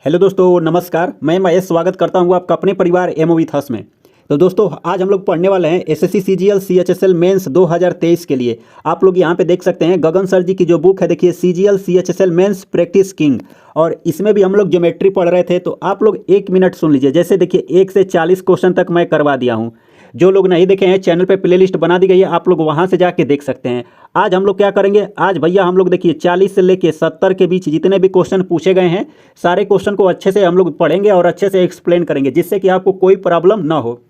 Hello दोस्तों, नमस्कार। मैं महेश स्वागत करता हूँ आपका अपने परिवार एमओ विथ हस में। तो दोस्तों, आज हम लोग पढ़ने वाले हैं एसएससी सीजीएल सीएचएसएल मेंस 2023 के लिए। आप लोग यहाँ पे देख सकते हैं गगन सर जी की जो बुक है, देखिए CGL CHSL mains practice king. और इसमें भी हम लोग ज्योमेट्री पढ़ रहे थे, तो आप लोग 1 मिनट सुन लीजिए। जैसे देखिए 1 से 40 क्वेश्चन तक मैं करवा दिया हूँ। जो लोग नहीं देखे हैं, चैनल पे प्लेलिस्ट बना दी गई है, आप लोग वहाँ से जाके देख सकते हैं। आज हम लोग क्या करेंगे, आज भैया हम लोग देखिए 40 से लेके 70 के बीच जितने भी क्वेश्चन पूछे गए हैं, सारे क्वेश्चन को अच्छे से हम लोग पढ़ेंगे और अच्छे से एक्सप्लेन करेंगे, जिससे कि आपको कोई प्रॉब्लम ना हो।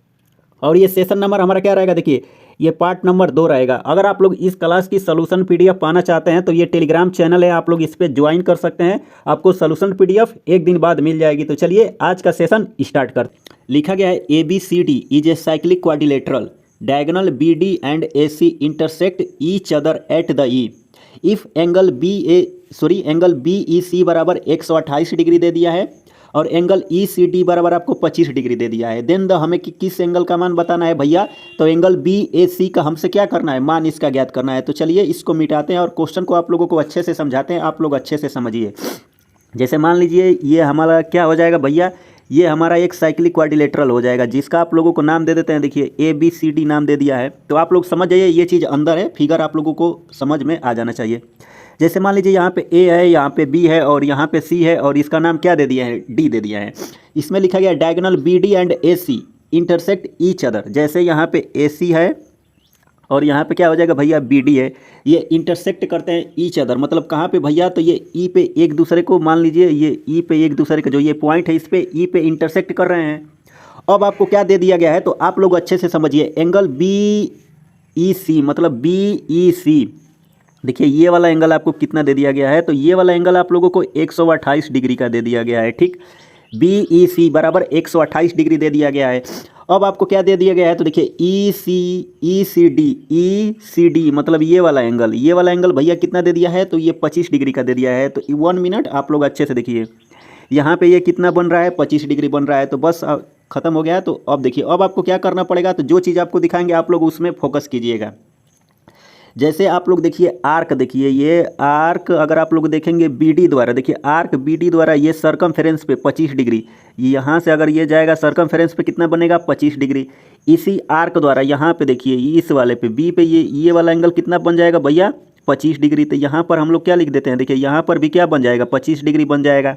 और ये सेशन नंबर हमारा क्या रहेगा, देखिए ये पार्ट नंबर 2 रहेगा। अगर आप लोग इस क्लास की सोल्यूशन पीडीएफ पाना चाहते हैं तो ये टेलीग्राम चैनल है, आप लोग इस पर ज्वाइन कर सकते हैं। आपको सोल्यूशन पीडीएफ एक दिन बाद मिल जाएगी। तो चलिए आज का सेशन स्टार्ट कर। लिखा गया है ABCD is a cyclic quadrilateral diagonal BD and AC intersect each other at the E if angle angle BEC बराबर 128 डिग्री दे दिया है और एंगल ECD बराबर आपको 25 डिग्री दे दिया है। देन द हमें किस एंगल का मान बताना है भैया, तो एंगल BAC का हमसे क्या करना है, मान इसका ज्ञात करना है। तो चलिए इसको मिटाते हैं और क्वेश्चन को आप लोगों को अच्छे से समझाते हैं, आप लोग अच्छे से समझिए। जैसे मान लीजिए ये हमारा क्या हो जाएगा भैया, ये हमारा एक साइक्लिक क्वाड्रिलेटरल हो जाएगा, जिसका आप लोगों को नाम दे देते हैं। देखिए ABCD नाम दे दिया है, तो आप लोग समझ जाइए ये चीज़ अंदर है, फिगर आप लोगों को समझ में आ जाना चाहिए। जैसे मान लीजिए यहाँ पे A है, यहाँ पे B है और यहाँ पे C है, और इसका नाम क्या दे दिया है, D दे दिया है। इसमें लिखा गया diagonal BD and AC intersect each other. जैसे यहाँ पे AC है और यहाँ पे क्या हो जाएगा भैया, BD है, ये इंटरसेक्ट करते हैं ईच अदर, मतलब कहाँ पे भैया, तो ये E पे एक दूसरे को, मान लीजिए ये E पे एक दूसरे का जो ये पॉइंट है, इस पे E पे इंटरसेक्ट कर रहे हैं। अब आपको क्या दे दिया गया है, तो आप लोग अच्छे से समझिए। एंगल BEC मतलब BEC, देखिए ये वाला एंगल आपको कितना दे दिया गया है, तो ये वाला एंगल आप लोगों को 128 डिग्री का दे दिया गया है। ठीक, BEC बराबर 128 डिग्री दे दिया गया है। अब आपको क्या दे दिया गया है, तो देखिए ECD मतलब ये वाला एंगल भैया कितना दे दिया है, तो ये 25 डिग्री का दे दिया है। तो 1 मिनट आप लोग अच्छे से देखिए, यहाँ पे ये कितना बन रहा है, 25 डिग्री बन रहा है। तो बस ख़त्म हो गया है। तो अब देखिए, अब आपको क्या करना पड़ेगा, तो जो चीज़ आपको दिखाएंगे आप लोग उसमें फोकस कीजिएगा। जैसे आप लोग देखिए आर्क, देखिए ये आर्क अगर आप लोग देखेंगे BD द्वारा, देखिए आर्क BD द्वारा ये सर्कमफेरेंस पे 25 डिग्री, यहाँ से अगर ये जाएगा सर्कमफेरेंस पे कितना बनेगा, 25 डिग्री। इसी आर्क द्वारा यहाँ पे देखिए इस वाले पे B पे ये वाला एंगल कितना बन जाएगा भैया, 25 डिग्री। तो यहाँ पर हम लोग क्या लिख देते हैं, देखिए यहाँ पर भी क्या बन जाएगा, 25 डिग्री बन जाएगा।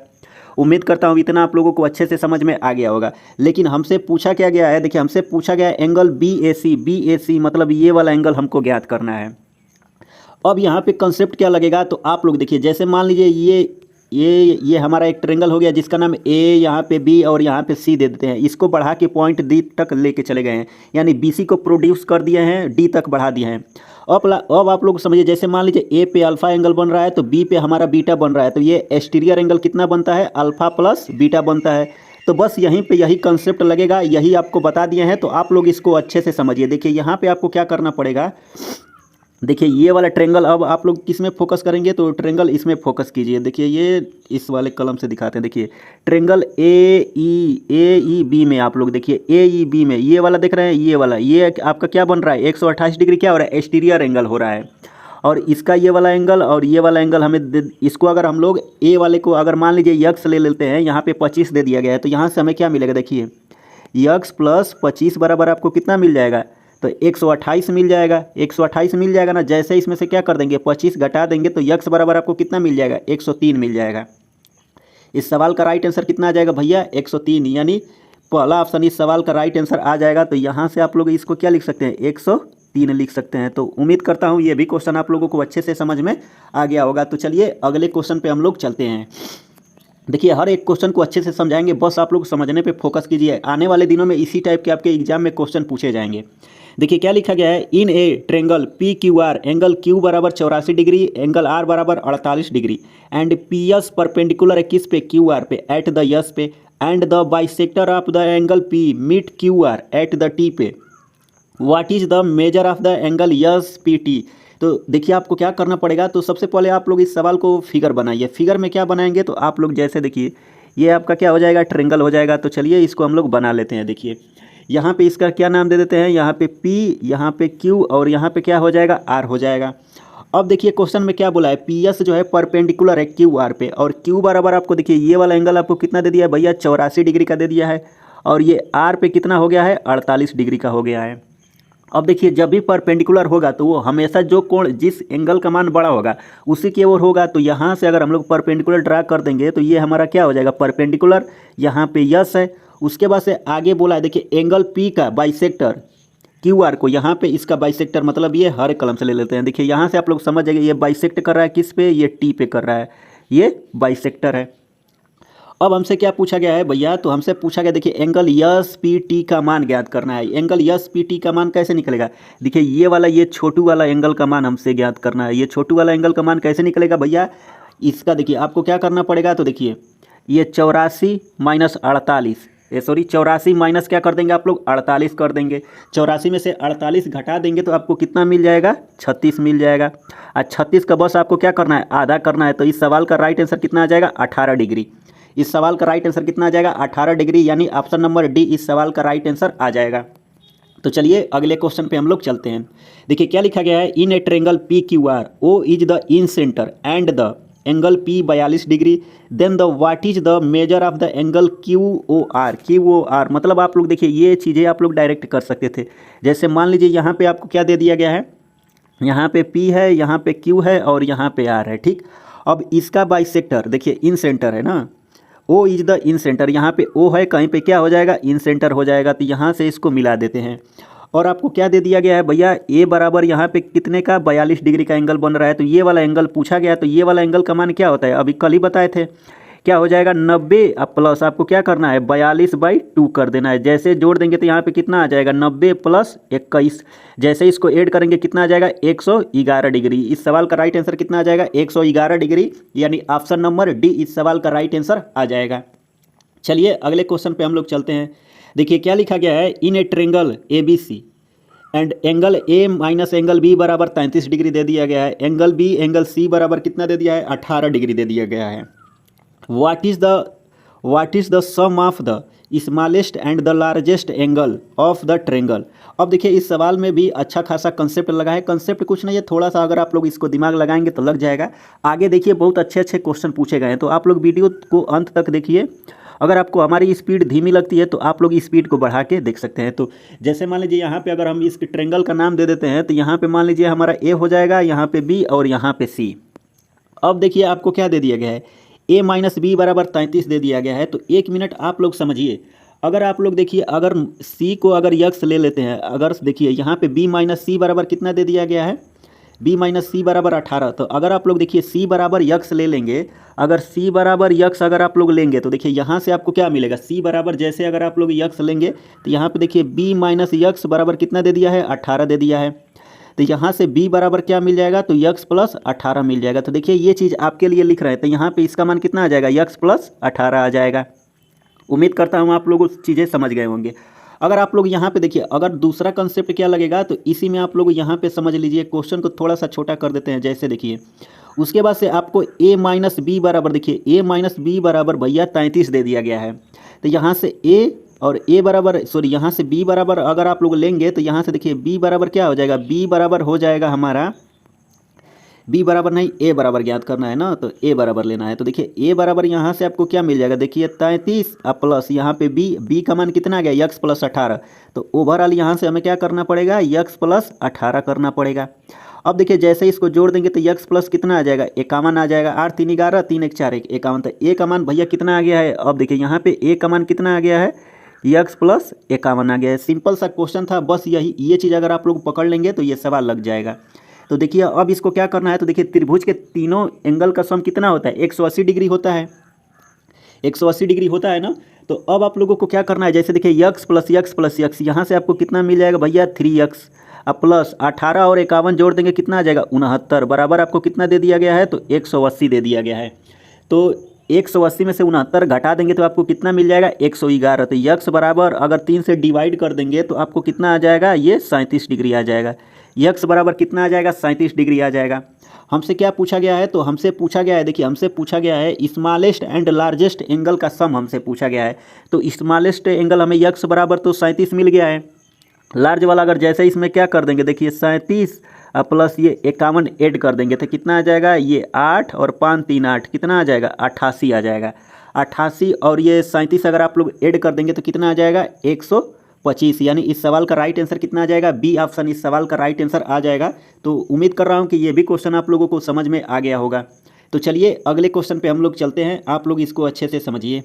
उम्मीद करता हूँ इतना आप लोगों को अच्छे से समझ में आ गया होगा। लेकिन हमसे पूछा क्या गया है, देखिए हमसे पूछा गया है एंगल BAC मतलब ये वाला एंगल हमको ज्ञात करना है। अब यहाँ पे कंसेप्ट क्या लगेगा, तो आप लोग देखिए, जैसे मान लीजिए ये हमारा एक ट्रेंगल हो गया जिसका नाम A, यहाँ पे B और यहाँ पे C दे देते हैं। इसको बढ़ा के पॉइंट D तक लेके चले गए हैं, यानी BC को प्रोड्यूस कर दिए हैं, D तक बढ़ा दिए हैं। अब आप लोग समझिए, जैसे मान लीजिए A पे अल्फा एंगल बन रहा है, तो B पे हमारा बीटा बन रहा है, तो ये एक्सटीरियर एंगल कितना बनता है, अल्फा प्लस बीटा बनता है। तो बस यहीं पे यही कंसेप्ट लगेगा, यही आपको बता दिए हैं। तो आप लोग इसको अच्छे से समझिए। देखिए यहाँ पे आपको क्या करना पड़ेगा, देखिए ये वाला ट्रेंगल, अब आप लोग किस में फोकस करेंगे, तो ट्रेंगल इसमें फोकस कीजिए। देखिए ये इस वाले कलम से दिखाते हैं, देखिए ट्रेंगल AEB में आप लोग देखिए AEB में ये वाला देख रहे हैं, ये वाला ये आपका क्या बन रहा है, 128 डिग्री क्या हो रहा है, एक्सटीरियर एंगल हो रहा है। और इसका ये वाला एंगल और ये वाला एंगल हमें इसको अगर हम लोग A वाले को अगर मान लीजिए यक्स ले लेते हैं, यहाँ पे 25 दे दिया गया है, तो यहाँ से हमें क्या मिलेगा, देखिए यक्स प्लस 25 बराबर आपको कितना मिल जाएगा, तो 128 मिल जाएगा। 128 मिल जाएगा ना, जैसे इसमें से क्या कर देंगे, 25 घटा देंगे, तो यक्स बराबर आपको कितना मिल जाएगा, 103 मिल जाएगा। इस सवाल का राइट आंसर कितना आ जाएगा भैया, 103, यानी पहला ऑप्शन इस सवाल का राइट आंसर आ जाएगा। तो यहाँ से आप लोग इसको क्या लिख सकते हैं, 103 लिख सकते हैं। तो उम्मीद करता हूँ ये भी क्वेश्चन आप लोगों को अच्छे से समझ में आ गया होगा। तो चलिए अगले क्वेश्चन पर हम लोग चलते हैं। देखिए हर एक क्वेश्चन को अच्छे से समझाएंगे, बस आप लोग समझने पे फोकस कीजिए। आने वाले दिनों में इसी टाइप के आपके एग्जाम में क्वेश्चन पूछे जाएंगे। देखिए क्या लिखा गया है, in a triangle PQR angle Q बराबर 84 डिग्री, एंगल R बराबर 48 डिग्री एंड PS परपेंडिकुलर है किस पे, QR पे, एट द S पे, and the bisector of the angle P meet QR at the T पे, what is the measure of the angle SPT। तो देखिए आपको क्या करना पड़ेगा, तो सबसे पहले आप लोग इस सवाल को फिगर बनाइए। फिगर में क्या बनाएंगे, तो आप लोग जैसे देखिए ये आपका क्या हो जाएगा, ट्रेंगल हो जाएगा। तो चलिए इसको हम लोग बना लेते हैं। देखिए यहाँ पे इसका क्या नाम दे देते हैं, यहाँ पे P, यहाँ पे Q और यहाँ पे क्या हो जाएगा, R हो जाएगा। अब देखिए क्वेश्चन में क्या बोला है, पी एस जो है परपेंडिकुलर है क्यू आर पे, और क्यू बराबर आपको देखिए ये वाला एंगल आपको कितना दे दिया है भैया, 84 डिग्री का दे दिया है, और ये आर पे कितना हो गया है, 48 डिग्री का हो गया है। अब देखिए जब भी परपेंडिकुलर होगा तो वो हमेशा जो कोण जिस एंगल का मान बड़ा होगा उसी की ओर होगा। तो यहाँ से अगर हम लोग परपेंडिकुलर ड्रा कर देंगे तो ये हमारा क्या हो जाएगा, परपेंडिकुलर, यहाँ पे यस है। उसके बाद से आगे बोला है देखिए एंगल पी का बाइसेक्टर क्यू आर को, यहाँ पे इसका बाइसेक्टर मतलब ये हर कलम से ले लेते हैं। देखिए यहाँ से आप लोग समझ जाएंगे ये बाइसेक्ट कर रहा है किस पे, ये टी पे कर रहा है, ये बाइसेक्टर है। अब हमसे क्या पूछा गया है भैया, तो हमसे पूछा गया देखिए एंगल यस पी टी का मान ज्ञात करना है। एंगल यस पी टी का मान कैसे निकलेगा, देखिए ये वाला ये छोटू वाला एंगल का मान हमसे ज्ञात करना है। ये छोटू वाला एंगल का मान कैसे निकलेगा भैया, इसका देखिए आपको क्या करना पड़ेगा, तो देखिए ये 84 माइनस 48, सॉरी 84 माइनस क्या कर देंगे आप लोग, 48 कर देंगे। 84 में से 48 घटा देंगे तो आपको कितना मिल जाएगा, 36 मिल जाएगा। और 36 का बस आपको क्या करना है, आधा करना है। तो इस सवाल का राइट आंसर कितना आ जाएगा, 18 डिग्री। इस सवाल का राइट आंसर कितना आ जाएगा, 18 डिग्री, यानी ऑप्शन नंबर डी इस सवाल का राइट आंसर आ जाएगा। तो चलिए अगले क्वेश्चन पे हम लोग चलते हैं। देखिए क्या लिखा गया है, in a triangle P Q R O is the incentre and the angle P 42 degree, then the what is the measure of the angle Q O R. Q O R मतलब आप लोग देखिए ये चीज़ें आप लोग direct कर सकते थे। जैसे मान लीजिए यहाँ पे आपको क्या दे दिया गया है, यहाँ पे P है, यहाँ पे Q है और यहाँ पे R है, ठीक। अब इसका बाइसेक्टर देखिए इन सेंटर है ना, O is the in centre, यहाँ पे O है, कहीं पे क्या हो जाएगा, इन सेंटर हो जाएगा। तो यहाँ से इसको मिला देते हैं। और आपको क्या दे दिया गया है भैया, A बराबर यहाँ पे कितने का, 42 डिग्री का एंगल बन रहा है। तो ये वाला एंगल पूछा गया, तो ये वाला एंगल का मान क्या होता है, अभी कल ही बताए थे, क्या हो जाएगा 90, प्लस आपको क्या करना है 42/2 कर देना है। जैसे जोड़ देंगे तो यहाँ पे कितना आ जाएगा, 90 + 21, जैसे इसको ऐड करेंगे कितना आ जाएगा, 111 डिग्री। इस सवाल का राइट आंसर कितना आ जाएगा, 111 डिग्री, यानी ऑप्शन नंबर डी इस सवाल का राइट आंसर आ जाएगा। चलिए अगले क्वेश्चन पे हम लोग चलते हैं। देखिए क्या लिखा गया है, in a triangle A B C and angle A minus angle B बराबर 33 डिग्री दे दिया गया है। एंगल बी एंगल सी बराबर कितना दे दिया है, 18 डिग्री दे दिया गया है। What is the sum of the smallest and the largest angle of the triangle। अब देखिए इस सवाल में भी अच्छा खासा कंसेप्ट लगा है। कंसेप्ट कुछ नहीं है, थोड़ा सा अगर आप लोग इसको दिमाग लगाएंगे तो लग जाएगा। आगे देखिए बहुत अच्छे अच्छे क्वेश्चन पूछे गए हैं, तो आप लोग वीडियो को अंत तक देखिए। अगर आपको हमारी स्पीड धीमी लगती है तो आप लोग स्पीड को बढ़ा के देख सकते हैं। तो जैसे मान लीजिए यहाँ पे अगर हम इस ट्रेंगल का नाम दे देते हैं, तो यहाँ पे मान लीजिए हमारा ए हो जाएगा, यहाँ पे बी और यहाँ पे सी। अब देखिए आपको क्या दे दिया गया है, a माइनस बी बराबर 33 दे दिया गया है। तो एक मिनट आप लोग समझिए, अगर आप लोग देखिए अगर c को अगर यक्स ले लेते हैं, अगर देखिए यहाँ पे b माइनस सी बराबर कितना दे दिया गया है, b माइनस सी बराबर 18। तो अगर आप लोग देखिए c बराबर यक्स ले लेंगे, अगर c बराबर यक्स अगर आप लोग लेंगे तो देखिए यहाँ से आपको क्या मिलेगा, c बराबर जैसे अगर आप लोग यक्स लेंगे तो यहाँ पे देखिए b माइनस यक्स बराबर कितना दे दिया है, 18 दे दिया है। तो यहाँ से b बराबर क्या मिल जाएगा, तो यक्स प्लस 18 मिल जाएगा। तो देखिए ये चीज़ आपके लिए लिख रहे हैं, तो यहाँ पे इसका मान कितना आ जाएगा, यक्स प्लस 18 आ जाएगा। उम्मीद करता हूँ आप लोग चीज़ें समझ गए होंगे। अगर आप लोग यहाँ पे देखिए, अगर दूसरा कंसेप्ट क्या लगेगा, तो इसी में आप लोग यहाँ पे समझ लीजिए। क्वेश्चन को थोड़ा सा छोटा कर देते हैं। जैसे देखिए उसके बाद से आपको a माइनस बी बराबर, देखिए a माइनस बी बराबर भैया 33 दे दिया गया है। तो यहाँ से a और a बराबर, सॉरी यहाँ से b बराबर अगर आप लोग लेंगे तो यहाँ से देखिए b बराबर क्या हो जाएगा, b बराबर हो जाएगा हमारा, b बराबर नहीं a बराबर ज्ञात करना है ना, तो a बराबर लेना है। तो देखिए a बराबर यहाँ से आपको क्या मिल जाएगा, देखिए 33 प्लस यहाँ पे b का मान कितना आ गया, यक्स प्लस 18। तो ओवरऑल यहाँ से हमें क्या करना पड़ेगा, यक्स प्लस 18 करना पड़ेगा। अब देखिए जैसे इसको जोड़ देंगे तो यक्स प्लस कितना आ जाएगा, 51 आ जाएगा। 8 3 11, 3 1 4 1 51। तो a का मान भैया कितना आ गया है, अब देखिए यहाँ पे a का मान कितना आ गया है, यक्स प्लस 51 आ गया है। सिंपल सा क्वेश्चन था, बस यही ये चीज़ अगर आप लोग पकड़ लेंगे तो ये सवाल लग जाएगा। तो देखिए अब इसको क्या करना है, तो देखिए त्रिभुज के तीनों एंगल का सम कितना होता है, 180 डिग्री होता है, 180 डिग्री होता है ना। तो अब आप लोगों को क्या करना है, जैसे देखिए यक्स प्लस यक्स, यहाँ से आपको कितना मिल जाएगा भैया 3x, अब प्लस 18 और 51 जोड़ देंगे कितना आ जाएगा 69, बराबर आपको कितना दे दिया गया है, तो 180 दे दिया गया है। तो 180 में से 69 घटा देंगे तो आपको कितना मिल जाएगा, 111। तो यक्स बराबर अगर 3 से डिवाइड कर देंगे तो आपको कितना आ जाएगा, ये 37 डिग्री आ जाएगा। यक्स बराबर कितना आ जाएगा, 37 डिग्री आ जाएगा। हमसे क्या पूछा गया है, तो हमसे पूछा गया है, देखिए हमसे पूछा गया है स्मॉलेस्ट एंड लार्जेस्ट एंगल का सम हमसे पूछा गया है। तो स्मॉलेस्ट एंगल हमें यक्स बराबर तो 37 मिल गया है। लार्ज वाला अगर जैसे इसमें क्या कर देंगे, देखिए 37 अब प्लस ये 51 ऐड कर देंगे तो कितना आ जाएगा, ये 8 और 5 3 8 कितना आ जाएगा, 88 आ जाएगा। 88 और ये 37 अगर आप लोग ऐड कर देंगे तो कितना आ जाएगा, 125। यानी इस सवाल का राइट आंसर कितना आ जाएगा, बी ऑप्शन इस सवाल का राइट आंसर आ जाएगा। तो उम्मीद कर रहा हूँ कि ये भी क्वेश्चन आप लोगों को समझ में आ गया होगा। तो चलिए अगले क्वेश्चन पे हम लोग चलते हैं, आप लोग इसको अच्छे से समझिए।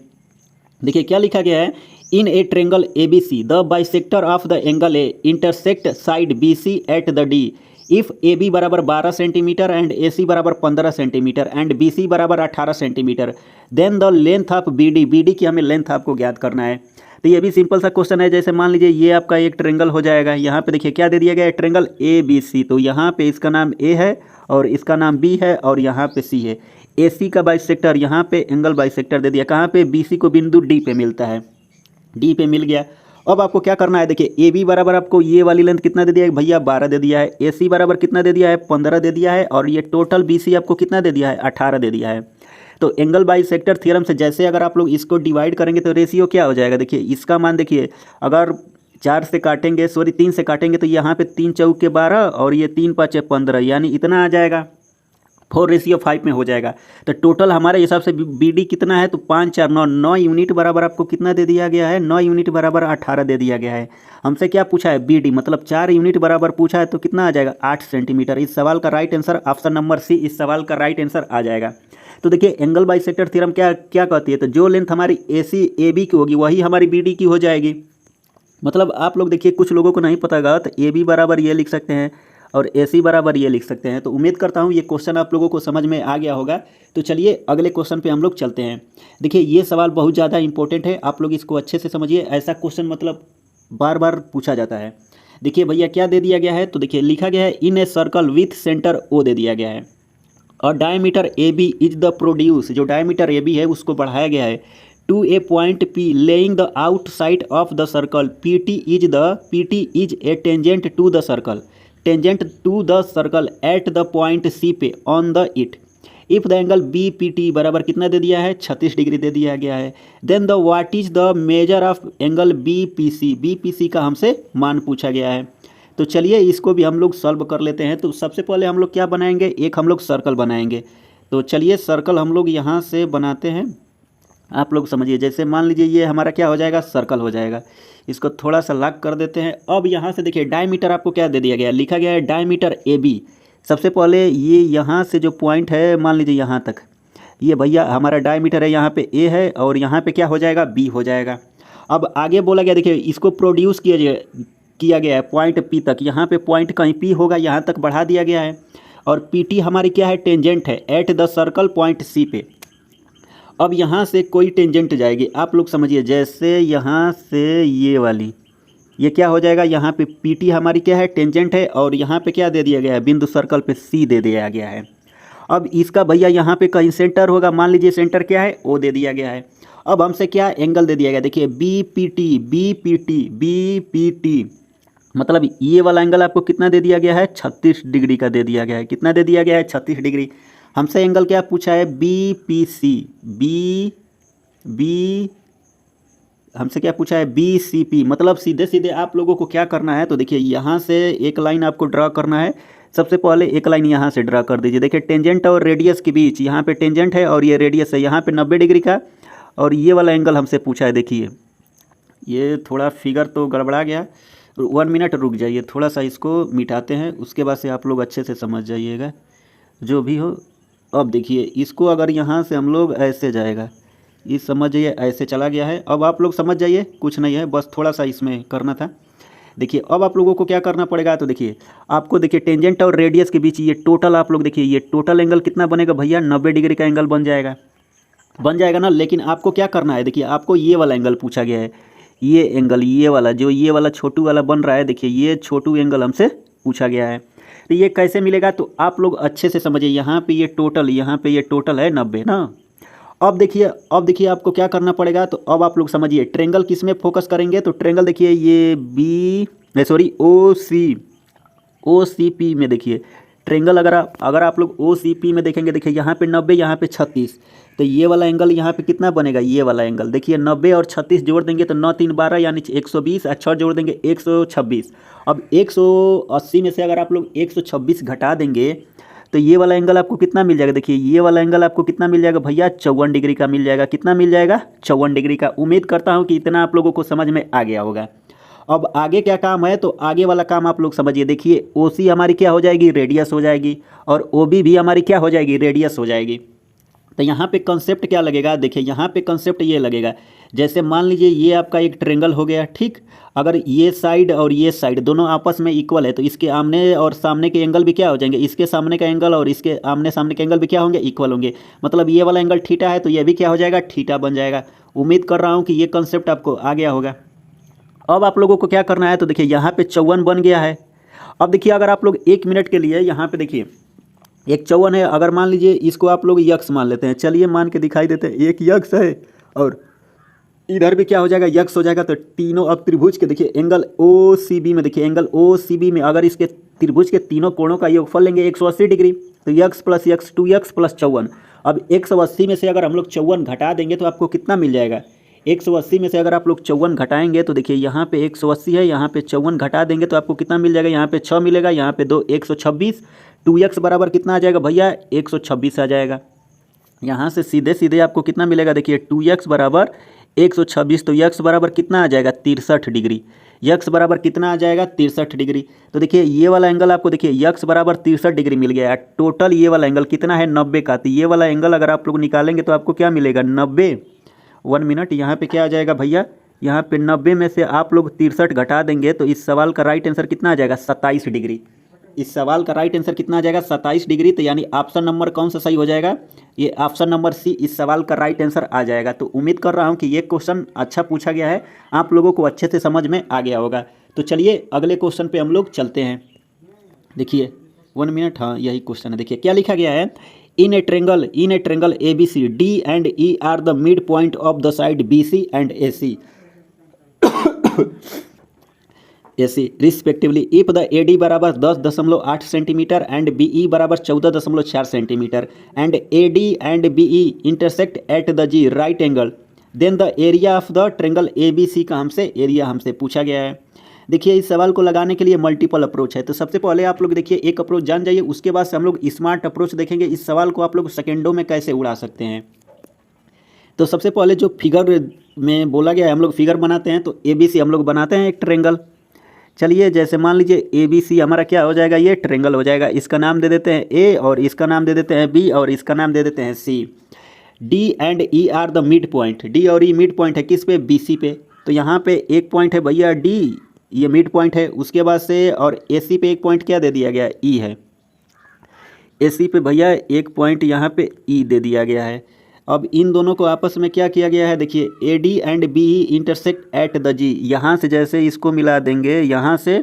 देखिए क्या लिखा गया है, in a triangle A B C the bisector of the angle A intersect side B C at the D if A B बराबर 12 सेंटीमीटर एंड ए सी बराबर 15 सेंटीमीटर एंड बी सी बराबर 18 centimeter then the length of B D की हमें length आपको ज्ञात करना है। तो ये भी सिंपल सा क्वेश्चन है। जैसे मान लीजिए ये आपका एक ट्रेंगल हो जाएगा, यहाँ पे देखिए क्या दे दिया गया है, ट्रेंगल ए बी सी। तो यहाँ पे इसका नाम ए है और इसका नाम बी है और यहाँ पे सी है। ए सी का बाइसेक्टर यहाँ पे एंगल बाइसेक्टर दे दिया, कहाँ पे, बी सी को बिंदु डी पे मिलता है, डी पे मिल गया। अब आपको क्या करना है, देखिए ए बी बराबर आपको ये वाली लेंथ कितना दे दिया है भैया, 12 दे दिया है। ए सी बराबर कितना दे दिया है, 15 दे दिया है। और ये टोटल बी सी आपको कितना दे दिया है, 18 दे दिया है। तो एंगल बाइसेक्टर थ्योरम से जैसे अगर आप लोग इसको डिवाइड करेंगे तो रेशियो क्या हो जाएगा, देखिए इसका मान देखिए, अगर 4 से काटेंगे, सॉरी 3 से काटेंगे तो यहाँ पे 3 चौके 12 और ये 3 5 15, यानी इतना आ जाएगा, 4:5 में हो जाएगा। तो टोटल हमारे हिसाब से बी डी कितना है, तो 5 4 9 9 यूनिट बराबर आपको कितना दे दिया गया है, 9 यूनिट बराबर 18 दे दिया गया है। हमसे क्या पूछा है, बी डी मतलब 4 यूनिट बराबर पूछा है, तो कितना आ जाएगा, 8 सेंटीमीटर। इस सवाल का right answer option number C इस सवाल का राइट आंसर आ जाएगा। तो देखिए एंगल बाइसेक्टर थ्योरम क्या क्या कहती है, तो जो लेंथ हमारी ए सी ए बी की होगी वही हमारी बी डी की हो जाएगी। मतलब आप लोग देखिए कुछ लोगों को नहीं पता गा, तो ए बी बराबर ये लिख सकते हैं और ए सी बराबर ये लिख सकते हैं। तो उम्मीद करता हूँ ये क्वेश्चन आप लोगों को समझ में आ गया होगा। तो चलिए अगले क्वेश्चन पे हम लोग चलते हैं। देखिए ये सवाल बहुत ज़्यादा इंपॉर्टेंट है, आप लोग इसको अच्छे से समझिए। ऐसा क्वेश्चन मतलब बार बार पूछा जाता है। देखिए भैया क्या दे दिया गया है, तो देखिए लिखा गया है in a circle with centre O दे दिया गया है और diameter A B is the produce, जो डायमीटर ए बी है उसको बढ़ाया गया है to a point P laying the outside of the circle P T is a tangent to the circle, tangent to the circle at the point C पे on the it. If the angle B P T बराबर कितना दे दिया है, 36 degree दे दिया गया है। Then the what is the measure of angle B P C का हमसे मान पूछा गया है। तो चलिए इसको भी हम लोग सॉल्व कर लेते हैं। तो सबसे पहले हम लोग क्या बनाएंगे, एक हम लोग सर्कल बनाएंगे। तो चलिए सर्कल हम लोग यहाँ से बनाते हैं, आप लोग समझिए। जैसे मान लीजिए ये हमारा क्या हो जाएगा, सर्कल हो जाएगा। इसको थोड़ा सा लॉक कर देते हैं। अब यहाँ से देखिए डायमीटर आपको क्या दे दिया गया है, लिखा गया है डायमीटर ए बी। सबसे पहले ये यहाँ से जो पॉइंट है मान लीजिए यहाँ तक, ये भैया हमारा डायमीटर है, यहाँ पे ए है और यहाँ पे क्या हो जाएगा, बी हो जाएगा। अब आगे बोला गया देखिए इसको प्रोड्यूस किया गया है पॉइंट पी तक, यहाँ पे पॉइंट कहीं पी होगा, यहाँ तक बढ़ा दिया गया है। और पी टी हमारी क्या है, टेंजेंट है at the circle point C पे। अब यहाँ से कोई टेंजेंट जाएगी, आप लोग समझिए। जैसे यहाँ से ये वाली, ये क्या हो जाएगा, यहाँ पे पी टी हमारी क्या है, टेंजेंट है और यहाँ पे क्या दे दिया गया है, बिंदु सर्कल पे सी दे दिया गया है। अब इसका भैया यहाँ पे कहीं सेंटर होगा, मान लीजिए सेंटर क्या है, ओ दे दिया गया है। अब हमसे क्या एंगल दे दिया गया, देखिए बी पी टी मतलब ये वाला एंगल आपको कितना दे दिया गया है, 36 डिग्री का दे दिया गया है। कितना दे दिया गया है, 36 डिग्री। हमसे एंगल क्या पूछा है, बी पी सी, बी हमसे क्या पूछा है, बी सी पी। मतलब सीधे सीधे आप लोगों को क्या करना है, तो देखिए यहाँ से एक लाइन आपको ड्रा करना है। सबसे पहले एक लाइन यहाँ से ड्रा कर दीजिए। देखिए टेंजेंट और रेडियस के बीच, यहाँ पे टेंजेंट है और ये रेडियस है, यहाँ पे 90 डिग्री का और ये वाला एंगल हमसे पूछा है। देखिए ये थोड़ा फिगर तो गड़बड़ा गया, 1 मिनट रुक जाइए, थोड़ा सा इसको मिटाते हैं, उसके बाद से आप लोग अच्छे से समझ जाइएगा जो भी हो। अब देखिए इसको अगर यहाँ से हम लोग ऐसे जाएगा, ये समझ जाइए ऐसे चला गया है। अब आप लोग समझ जाइए, कुछ नहीं है, बस थोड़ा सा इसमें करना था। देखिए अब आप लोगों को क्या करना पड़ेगा, तो देखिए आपको देखिए टेंजेंट और रेडियस के बीच ये टोटल, आप लोग देखिए ये टोटल एंगल कितना बनेगा भैया, 90 डिग्री का एंगल बन जाएगा ना। लेकिन आपको क्या करना है, देखिए आपको ये वाला एंगल पूछा गया है, ये एंगल, ये वाला जो ये वाला छोटू वाला बन रहा है, देखिए ये छोटू एंगल हमसे पूछा गया है। तो ये कैसे मिलेगा, तो आप लोग अच्छे से समझिए। यहाँ पे ये टोटल है 90 ना। अब देखिए आपको क्या करना पड़ेगा, तो अब आप लोग समझिए ट्रेंगल किस में फोकस करेंगे, तो ट्रेंगल देखिए ये ओ सी पी में, देखिए ट्रेंगल अगर आप लोग ओ सी पी में देखेंगे, देखिए यहाँ पे 90, यहाँ पे 36, तो ये वाला एंगल यहाँ पे कितना बनेगा, ये वाला एंगल देखिए 90 और 36 जोड़ देंगे तो 9 3 12 यानी 120, और 6 जोड़ देंगे 126। अब 180 में से अगर आप लोग 126 घटा देंगे तो ये वाला एंगल आपको कितना मिल जाएगा, देखिए ये वाला एंगल आपको कितना मिल जाएगा भैया, 54 डिग्री का मिल जाएगा। कितना मिल जाएगा, 54 डिग्री का। उम्मीद करता हूँ कि इतना आप लोगों को समझ में आ गया होगा। अब आगे क्या काम है, तो आगे वाला काम आप लोग समझिए। देखिए ओ सी हमारी क्या हो जाएगी, रेडियस हो जाएगी, और ओ बी भी हमारी क्या हो जाएगी, रेडियस हो जाएगी। तो यहाँ पे कंसेप्ट क्या लगेगा, देखिए यहाँ पे कंसेप्ट ये लगेगा, जैसे मान लीजिए ये आपका एक ट्रेंगल हो गया, ठीक। अगर ये साइड और ये साइड दोनों आपस में इक्वल है तो इसके आमने और सामने के एंगल भी क्या हो जाएंगे, इसके सामने का एंगल और इसके आमने सामने के एंगल भी क्या होंगे, इक्वल होंगे। मतलब ये वाला एंगल थीटा है तो ये भी क्या हो जाएगा, थीटा बन जाएगा। उम्मीद कर रहा हूँ कि ये कंसेप्ट आपको आ गया होगा। अब आप लोगों को क्या करना है, तो देखिए यहाँ पे 54 बन गया है। अब देखिए अगर आप लोग 1 मिनट के लिए यहाँ पे देखिए एक 54 है, अगर मान लीजिए इसको आप लोग यक्स मान लेते हैं, चलिए मान के दिखाई देते हैं, एक यक्स है और इधर भी क्या हो जाएगा, यक्स हो जाएगा। तो तीनों अब त्रिभुज के देखिए एंगल ओ सी बी में, देखिए एंगल ओ सी बी में अगर इसके त्रिभुज के तीनों कोणों का योगफल लेंगे 180 डिग्री, तो x plus x 2x plus 54। अब 180 में से अगर हम लोग 54 घटा देंगे तो आपको कितना मिल जाएगा, 180 में से अगर आप लोग 54 घटाएंगे तो देखिए यहाँ पे 180 है, यहाँ पे 54 घटा देंगे तो आपको कितना मिल जाएगा, यहाँ पे 6 मिलेगा, यहाँ पे 2 126, 2x बराबर कितना आ जाएगा भैया, 126 आ जाएगा। यहाँ से सीधे सीधे आपको कितना मिलेगा, देखिए 2x बराबर 126, तो x बराबर कितना आ जाएगा, 63 डिग्री। x बराबर कितना आ जाएगा, 63 डिग्री। तो देखिए ये वाला एंगल आपको देखिए x बराबर 63 डिग्री मिल गया है। टोटल ये वाला एंगल कितना है, 90 का। तो ये वाला एंगल अगर आप लोग निकालेंगे तो आपको क्या मिलेगा, 90। 1 मिनट, यहाँ पे क्या आ जाएगा भैया, यहाँ पे 90 में से आप लोग 63 घटा देंगे तो इस सवाल का राइट आंसर कितना आ जाएगा, 27 डिग्री। इस सवाल का राइट आंसर कितना आ जाएगा, 27 डिग्री। तो यानी ऑप्शन नंबर कौन सा सही हो जाएगा, ये ऑप्शन नंबर सी इस सवाल का राइट आंसर आ जाएगा। तो उम्मीद कर रहा हूँ कि ये क्वेश्चन अच्छा पूछा गया है, आप लोगों को अच्छे से समझ में आ गया होगा। तो चलिए अगले क्वेश्चन पे हम लोग चलते हैं। देखिए 1 मिनट, हाँ यही क्वेश्चन है। देखिए क्या लिखा गया है, in a triangle A B C D and E are the mid point of the side B C and A C respectively if the A D बराबर 10.8 सेंटीमीटर एंड बी ई बराबर 14.4 centimetre and A D and B E intersect at the G right angle, then the area of the triangle A B C का हमसे area हमसे पूछा गया है। देखिए इस सवाल को लगाने के लिए मल्टीपल अप्रोच है। तो सबसे पहले आप लोग देखिए एक अप्रोच जान जाइए, उसके बाद से हम लोग स्मार्ट अप्रोच देखेंगे, इस सवाल को आप लोग सेकेंडों में कैसे उड़ा सकते हैं। तो सबसे पहले जो फिगर में बोला गया है, हम लोग फिगर बनाते हैं। तो ए बी सी हम लोग बनाते हैं एक ट्रेंगल। चलिए जैसे मान लीजिए ए बी सी हमारा क्या हो जाएगा, ये ट्रेंगल हो जाएगा। इसका नाम दे देते हैं ए और इसका नाम दे देते हैं बी और इसका नाम दे देते हैं C. D and E are the mid point, D और ई मिड पॉइंट है किस पे, बी सी पे। तो यहाँ पे एक पॉइंट है भैया डी, ये मिड पॉइंट है। उसके बाद से और ए सी पे एक पॉइंट क्या दे दिया गया, ई है। ए सी पे भैया एक पॉइंट यहाँ पे ई दे दिया गया है। अब इन दोनों को आपस में क्या किया गया है, देखिए A D and B E intersect at the G. यहाँ से जैसे इसको मिला देंगे यहाँ से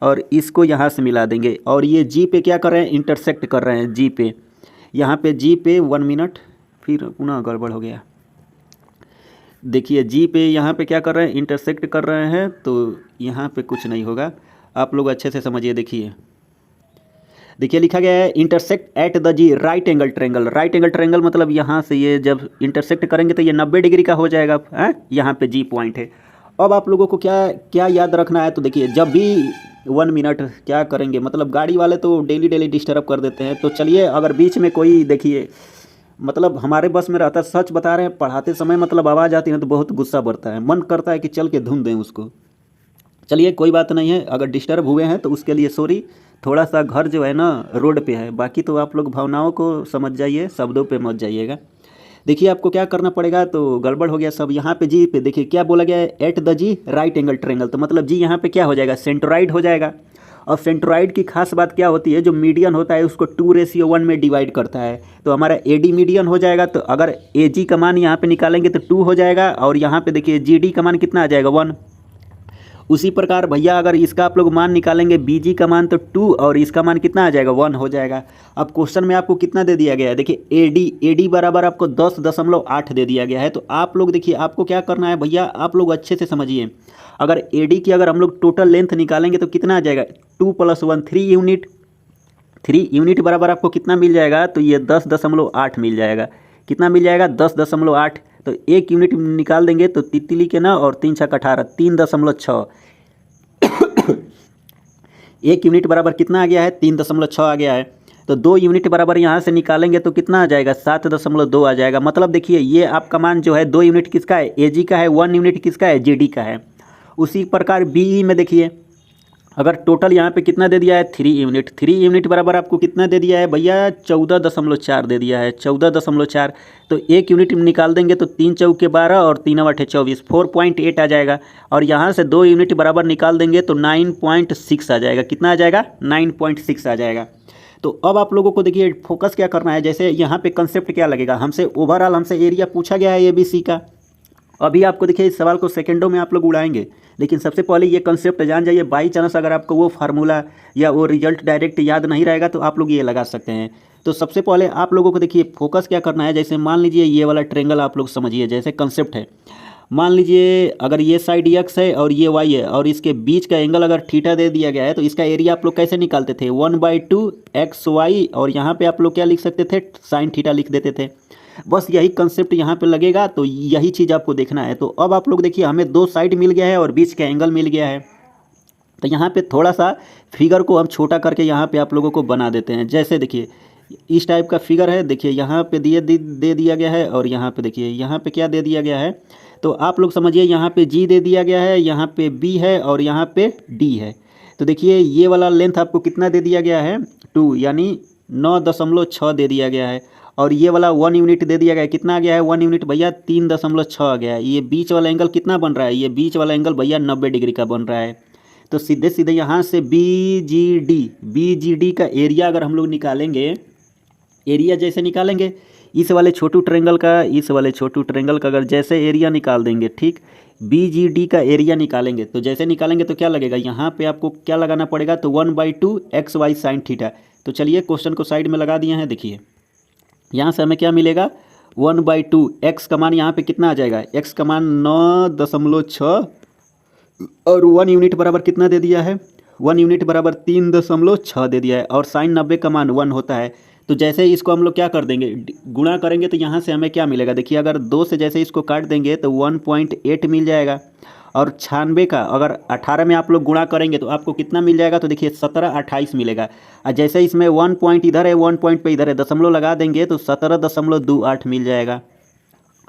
और इसको यहाँ से मिला देंगे, और ये जी पे क्या कर रहे हैं, इंटरसेक्ट कर रहे हैं जी पे। यहाँ पे जी पे 1 मिनट, फिर पुनः गड़बड़ हो गया। देखिए जी पे यहाँ पे क्या कर रहे हैं, इंटरसेक्ट कर रहे हैं। तो यहाँ पे कुछ नहीं होगा, आप लोग अच्छे से समझिए। देखिए लिखा गया है intersect at the G right angle triangle. Right angle triangle मतलब यहाँ से ये जब इंटरसेक्ट करेंगे तो ये 90 डिग्री का हो जाएगा है, यहाँ पे जी पॉइंट है। अब आप लोगों को क्या क्या याद रखना है, तो देखिए जब भी 1 मिनट क्या करेंगे, मतलब गाड़ी वाले तो डेली डिस्टर्ब कर देते हैं। तो चलिए अगर बीच में कोई देखिए मतलब हमारे बस में रहता है, सच बता रहे हैं, पढ़ाते समय मतलब आवाज़ आती है तो बहुत गुस्सा बढ़ता है, मन करता है कि चल के धुन दें उसको। चलिए कोई बात नहीं है, अगर डिस्टर्ब हुए हैं तो उसके लिए सॉरी। थोड़ा सा घर जो है ना रोड पे है, बाकी तो आप लोग भावनाओं को समझ जाइए, शब्दों पे मत जाइएगा। देखिए आपको क्या करना पड़ेगा, तो गड़बड़ हो गया सब। यहाँ पे जी पे देखिए क्या बोला गया है, at the G right angle triangle. तो मतलब जी यहाँ पे क्या हो जाएगा, सेंट्रोइड हो जाएगा। और सेंट्रोइड की खास बात क्या होती है, जो मीडियन होता है उसको 2:1 में डिवाइड करता है। तो हमारा ए डी मीडियन हो जाएगा। तो अगर ए जी का मान यहाँ पे निकालेंगे तो 2 हो जाएगा, और यहाँ पे देखिए जी डी का मान कितना आ जाएगा, 1। उसी प्रकार भैया अगर इसका आप लोग मान निकालेंगे बी जी का मान तो 2, और इसका मान कितना आ जाएगा, 1 हो जाएगा। अब क्वेश्चन में आपको कितना दे दिया गया है, देखिए ए डी बराबर आपको 10.8 दे दिया गया है। तो आप लोग देखिए आपको क्या करना है भैया, आप लोग अच्छे से समझिए। अगर ए डी की अगर हम लोग टोटल लेंथ निकालेंगे तो कितना आ जाएगा, 2 + 1 3 यूनिट। 3 यूनिट बराबर आपको कितना मिल जाएगा, तो ये 10.8 मिल जाएगा। कितना मिल जाएगा, 10.8। तो 1 यूनिट निकाल देंगे तो तितली के ना, और 3 छक 18, 3.6। 1 यूनिट बराबर कितना आ गया है, 3.6 आ गया है। तो 2 यूनिट बराबर यहाँ से निकालेंगे तो कितना आ जाएगा, 7.2 आ जाएगा। मतलब देखिए ये आपका मान जो है 2 यूनिट किसका है, एजी का है, 1 यूनिट किसका है, जीडी का है। उसी प्रकार बीई में देखिए, अगर टोटल यहाँ पे कितना दे दिया है, 3 यूनिट। 3 यूनिट बराबर आपको कितना दे दिया है भैया, 14.4 दे दिया है, 14.4। तो 1 यूनिट निकाल देंगे तो 3 चौके 12 और 3 आठे 24, 4.8 आ जाएगा। और यहाँ से 2 यूनिट बराबर निकाल देंगे तो 9.6 आ जाएगा। कितना आ जाएगा, 9.6 आ जाएगा। तो अब आप लोगों को देखिए फोकस क्या करना है, जैसे यहाँ पे कंसेप्ट क्या लगेगा, हमसे ओवरऑल हमसे एरिया पूछा गया है ABC का। अभी आपको देखिए इस सवाल को सेकंडों में आप लोग उड़ाएंगे, लेकिन सबसे पहले ये कंसेप्ट जान जाइए। बाई चांस अगर आपको वो फार्मूला या वो रिजल्ट डायरेक्ट याद नहीं रहेगा तो आप लोग ये लगा सकते हैं। तो सबसे पहले आप लोगों को देखिए फोकस क्या करना है, जैसे मान लीजिए ये वाला ट्रेंगल आप लोग समझिए, जैसे कंसेप्ट है। मान लीजिए अगर ये साइड x है और ये y है, और इसके बीच का एंगल अगर थीटा दे दिया गया है, तो इसका एरिया आप लोग कैसे निकालते थे, 1/2 XY, और यहाँ पे आप लोग क्या लिख सकते थे, साइन थीटा लिख देते थे। बस यही कंसेप्ट यहाँ पे लगेगा, तो यही चीज़ आपको देखना है। तो अब आप लोग देखिए हमें 2 साइड मिल गया है और बीच का एंगल मिल गया है। तो यहाँ पे थोड़ा सा फिगर को हम छोटा करके यहाँ पे आप लोगों को बना देते हैं। जैसे देखिए इस टाइप का फिगर है, देखिए यहाँ पे दे दिया गया है, और यहाँ पे देखिए यहाँ पे क्या दे दिया गया है, तो आप लोग समझिए यहाँ पे G दे दिया गया है, यहाँ पे B है और यहाँ पे D है। तो देखिए ये वाला लेंथ आपको कितना दे दिया गया है, 2, यानी 9.6 दे दिया गया है। और ये वाला 1 यूनिट दे दिया गया है, कितना आ गया है 1 यूनिट भैया, 3.6 आ गया है। ये बीच वाला एंगल कितना बन रहा है, ये बीच वाला एंगल भैया 90 डिग्री का बन रहा है। तो सीधे सीधे यहाँ से BGD का एरिया अगर हम लोग निकालेंगे, एरिया जैसे निकालेंगे इस वाले छोटू ट्रेंगल का, इस वाले छोटू ट्रेंगल का अगर जैसे एरिया निकाल देंगे, ठीक, BGD का एरिया निकालेंगे, तो जैसे निकालेंगे तो क्या लगेगा, यहाँ पे आपको क्या लगाना पड़ेगा, तो 1/2 XY साइन थीटा। तो चलिए क्वेश्चन को साइड में लगा दिए हैं। देखिए यहाँ से हमें क्या मिलेगा, 1/2, x का मान यहाँ पे कितना आ जाएगा, x का मान 9.6, और 1 यूनिट बराबर कितना दे दिया है, 1 यूनिट बराबर 3.6 दे दिया है, और साइन 90 का मान 1 होता है। तो जैसे इसको हम लोग क्या कर देंगे, गुणा करेंगे, तो यहाँ से हमें क्या मिलेगा, देखिए अगर 2 से जैसे इसको काट देंगे तो 1.8 मिल जाएगा। और 96 का अगर 18 में आप लोग गुणा करेंगे तो आपको कितना मिल जाएगा, तो देखिए 1728 मिलेगा। और जैसे इसमें 1 पॉइंट इधर है, 1 पॉइंट पे इधर है, दशमलव लगा देंगे तो 17.28 मिल जाएगा।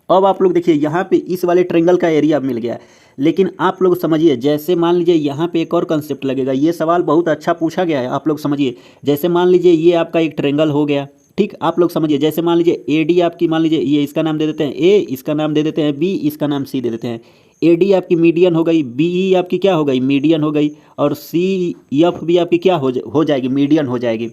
अब आप लोग देखिए यहाँ पे इस वाले ट्रेंगल का एरिया मिल गया। लेकिन आप लोग समझिए, जैसे मान लीजिए यहाँ पे एक और कंसेप्ट लगेगा, ये सवाल बहुत अच्छा पूछा गया है, आप लोग समझिए। जैसे मान लीजिए ये आपका एक ट्रेंगल हो गया, ठीक, आप लोग समझिए। जैसे मान लीजिए AD आपकी, मान लीजिए ये इसका नाम दे देते हैं A, इसका नाम दे देते हैं B, इसका नाम C दे देते हैं। AD आपकी मीडियन हो गई, BE आपकी क्या हो गई, मीडियन हो गई, और CF भी आपकी क्या हो जाएगी, मीडियन हो जाएगी।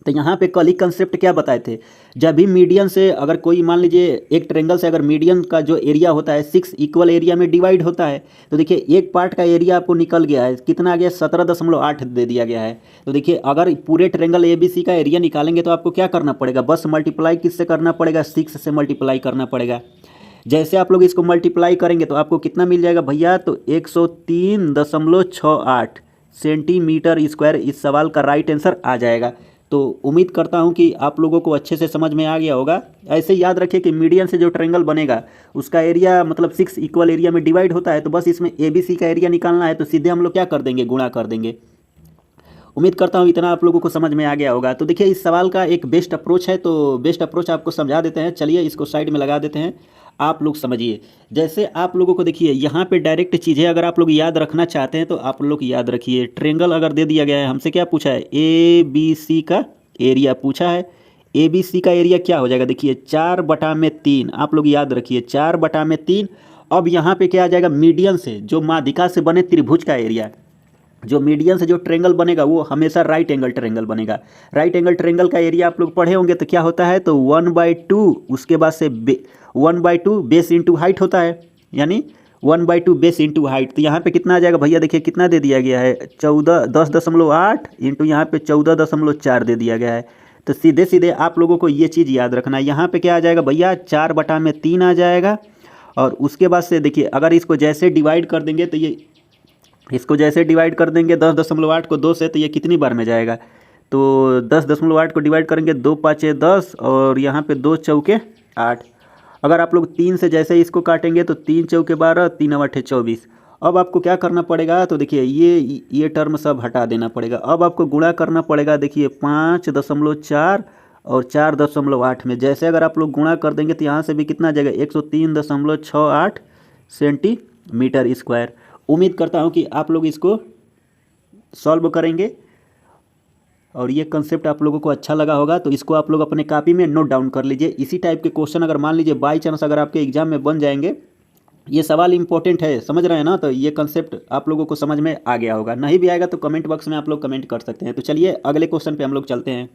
तो यहाँ पे कल ही कंसेप्ट क्या बताए थे, जब भी मीडियन से अगर कोई मान लीजिए एक ट्रेंगल से अगर मीडियन का जो एरिया होता है 6 इक्वल एरिया में डिवाइड होता है, तो देखिए एक पार्ट का एरिया आपको निकल गया है, कितना आ गया, 17.8 दे दिया गया है। तो देखिए अगर पूरे ट्रेंगल ABC का एरिया निकालेंगे तो आपको क्या करना पड़ेगा, बस मल्टीप्लाई किससे करना पड़ेगा, 6 से मल्टीप्लाई करना पड़ेगा। जैसे आप लोग इसको मल्टीप्लाई करेंगे तो आपको कितना मिल जाएगा भैया, तो 103.68 सेंटीमीटर स्क्वायर इस सवाल का राइट आंसर आ जाएगा। तो उम्मीद करता हूं कि आप लोगों को अच्छे से समझ में आ गया होगा। ऐसे याद रखिए कि मीडियन से जो ट्रायंगल बनेगा उसका एरिया मतलब 6 इक्वल एरिया में डिवाइड होता है, तो बस इसमें ABC का एरिया निकालना है, तो सीधे हम लोग क्या कर देंगे, गुणा कर देंगे। उम्मीद करता हूँ इतना आप लोगों को समझ में आ गया होगा। तो देखिए इस सवाल का एक बेस्ट अप्रोच है, तो बेस्ट अप्रोच आपको समझा देते हैं। चलिए इसको साइड में लगा देते हैं, आप लोग समझिए। जैसे आप लोगों को देखिए यहाँ पे डायरेक्ट चीज़ें अगर आप लोग याद रखना चाहते हैं तो आप लोग याद रखिए। ट्रेंगल अगर दे दिया गया है, हमसे क्या पूछा है, ABC का एरिया पूछा है। ABC का एरिया क्या हो जाएगा, देखिए 4/3, आप लोग याद रखिए 4/3। अब यहाँ पे क्या आ जाएगा, मीडियन से जो माध्यिका से बने त्रिभुज का एरिया, जो मीडियन से जो ट्रेंगल बनेगा वो हमेशा राइट एंगल ट्रेंगल बनेगा। राइट एंगल ट्रेंगल का एरिया आप लोग पढ़े होंगे, तो क्या होता है, तो 1/2 उसके बाद से 1/2 बेस इंटू हाइट होता है, यानी 1/2 बेस इंटू हाइट। तो यहाँ पे कितना आ जाएगा भैया, देखिए कितना दे दिया गया है, 10.8 इंटू यहाँ पे 14.4 दे दिया गया है। तो सीधे सीधे आप लोगों को ये चीज़ याद रखना है। यहाँ पे क्या आ जाएगा भैया, 4/3 आ जाएगा। और उसके बाद से देखिए अगर इसको जैसे डिवाइड कर देंगे, तो ये इसको जैसे डिवाइड कर देंगे 10.8 को 2 से, तो ये कितनी बार में जाएगा, तो 10.8 को डिवाइड करेंगे, 2 5 10 और यहाँ पे 2 चौके 8। अगर आप लोग 3 से जैसे इसको काटेंगे तो 3 चौके 12, 3 8 24। अब आपको क्या करना पड़ेगा, तो देखिए ये टर्म सब हटा देना पड़ेगा। अब आपको गुणा करना पड़ेगा, देखिए 5.4 और 4.8 में। जैसे अगर आप लोग गुणा कर देंगे तो यहाँ से भी कितना आ जाएगा, 103.68 सेंटीमीटर स्क्वायर। उम्मीद करता हूँ कि आप लोग इसको सॉल्व करेंगे और ये कंसेप्ट आप लोगों को अच्छा लगा होगा। तो इसको आप लोग अपने कॉपी में नोट डाउन कर लीजिए। इसी टाइप के क्वेश्चन अगर मान लीजिए बाई चांस अगर आपके एग्जाम में बन जाएंगे, ये सवाल इंपॉर्टेंट है, समझ रहे हैं ना, तो ये कंसेप्ट आप लोगों को समझ में आ गया होगा। नहीं भी आएगा तो कमेंट बॉक्स में आप लोग कमेंट कर सकते हैं। तो चलिए अगले क्वेश्चन पे हम लोग चलते हैं।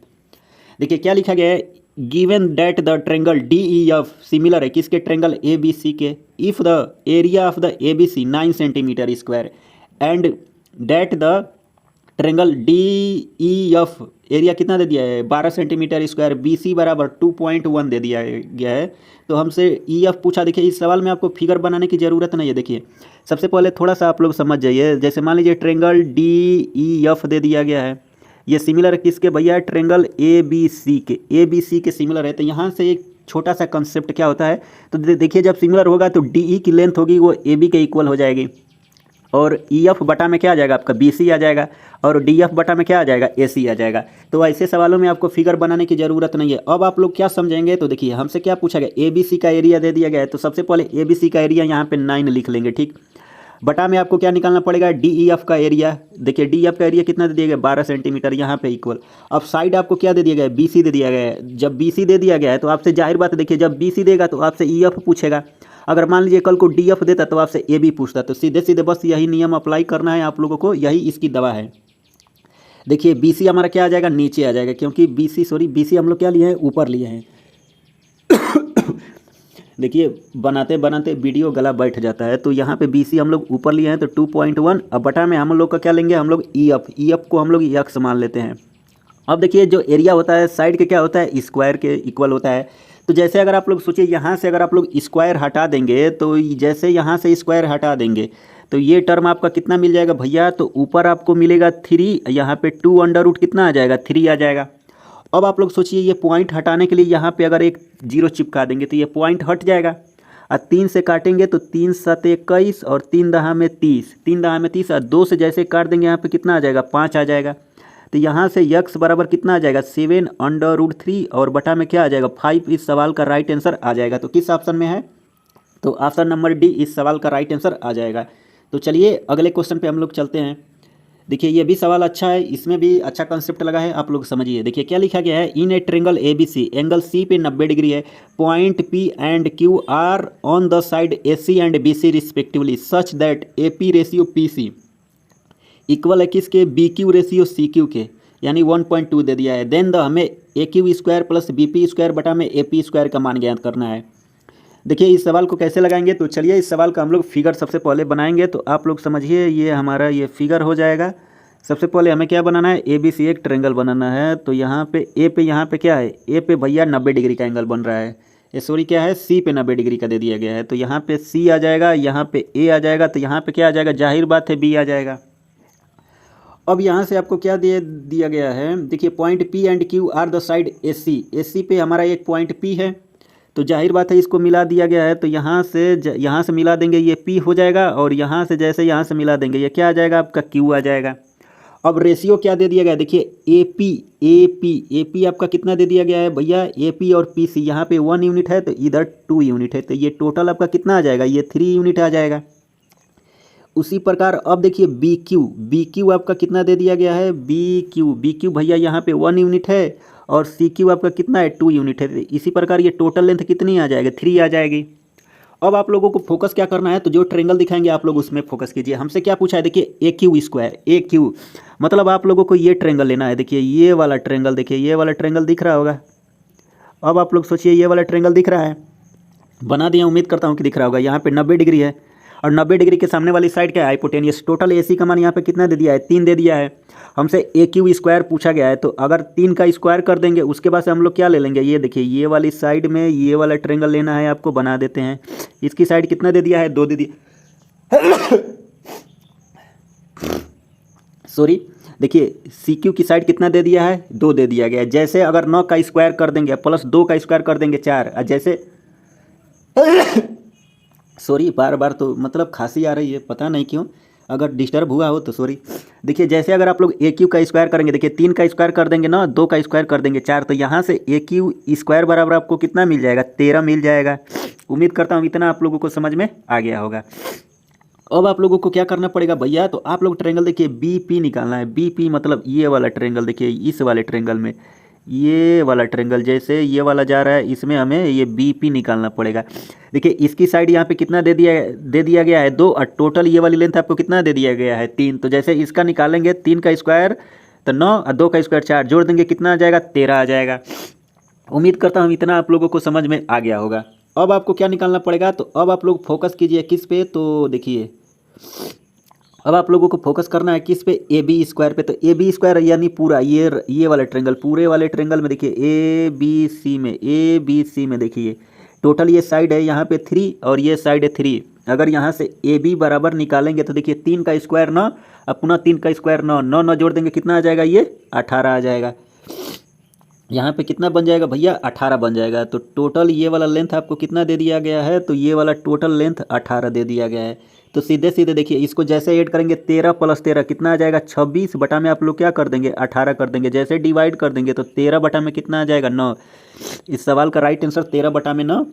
देखिए क्या लिखा गया है, given that the triangle D E F similar है किसके, ट्रेंगल ए बी सी के, if the area of the A B C 9 centimeter square and that the triangle D E F area कितना दे दिया है, 12 सेंटीमीटर स्क्वायर, बी सी बराबर 2.1 दे दिया गया है। तो हमसे ई एफ पूछा। देखिए इस सवाल में आपको फिगर बनाने की ज़रूरत नहीं है। देखिए सबसे पहले थोड़ा सा आप लोग समझ जाइए। जैसे मान लीजिए ट्रेंगल डी ई एफ दे दिया गया है, ये सिमिलर है किसके भैया, ट्रेंगल ए बी सी के, ए बी सी के सिमिलर है। तो यहाँ से एक छोटा सा कंसेप्ट क्या होता है, तो देखिए जब सिमिलर होगा तो डी ई की लेंथ होगी वो ए बी के इक्वल हो जाएगी, और ई एफ बटा में क्या आ जाएगा आपका, बी सी आ जाएगा, और डी एफ बटा में क्या आ जाएगा, ए सी आ जाएगा। तो ऐसे सवालों में आपको फिगर बनाने की ज़रूरत नहीं है। अब आप लोग क्या समझेंगे, तो देखिए हमसे क्या पूछा गया, ए बी सी का एरिया दे दिया गया है। तो सबसे पहले ए बी सी का एरिया यहाँ पे 9 लिख लेंगे, ठीक। बटा में आपको क्या निकालना पड़ेगा, डी ई एफ का एरिया। देखिए डी एफ का एरिया कितना दे दिया गया, 12 सेंटीमीटर, यहाँ पे इक्वल। अब साइड आपको क्या दे दिया गया है, बी सी दे दिया गया है। जब बी सी दे दिया गया है तो आपसे जाहिर बात है, देखिए जब बी सी देगा तो आपसे ई एफ पूछेगा। अगर मान लीजिए कल को डी एफ देता तो आपसे ए बी पूछता। तो सीधे सीधे बस यही नियम अप्लाई करना है आप लोगों को, यही इसकी दवा है। देखिए बी सी हमारा क्या आ जाएगा, नीचे आ जाएगा, क्योंकि बी सी हम लोग क्या लिए हैं, ऊपर लिए हैं। देखिए बनाते बनाते वीडियो गला बैठ जाता है। तो यहाँ पे बी सी हम लोग ऊपर लिए हैं तो 2.1। अब बटा में हम लोग का क्या लेंगे, हम लोग ई एफ को हम लोग यक्स मान लेते हैं। अब देखिए जो एरिया होता है साइड के क्या होता है, स्क्वायर के इक्वल होता है। तो जैसे अगर आप लोग सोचिए यहाँ से अगर आप लोग स्क्वायर हटा देंगे, तो जैसे यहाँ से स्क्वायर हटा देंगे तो ये टर्म आपका कितना मिल जाएगा भैया, तो ऊपर आपको मिलेगा 3, यहाँ पे 2 कितना आ जाएगा, 3 आ जाएगा। अब आप लोग सोचिए ये पॉइंट हटाने के लिए यहाँ पे अगर एक 0 चिपका देंगे तो ये पॉइंट हट जाएगा। और 3 से काटेंगे तो 3 7 21 और 3 दहा में 30, 3 दहा में 30 और 2 से जैसे काट देंगे यहाँ पे कितना आ जाएगा, 5 आ जाएगा। तो यहाँ से यक्स बराबर कितना आ जाएगा, 7√3 और बटा में क्या आ जाएगा, 5। इस सवाल का राइट आंसर आ जाएगा। तो किस ऑप्शन में है, तो ऑप्शन नंबर डी इस सवाल का राइट आंसर आ जाएगा। तो चलिए अगले क्वेश्चन पे हम लोग चलते हैं। देखिए ये भी सवाल अच्छा है, इसमें भी अच्छा कंसेप्ट लगा है, आप लोग समझिए। देखिए क्या लिखा गया है, in a triangle A B C angle C पे 90 डिग्री है, point P and Q R on the side A C and B C respectively such that A P ratio P C equal है किसके, B Q ratio C Q के, यानी 1.2 दे दिया है। Then the हमें A Q square plus B P square बटा में ए पी स्क्वायर का मान ज्ञात करना है। देखिए इस सवाल को कैसे लगाएंगे, तो चलिए इस सवाल का हम लोग फिगर सबसे पहले बनाएंगे। तो आप लोग समझिए ये हमारा ये फिगर हो जाएगा। सबसे पहले हमें क्या बनाना है, ए बी सी एक ट्रेंगल बनाना है। तो यहाँ पे यहाँ पे क्या है, ए पे भैया 90 डिग्री का एंगल बन रहा है, सॉरी क्या है, सी पे 90 डिग्री का दे दिया गया है। तो यहाँ पे सी आ जाएगा, यहाँ पे ए आ जाएगा, तो यहाँ पे क्या आ जाएगा, जाहिर बात है बी आ जाएगा। अब यहाँ से आपको क्या दे दिया गया है, देखिए point P and Q R the side A C पे हमारा एक पॉइंट पी है, तो जाहिर बात है इसको मिला दिया गया है। तो यहाँ से मिला देंगे, ये पी हो जाएगा, और यहाँ से जैसे यहाँ से मिला देंगे ये क्या आ जाएगा, आपका क्यू आ जाएगा। अब रेशियो क्या दे दिया गया है, देखिए ए पी आपका कितना दे दिया गया है भैया, ए पी और पी सी, यहाँ पे 1 यूनिट है तो इधर 2 यूनिट है, तो ये टोटल आपका कितना आ जाएगा, ये 3 यूनिट आ जाएगा। उसी प्रकार अब देखिए बी क्यू आपका कितना दे दिया गया है, बी क्यू भैया यहाँ पे 1 यूनिट है, और सी क्यू आपका कितना है, 2 यूनिट है। इसी प्रकार ये टोटल लेंथ कितनी आ जाएगी, 3 आ जाएगी। अब आप लोगों को फोकस क्या करना है, तो जो ट्रेंगल दिखाएंगे आप लोग उसमें फोकस कीजिए। हमसे क्या पूछा है, देखिए ए क्यू स्क्वायर, ए क्यू मतलब आप लोगों को ये ट्रेंगल लेना है। देखिए ये वाला ट्रेंगल, देखिए ये वाला ट्रेंगल दिख रहा होगा। अब आप लोग सोचिए ये वाला ट्रेंगल दिख रहा है, बना दिया, उम्मीद करता हूँ कि दिख रहा होगा। यहाँ पे 90 डिग्री है, और 90 डिग्री के सामने वाली साइड क्या है, हाइपोटेनियस। टोटल ए सी का मान यहाँ पे कितना दे दिया है, 3 दे दिया है। हमसे ए क्यू स्क्वायर पूछा गया है, तो अगर 3 का स्क्वायर कर देंगे उसके बाद से हम लोग क्या ले लेंगे, ये देखिए ये वाली साइड में ये वाला ट्रेंगल लेना है आपको, बना देते हैं। इसकी साइड कितना दे दिया है, 2 दे दिया, सॉरी। देखिए सी क्यू की साइड कितना दे दिया है, 2 दे दिया गया है। जैसे अगर 9 का स्क्वायर कर देंगे प्लस 2 का स्क्वायर कर देंगे 4, और जैसे सॉरी बार बार तो मतलब खांसी आ रही है, पता नहीं क्यों, अगर डिस्टर्ब हुआ हो तो सॉरी। देखिए जैसे अगर आप लोग ए क्यू का स्क्वायर करेंगे, देखिए 3 का स्क्वायर कर देंगे ना, 2 का स्क्वायर कर देंगे 4, तो यहाँ से ए क्यू स्क्वायर बराबर आपको कितना मिल जाएगा, 13 मिल जाएगा। उम्मीद करता हूँ इतना आप लोगों को समझ में आ गया होगा। अब आप लोगों को क्या करना पड़ेगा भैया, तो आप लोग ट्रायंगल देखिए बी पी निकालना है। बी पी मतलब ये वाला ट्रायंगल, देखिए इस वाले ट्रायंगल में ये वाला ट्रायंगल, जैसे ये वाला जा रहा है इसमें हमें ये बी पी निकालना पड़ेगा। देखिए इसकी साइड यहाँ पे कितना दे दिया गया है 2, और टोटल ये वाली लेंथ आपको कितना दे दिया गया है 3। तो जैसे इसका निकालेंगे 3 का स्क्वायर तो 9, और 2 का स्क्वायर 4, जोड़ देंगे कितना आ जाएगा, 13 आ जाएगा। उम्मीद करता हूँ इतना आप लोगों को समझ में आ गया होगा। अब आपको क्या निकालना पड़ेगा, तो अब आप लोग फोकस कीजिए किस पे, तो देखिए अब आप लोगों को फोकस करना है किस पे, ए बी स्क्वायर पे। तो ए बी स्क्वायर यानी पूरा ये वाला ट्रायंगल, पूरे वाले ट्रायंगल में देखिए ए बी सी में देखिए टोटल ये साइड है यहाँ पे 3 और ये साइड है 3। अगर यहाँ से ए बी बराबर निकालेंगे तो देखिए 3 का स्क्वायर 9, अब पुनः 3 का स्क्वायर 9, 9 9 जोड़ देंगे कितना आ जाएगा, ये 18 आ जाएगा। यहाँ पे कितना बन जाएगा भैया, 18 बन जाएगा। तो टोटल ये वाला लेंथ आपको कितना दे दिया गया है, तो ये वाला टोटल लेंथ 18 दे दिया गया है। तो सीधे सीधे देखिए इसको जैसे ऐड करेंगे 13 + 13 कितना आ जाएगा, 26 बटा में आप लोग क्या कर देंगे, 18 कर देंगे। जैसे डिवाइड कर देंगे तो 13 बटा में कितना आ जाएगा, 9। इस सवाल का राइट आंसर 13 बटा में 9।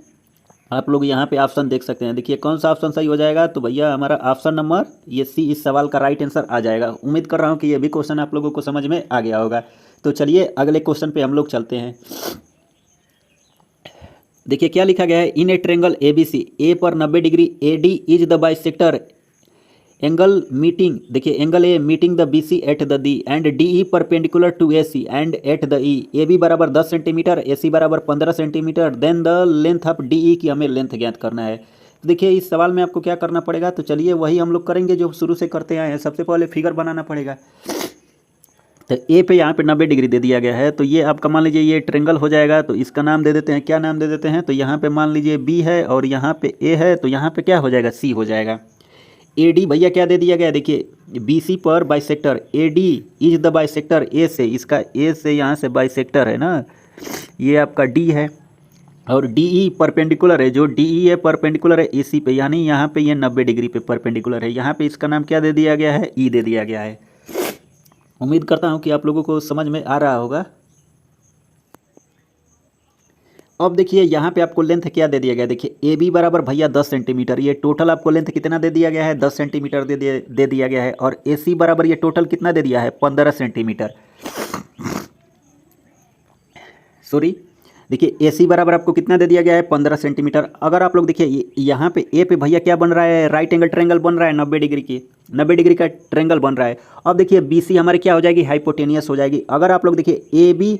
आप लोग यहाँ पे ऑप्शन देख सकते हैं, देखिए कौन सा ऑप्शन सही हो जाएगा, तो भैया हमारा ऑप्शन नंबर ये सी इस सवाल का राइट आंसर आ जाएगा। उम्मीद कर रहा हूँ कि ये भी क्वेश्चन आप लोगों को समझ में आ गया होगा। तो चलिए अगले क्वेश्चन पे हम लोग चलते हैं। देखिए क्या लिखा गया है, in A triangle A B C, A पर 90 degree, A D is the bisector angle meeting, देखिए angle A meeting the B C at the D, and D E perpendicular to A C and at the E, A B बराबर 10 centimetre, A C बराबर 15 centimetre, then the length of D E की हमें length ज्ञात करना है। देखिए इस सवाल में आपको क्या करना पड़ेगा, तो चलिए वही हम लोग करेंगे जो शुरू से करते आए हैं। सबसे पहले फिगर बनाना पड़ेगा। तो ए पे यहाँ पे 90 डिग्री दे दिया गया है, तो ये आपका मान लीजिए ये ट्रायंगल हो जाएगा। तो इसका नाम दे देते हैं, क्या नाम दे देते हैं, तो यहाँ पे मान लीजिए बी है और यहाँ पे ए है, तो यहाँ पे क्या हो जाएगा, सी हो जाएगा। ए डी भैया क्या दे दिया गया है, देखिए बी सी पर bisector, A D is the bisector A से, इसका ए से यहाँ से बाइसेक्टर है ना, ये आपका डी है, और डी ई परपेंडिकुलर है, जो डी ई है परपेंडिकुलर है ए सी पे, यानी यहाँ पे ये 90 डिग्री पे परपेंडिकुलर है। यहाँ पे इसका नाम क्या दे दिया गया है, ई दे दिया गया है। उम्मीद करता हूँ कि आप लोगों को समझ में आ रहा होगा। अब देखिए यहाँ पे आपको लेंथ क्या दे दिया गया है, देखिए ए बी बराबर भैया 10 सेंटीमीटर, ये टोटल आपको लेंथ कितना दे दिया गया है, 10 सेंटीमीटर दे दिया गया है। और ए सी बराबर ये टोटल कितना दे दिया है, 15 सेंटीमीटर। सॉरी, देखिए ए सी बराबर आपको कितना दे दिया गया है, 15 सेंटीमीटर। अगर आप लोग देखिए यहाँ पे ए पे भैया क्या बन रहा है, राइट एंगल ट्रायंगल बन रहा है 90 डिग्री की, 90 डिग्री का ट्रायंगल बन रहा है। अब देखिए बी सी हमारी क्या हो जाएगी, हाइपोटेनियस हो जाएगी। अगर आप लोग देखिए ए बी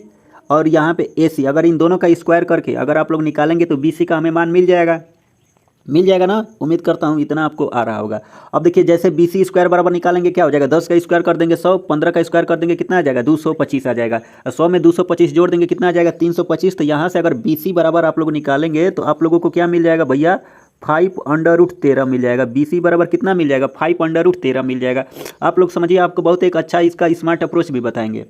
और यहाँ पे ए सी, अगर इन दोनों का स्क्वायर करके अगर आप लोग निकालेंगे तो बी सी का हमें मान मिल जाएगा ना। उम्मीद करता हूँ इतना आपको आ रहा होगा। अब देखिए जैसे बी सी स्क्वायर बराबर निकालेंगे क्या हो जाएगा, 10 का स्क्वायर कर देंगे 100, 15 का स्क्वायर कर देंगे कितना आ जाएगा, 225 आ जाएगा। 100 में 225 जोड़ देंगे कितना आ जाएगा, 325। तो यहाँ से अगर बी सी बराबर आप लोग निकालेंगे तो आप लोगों को क्या मिल जाएगा भैया, 5√13 मिल जाएगा। बी सी बराबर कितना मिल जाएगा, 5√13 मिल जाएगा। आप लोग समझिए, आपको बहुत एक अच्छा इसका स्मार्ट अप्रोच भी बताएंगे।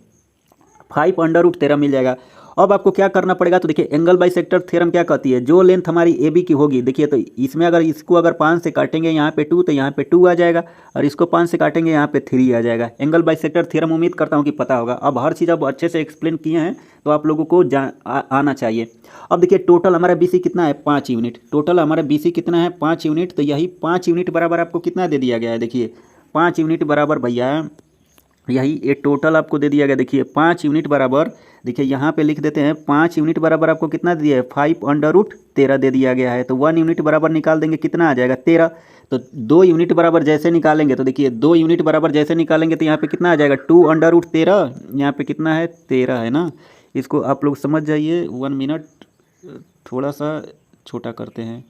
5√13 मिल जाएगा। अब आपको क्या करना पड़ेगा, तो देखिए एंगल बाइसेक्टर थ्योरम क्या कहती है, जो लेंथ हमारी ए बी की होगी, देखिए तो इसमें अगर इसको अगर 5 से काटेंगे यहाँ पे 2 तो यहाँ पे 2 आ जाएगा, और इसको 5 से काटेंगे यहाँ पे 3 आ जाएगा। एंगल बाइसेक्टर थ्योरम उम्मीद करता हूँ कि पता होगा। अब हर चीज़ अब अच्छे से एक्सप्लेन किए हैं तो आप लोगों को आना चाहिए। अब देखिए टोटल हमारा बी सी कितना है, 5 यूनिट। टोटल हमारा बी सी कितना है, 5 यूनिट। तो यही 5 यूनिट बराबर आपको कितना दे दिया गया है, देखिए 5 यूनिट बराबर भैया यही ये टोटल आपको दे दिया गया। देखिए 5 यूनिट बराबर, देखिए यहाँ पे लिख देते हैं 5 यूनिट बराबर आपको कितना दिया है, 5√13 दे दिया गया है। तो 1 यूनिट बराबर निकाल देंगे कितना आ जाएगा, 13। तो 2 यूनिट बराबर जैसे निकालेंगे, तो देखिए 2 यूनिट बराबर जैसे निकालेंगे तो यहाँ पे कितना आ जाएगा, 2√13, यहाँ पे कितना है 13 है ना। इसको आप लोग समझ जाइए, 1 मिनट थोड़ा सा छोटा करते हैं।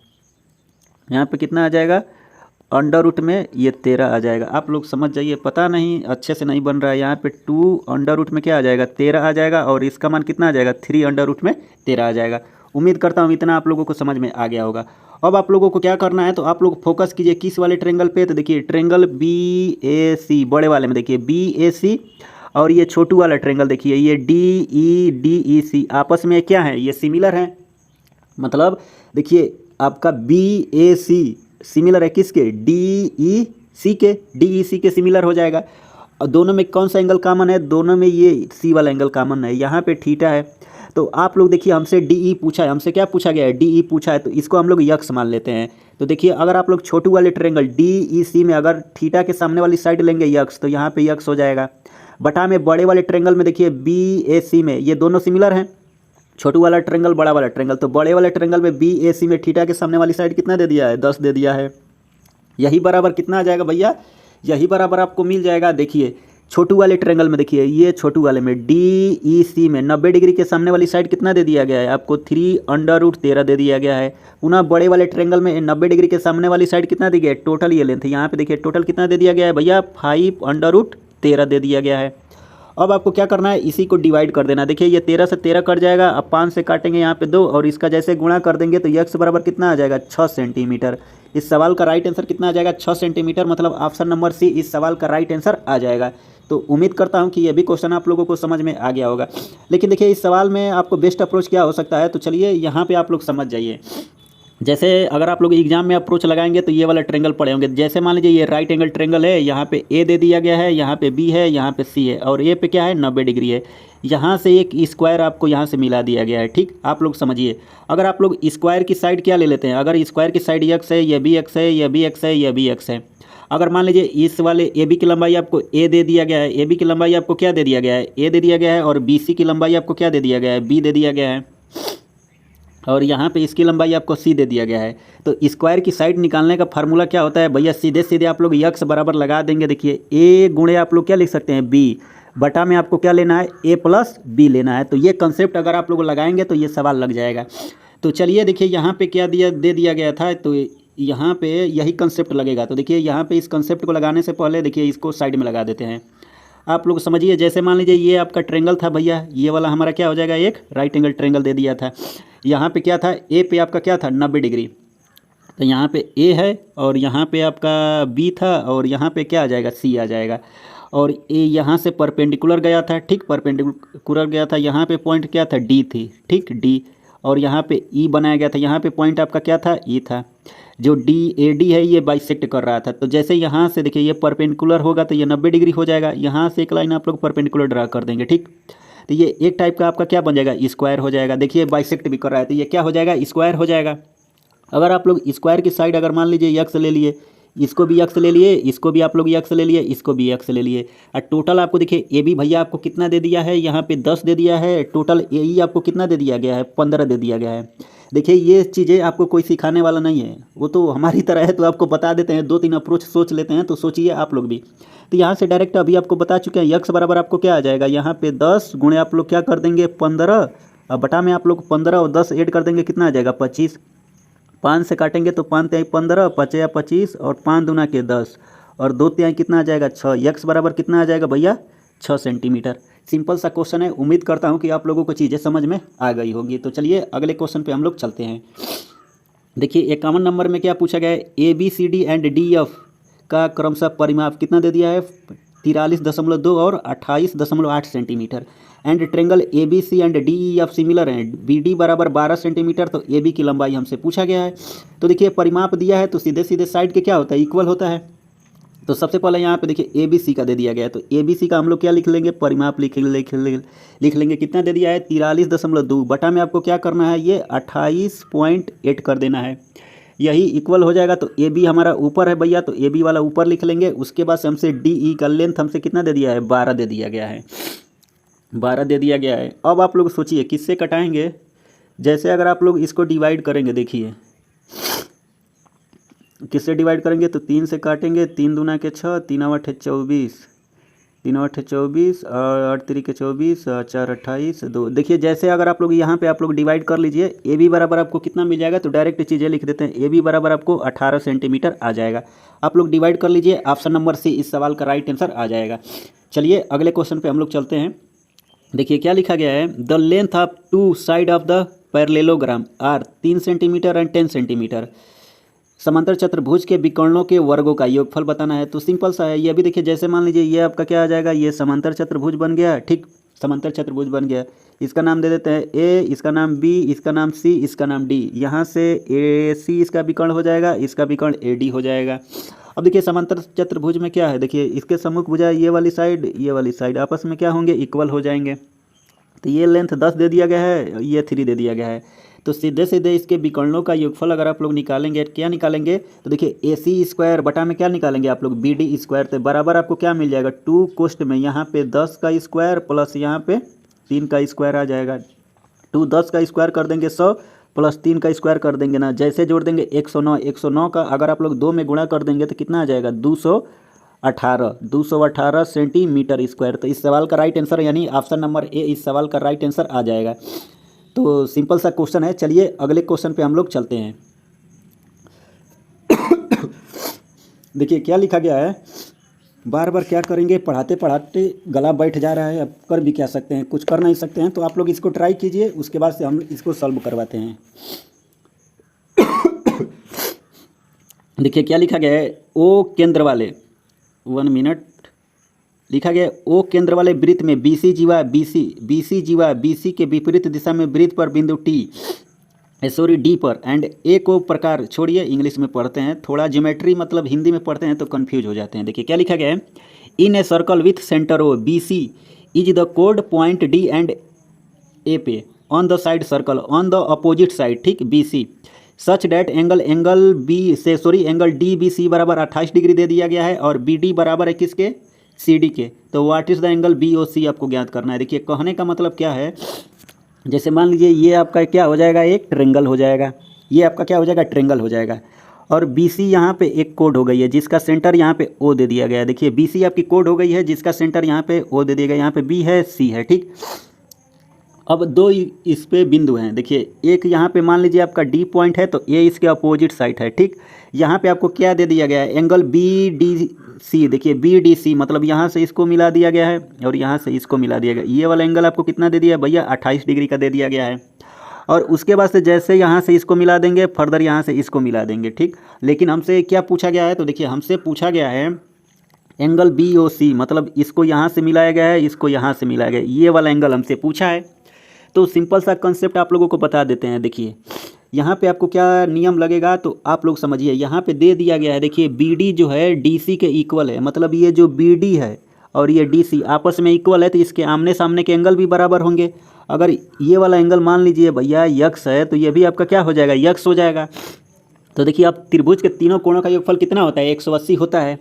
यहाँ पे कितना आ जाएगा, अंडर रूट में ये 13 आ जाएगा। आप लोग समझ जाइए, पता नहीं अच्छे से नहीं बन रहा है। यहाँ पे 2 अंडर रूट में क्या आ जाएगा, 13 आ जाएगा, और इसका मान कितना आ जाएगा, 3 अंडर रूट में 13 आ जाएगा। उम्मीद करता हूँ इतना आप लोगों को समझ में आ गया होगा। अब आप लोगों को क्या करना है, तो आप लोग फोकस कीजिए किस वाले ट्रायंगल पे, तो देखिए ट्रायंगल बी ए सी बड़े वाले में, देखिए बी ए सी, और ये छोटू वाला ट्रेंगल देखिए, ये DEC आपस में क्या है, ये सिमिलर है। मतलब देखिए आपका BAC सिमिलर है किसके, DEC के सिमिलर हो जाएगा। और दोनों में कौन सा एंगल कॉमन है, दोनों में ये C वाला एंगल कॉमन है। यहाँ पे थीटा है, तो आप लोग देखिए हमसे DE पूछा है, हमसे क्या पूछा गया है, DE पूछा है, तो इसको हम लोग यक्स मान लेते हैं। तो देखिए अगर आप लोग छोटू वाले ट्रेंगल DEC में अगर थीटा के सामने वाली साइड लेंगे यक्स, तो यहाँ पे यक्स हो जाएगा। बटा में बड़े वाले ट्रेंगल में देखिए BAC में ये दोनों सिमिलर हैं, छोटू वाला ट्रेंगल बड़ा वाला ट्रेंगल, तो बड़े वाले ट्रेंगल में BAC में थीटा के सामने वाली साइड कितना दे दिया है, 10 दे दिया है। यही बराबर कितना आ जाएगा भैया, यही बराबर आपको मिल जाएगा। देखिए छोटू वाले ट्रेंगल में देखिए, ये छोटू वाले में DEC में 90 डिग्री के सामने वाली साइड कितना दे दिया गया है आपको, 3√13 दे दिया गया है। पुनः बड़े वाले ट्रेंगल में 90 डिग्री के सामने वाली साइड कितना दी गया है, टोटल ये लेंथ यहाँ पे देखिए टोटल कितना दे दिया गया है भैया, 5√13 दे दिया गया है। अब आपको क्या करना है, इसी को डिवाइड कर देना। देखिए ये 13 से 13 कट जाएगा, अब 5 से काटेंगे यहाँ पे 2 और इसका जैसे गुणा कर देंगे तो यक्स बराबर कितना आ जाएगा, 6 सेंटीमीटर। इस सवाल का राइट आंसर कितना आ जाएगा, 6 सेंटीमीटर, मतलब ऑप्शन नंबर सी इस सवाल का राइट आंसर आ जाएगा। तो उम्मीद करता हूँ कि ये भी क्वेश्चन आप लोगों को समझ में आ गया होगा। लेकिन देखिए इस सवाल में आपको बेस्ट अप्रोच क्या हो सकता है, तो चलिए यहाँ पे आप लोग समझ जाइए। जैसे अगर आप लोग एग्जाम में अप्रोच लगाएंगे तो ये वाला ट्रेंगल पड़े होंगे। जैसे मान लीजिए ये राइट एंगल ट्रेंगल है, यहाँ पे ए दे दिया गया है, यहाँ पे बी है, यहाँ पे सी है, और ए पे क्या है 90 डिग्री है। यहाँ से एक स्क्वायर आपको यहाँ से मिला दिया गया है। ठीक, आप लोग समझिए। अगर आप लोग स्क्वायर की साइड क्या ले लेते हैं, अगर स्क्वायर की साइड एक्स है, यह भी एक्स है, यह भी एक्स है, यह भी एक्स है। अगर मान लीजिए इस वाले ए बी की लंबाई आपको ए दे दिया गया है, ए बी की लंबाई आपको क्या दे दिया गया है, ए दे दिया गया है, और बी सी की लंबाई आपको क्या दे दिया गया है, बी दे दिया गया है, और यहाँ पे इसकी लंबाई आपको सी दे दिया गया है। तो स्क्वायर की साइड निकालने का फार्मूला क्या होता है भैया, सीधे सीधे आप लोग यक्स बराबर लगा देंगे। देखिए ए गुणे आप लोग क्या लिख सकते हैं, बी, बटा में आपको क्या लेना है, ए प्लस बी लेना है। तो ये कंसेप्ट अगर आप लोग लगाएंगे तो ये सवाल लग जाएगा। तो चलिए देखिए यहाँ पे क्या दे दिया गया था, तो यहाँ पे यही कंसेप्ट लगेगा। तो देखिए यहाँ पे इस कंसेप्ट को लगाने से पहले देखिए इसको साइड में लगा देते हैं। आप लोग समझिए, जैसे मान लीजिए ये आपका ट्रेंगल था भैया, ये वाला हमारा क्या हो जाएगा, एक राइट एंगल ट्रेंगल दे दिया था। यहाँ पे क्या था, ए पे आपका क्या था 90 डिग्री, तो यहाँ पे ए है, और यहाँ पे आपका बी था, और यहाँ पे क्या आ जाएगा, सी आ जाएगा। और ए यहाँ से परपेंडिकुलर गया था, ठीक, परपेंडिकुलर गया था। यहाँ पे पॉइंट क्या था, डी थी, ठीक, डी, और यहाँ पे ई बनाया गया था। यहाँ पे पॉइंट आपका क्या था, ई था। जो DAD है ये बाइसेक्ट कर रहा था। तो जैसे यहाँ से देखिए ये परपेंडिकुलर होगा तो ये 90 डिग्री हो जाएगा। यहाँ से एक लाइन आप लोग परपेंडिकुलर ड्रा कर देंगे, ठीक। तो ये एक टाइप का आपका क्या बन जाएगा, स्क्वायर हो जाएगा। देखिए बाइसेक्ट भी कर रहा है तो ये क्या हो जाएगा, स्क्वायर हो जाएगा। अगर आप लोग स्क्वायर की साइड अगर मान लीजिए यक्स ले लिए, इसको भी यक्स ले लिए, इसको भी आप लोग यक्स ले लिए, इसको भी यक्स ले लिए, और टोटल आपको देखिए ए बी भैया आपको कितना दे दिया है, यहाँ पे 10 दे दिया है। टोटल ए ई आपको कितना दे दिया गया है, 15 दे दिया गया है। देखिए ये चीज़ें आपको कोई सिखाने वाला नहीं है, वो तो हमारी तरह है, तो आपको बता देते हैं, 2-3 अप्रोच सोच लेते हैं। तो सोचिए आप लोग भी। तो यहाँ से डायरेक्ट अभी आपको बता चुके हैं, यक्स बराबर आपको क्या आ जाएगा, यहाँ पे 10 गुणे आप लोग क्या कर देंगे 15, और बटा में आप लोग 15 और 10 ऐड कर देंगे, कितना आ जाएगा 25। 5 से काटेंगे तो 5 तिहाई 15, 5 या 25, और 5 दूना के 10, और 2 तिहाई कितना आ जाएगा 6। यक्स बराबर कितना आ जाएगा भैया, 6 सेंटीमीटर। सिंपल सा क्वेश्चन है। उम्मीद करता हूँ कि आप लोगों को चीज़ें समझ में आ गई होगी। तो चलिए अगले क्वेश्चन पे हम लोग चलते हैं। देखिए 51 नंबर में क्या पूछा गया है, ABCD एंड DF का क्रमशः परिमाप कितना दे दिया है, 43.2 और 28.8 centimetre. And triangle ABC and DEF similar हैं, BD बराबर 12 सेंटीमीटर। तो AB की लंबाई हमसे पूछा गया है। तो देखिए परिमाप दिया है तो सीधे सीधे साइड के क्या होता है, इक्वल होता है। तो सबसे पहले यहाँ पे देखिए ABC का दे दिया गया है, तो ABC का हम लोग क्या लिख लेंगे, परिमाप लिख लेंगे। कितना दे दिया है 43.2, बटा में आपको क्या करना है, ये 28.8 कर देना है। यही इक्वल हो जाएगा। तो AB हमारा ऊपर है भैया, तो AB वाला ऊपर लिख लेंगे। उसके बाद से हमसे DE का लेंथ हमसे कितना दे दिया है, 12 दे दिया गया है, 12 दे दिया गया है। अब आप लोग सोचिए किससे कटाएंगे। जैसे अगर आप लोग इसको डिवाइड करेंगे, देखिए किससे डिवाइड करेंगे, तो 3 से काटेंगे, 3 दूना के 6, 3 8 24, 3 8 24, और 8 3 के 24, 4 28 2। देखिए जैसे अगर आप लोग यहाँ पे आप लोग डिवाइड कर लीजिए, AB बराबर आपको कितना मिल जाएगा, तो डायरेक्ट चीज़ें लिख देते हैं। AB बराबर आपको 18 सेंटीमीटर आ जाएगा। आप लोग डिवाइड कर लीजिए, ऑप्शन नंबर सी इस सवाल का राइट आंसर आ जाएगा। चलिए अगले क्वेश्चन पर हम लोग चलते हैं। देखिए क्या लिखा गया है, the length of 2 side of the parallelogram are 3 centimeter and 10 centimeter. समांतर चतुर्भुज के विकर्णों के वर्गों का योगफल बताना है। तो सिंपल सा है, ये भी देखिए जैसे मान लीजिए ये आपका क्या आ जाएगा, ये समांतर चतुर्भुज बन गया, ठीक, समांतर चतुर्भुज बन गया। इसका नाम दे देते हैं ए, इसका नाम बी, इसका नाम सी, इसका नाम डी। यहाँ से ए सी इसका विकर्ण हो जाएगा, इसका विकर्ण ए डी हो जाएगा। अब देखिए समांतर चतुर्भुज में क्या है, देखिए इसके सम्मुख भुजा ये वाली साइड, ये वाली साइड आपस में क्या होंगे, इक्वल हो जाएंगे। तो ये लेंथ 10 दे दिया गया है, ये 3 दे दिया गया है। तो सीधे सीधे इसके विकर्णों का योगफल अगर आप लोग निकालेंगे, क्या निकालेंगे, तो देखिए ए सी स्क्वायर बटा में क्या निकालेंगे आप लोग, बी डी स्क्वायर। तो बराबर आपको क्या मिल जाएगा, 2 कोष्ट में यहाँ पे 10 का स्क्वायर प्लस यहाँ पे 3 का स्क्वायर आ जाएगा। 2 10 का स्क्वायर कर देंगे 100 प्लस 3 का स्क्वायर कर देंगे ना, जैसे जोड़ देंगे 109। 109 का अगर आप लोग 2 में गुणा कर देंगे तो कितना आ जाएगा, 218 सेंटीमीटर स्क्वायर। तो इस सवाल का राइट आंसर यानी ऑप्शन नंबर ए इस सवाल का राइट आंसर आ जाएगा। तो सिंपल सा क्वेश्चन है। चलिए अगले क्वेश्चन पे हम लोग चलते हैं। देखिए क्या लिखा गया है, बार बार क्या करेंगे, पढ़ाते पढ़ाते गला बैठ जा रहा है। अब कर भी क्या सकते हैं, कुछ कर नहीं सकते हैं। तो आप लोग इसको ट्राई कीजिए, उसके बाद से हम इसको सॉल्व करवाते हैं। देखिए क्या लिखा गया है, ओ केंद्र वाले 1 मिनट लिखा गया, ओ केंद्र वाले वृत्त में बीसी जीवा बीसी के विपरीत दिशा में वृत्त पर बिंदु डी पर एंड ए को प्रकार, छोड़िए इंग्लिश में पढ़ते हैं, थोड़ा ज्योमेट्री मतलब हिंदी में पढ़ते हैं तो कंफ्यूज हो जाते हैं। देखिए क्या लिखा गया है, in a circle with centre O B C is the कोड पॉइंट डी एंड ए पे on the side circle on the opposite side, ठीक, B C such that angle D B C बराबर 28 डिग्री दे दिया गया है और B D बराबर है किसके, सी डी के। तो what is the angle B O C आपको ज्ञात करना है। देखिए कहने का मतलब क्या है, जैसे मान लीजिए ये आपका क्या हो जाएगा, एक ट्रेंगल हो जाएगा, ये आपका क्या हो जाएगा, ट्रेंगल हो जाएगा। और बी सी यहाँ पे एक कोड हो गई है जिसका सेंटर यहाँ पे ओ दे दिया गया है। देखिए बी सी आपकी कोड हो गई है जिसका सेंटर यहाँ पे ओ दे दिया गया, यहाँ पे बी है, सी है, ठीक। अब 2 इस पे बिंदु हैं। देखिए एक यहाँ पे मान लीजिए आपका डी पॉइंट है तो ये इसके अपोजिट साइड है, ठीक। यहाँ पे आपको क्या दे दिया गया है, एंगल बी डी सी। देखिए बी डी सी मतलब यहाँ से इसको मिला दिया गया है और यहाँ से इसको मिला दिया गया। ये वाला एंगल आपको कितना दे दिया है भैया, 28 डिग्री का दे दिया गया है। और उसके बाद से जैसे यहाँ से इसको मिला देंगे, फर्दर यहाँ से इसको मिला देंगे, ठीक। लेकिन हमसे क्या पूछा गया है, तो देखिए हमसे पूछा गया है एंगल बी ओ सी, मतलब इसको यहाँ से मिलाया गया है, इसको यहाँ से मिलाया गया है, ये वाला एंगल हमसे पूछा है। तो सिंपल सा कंसेप्ट आप लोगों को बता देते हैं। देखिए यहाँ पे आपको क्या नियम लगेगा तो आप लोग समझिए, यहाँ पे दे दिया गया है, देखिए बी डी जो है डी सी के इक्वल है, मतलब ये जो बी डी है और ये डी सी आपस में इक्वल है तो इसके आमने सामने के एंगल भी बराबर होंगे। अगर ये वाला एंगल मान लीजिए भैया यक्स है तो ये भी आपका क्या हो जाएगा, यक्स हो जाएगा। तो देखिए आप त्रिभुज के तीनों कोणों का योगफल कितना होता है, 180 होता है।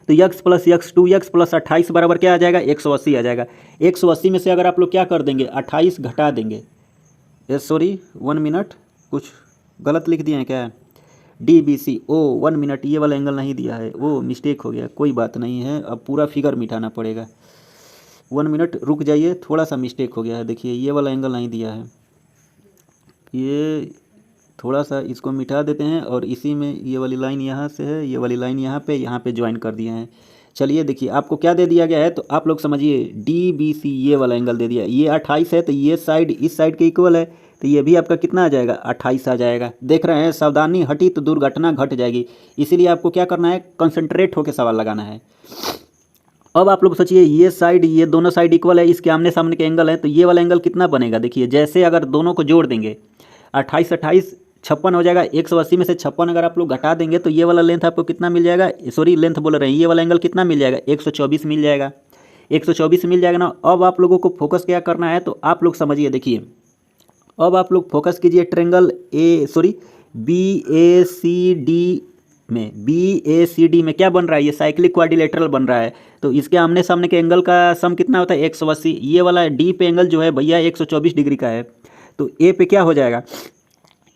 तो x plus x 2x plus 28 बराबर क्या आ जाएगा, 180 आ जाएगा। 180 में से अगर आप लोग क्या कर देंगे, 28 घटा देंगे, सॉरी 1 मिनट, कुछ गलत लिख दिए हैं क्या, डी बी सी ओ 1 मिनट, ये वाला एंगल नहीं दिया है, वो मिस्टेक हो गया, कोई बात नहीं है, अब पूरा फिगर मिटाना पड़ेगा। 1 मिनट रुक जाइए, थोड़ा सा मिस्टेक हो गया है। देखिए ये वाला एंगल नहीं दिया है, ये थोड़ा सा इसको मिटा देते हैं और इसी में ये वाली लाइन यहाँ से है, ये वाली लाइन यहाँ पे ज्वाइन कर दिए हैं। चलिए देखिए आपको क्या दे दिया गया है तो आप लोग समझिए, डी बी सी ये वाला एंगल दे दिया, ये 28 है तो ये साइड इस साइड के इक्वल है, तो ये भी आपका कितना आ जाएगा, 28 आ जाएगा। देख रहे हैं, सावधानी हटी तो दुर्घटना घट जाएगी, इसीलिए आपको क्या करना है, कंसंट्रेट होकर सवाल लगाना है। अब आप लोग सोचिए, ये साइड, ये दोनों साइड इक्वल है, इसके आमने सामने के एंगल है, तो ये वाला एंगल कितना बनेगा। देखिए जैसे अगर दोनों को जोड़ देंगे, 28 28 56 हो जाएगा। 180 में से 56 अगर आप लोग घटा देंगे तो ये वाला लेंथ आपको कितना मिल जाएगा, सॉरी लेंथ बोल रहे हैं, ये वाला एंगल कितना मिल जाएगा, 124 मिल जाएगा। 124 मिल जाएगा ना। अब आप लोगों को फोकस क्या करना है तो आप लोग समझिए, देखिए अब आप लोग फोकस कीजिए ट्रेंगल बी ए सी डी में क्या बन रहा है, ये साइक्लिक क्वाड्रिलेटरल बन रहा है। तो इसके आमने सामने के एंगल का सम कितना होता है, 180। ये वाला डी पे एंगल जो है भैया 124 डिग्री का है, तो ए पे क्या हो जाएगा,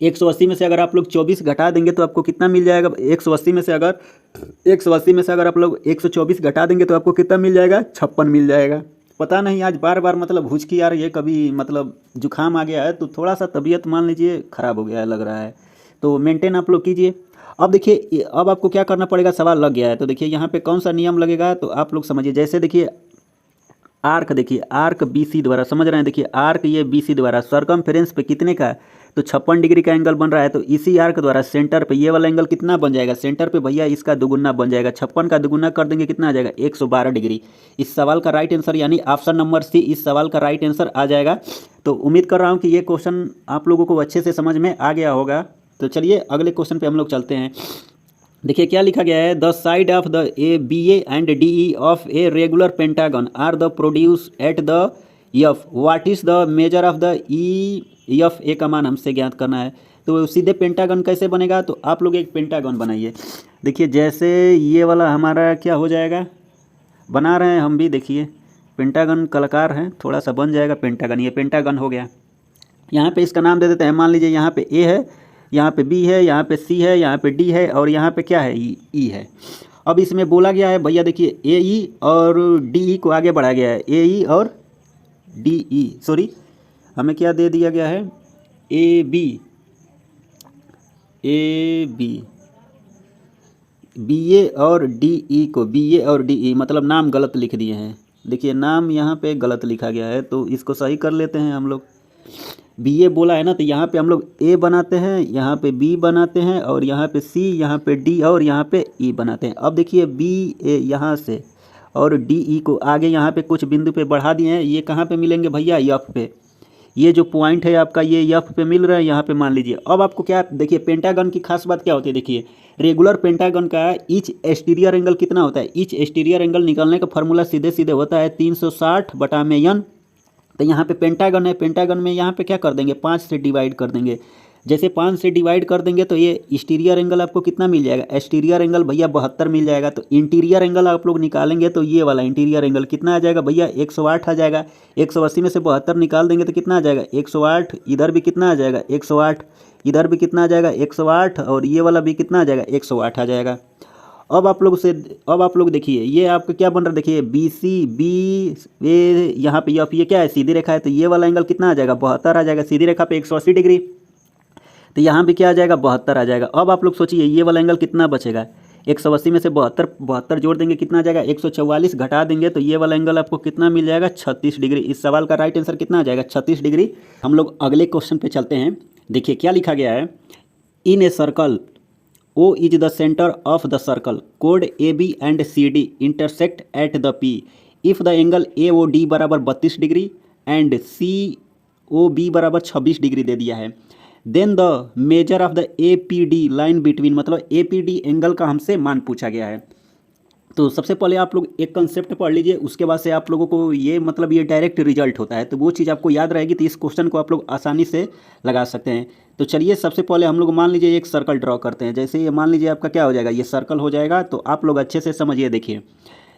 180 में से अगर आप लोग 24 घटा देंगे तो आपको कितना मिल जाएगा, 180 में से अगर आप लोग 124 घटा देंगे तो आपको कितना मिल जाएगा, 56 मिल जाएगा। पता नहीं आज बार बार मतलब हुचकी आ रही है, कभी मतलब जुकाम आ गया है तो थोड़ा सा तबीयत मान लीजिए ख़राब हो गया है लग रहा है, तो मेंटेन आप लोग कीजिए। अब देखिए अब आपको क्या करना पड़ेगा, सवाल लग गया है तो देखिए यहाँ पे कौन सा नियम लगेगा तो आप लोग समझिए। जैसे देखिए आर्क, देखिए आर्क बी सी द्वारा, समझ रहे हैं, देखिए आर्क ये बी सी द्वारा सर्कमफेरेंस पे कितने का, तो 56 डिग्री का एंगल बन रहा है। तो इसी आर्क द्वारा सेंटर पे ये वाला एंगल कितना बन जाएगा, सेंटर पे भैया इसका दुगुना बन जाएगा, 56 का दुगुना कर देंगे कितना आ जाएगा 112 डिग्री। इस सवाल का राइट आंसर यानी ऑप्शन नंबर सी इस सवाल का राइट आंसर आ जाएगा। तो उम्मीद कर रहा हूँ कि ये क्वेश्चन आप लोगों को अच्छे से समझ में आ गया होगा। तो चलिए अगले क्वेश्चन पे हम लोग चलते हैं। देखिए क्या लिखा गया है, the side of the A B A and D E of a regular pentagon are the produce at the F, what is the measure of the E F, A का मान हमसे ज्ञात करना है। तो सीधे पेंटागन कैसे बनेगा, तो आप लोग एक पेंटागन बनाइए। देखिए जैसे ये वाला हमारा क्या हो जाएगा, बना रहे हैं हम भी, देखिए पेंटागन कलाकार हैं, थोड़ा सा बन जाएगा पेंटागन, ये पेंटागन हो गया। यहाँ पे इसका नाम दे देते हैं, मान लीजिए यहाँ पे ए है, यहाँ पे बी है, यहाँ पे सी है, यहाँ पे डी है और यहाँ पे क्या है ई है। अब इसमें बोला गया है भैया देखिए ए ई और डी ई को आगे बढ़ाया गया है, ए ई और डी ई, सॉरी हमें क्या दे दिया गया है, ए बी बी ए और डी ई को, बी ए और डी ई मतलब नाम गलत लिख दिए हैं। देखिए नाम यहाँ पे गलत लिखा गया है, तो इसको सही कर लेते हैं हम लोग। बी ए बोला है ना, तो यहाँ पे हम लोग ए बनाते हैं, यहाँ पे बी बनाते हैं और यहाँ पे सी, यहाँ पे डी और यहाँ पे ई बनाते हैं। अब देखिए बी ए यहाँ से और डी ई को आगे यहाँ पे कुछ बिंदु पे बढ़ा दिए हैं, ये कहाँ पे मिलेंगे भैया, एफ पे। ये जो पॉइंट है आपका ये एफ पे मिल रहा है, यहाँ पे मान लीजिए। अब आपको क्या, देखिए पेंटागन की खास बात क्या होती है, देखिए रेगुलर पेंटागन का ईच एक्सटीरियर एंगल कितना होता है, ईच एक्सटीरियर एंगल निकालने का फॉर्मूला सीधे सीधे होता है 360/n। तो यहाँ पे पेंटागन है, पेंटागन में यहाँ पे क्या कर देंगे, 5 से डिवाइड कर देंगे। जैसे 5 से डिवाइड कर देंगे तो ये एक्सटीरियर एंगल आपको कितना मिल जाएगा, एक्सटीरियर एंगल भैया 72 मिल जाएगा। तो इंटीरियर एंगल आप लोग निकालेंगे तो ये वाला इंटीरियर एंगल कितना आ जाएगा भैया, 108 आ जाएगा। 180 में से 72 निकाल देंगे तो कितना आ जाएगा 108, इधर भी कितना आ जाएगा 108, इधर भी कितना आ जाएगा 108 और ये वाला भी कितना आ जाएगा 108 आ जाएगा। अब आप लोग देखिए ये आपका क्या बन रहा है, देखिए बी सी बी ए यहाँ पे एफ, ये क्या है सीधी रेखा है, तो ये वाला एंगल कितना आ जाएगा 72 आ जाएगा। सीधी रेखा पे 180 डिग्री, तो यहाँ भी क्या आ जाएगा 72 आ जाएगा। अब आप लोग सोचिए ये वाला एंगल कितना बचेगा, 180 में से 72 जोड़ देंगे कितना आ जाएगा 144, घटा देंगे तो ये वाला एंगल आपको कितना मिल जाएगा 36 डिग्री। इस सवाल का राइट आंसर कितना आ जाएगा 36 डिग्री। हम लोग अगले क्वेश्चन पे चलते हैं। देखिए क्या लिखा गया है, in a circle O is the center of the circle. Chord AB and CD intersect at the P. If the angle AOD बराबर 32 डिग्री and COB बराबर 26 डिग्री दे दिया है, then the measure of the APD line between, मतलब APD angle का हमसे मान पूछा गया है। तो सबसे पहले आप लोग एक कंसेप्ट पढ़ लीजिए, उसके बाद से आप लोगों को ये मतलब ये डायरेक्ट रिजल्ट होता है, तो वो चीज़ आपको याद रहेगी, तो इस क्वेश्चन को आप लोग आसानी से लगा सकते हैं। तो चलिए सबसे पहले हम लोग मान लीजिए एक सर्कल ड्रॉ करते हैं। जैसे ये मान लीजिए आपका क्या हो जाएगा, ये सर्कल हो जाएगा। तो आप लोग अच्छे से समझिए, देखिए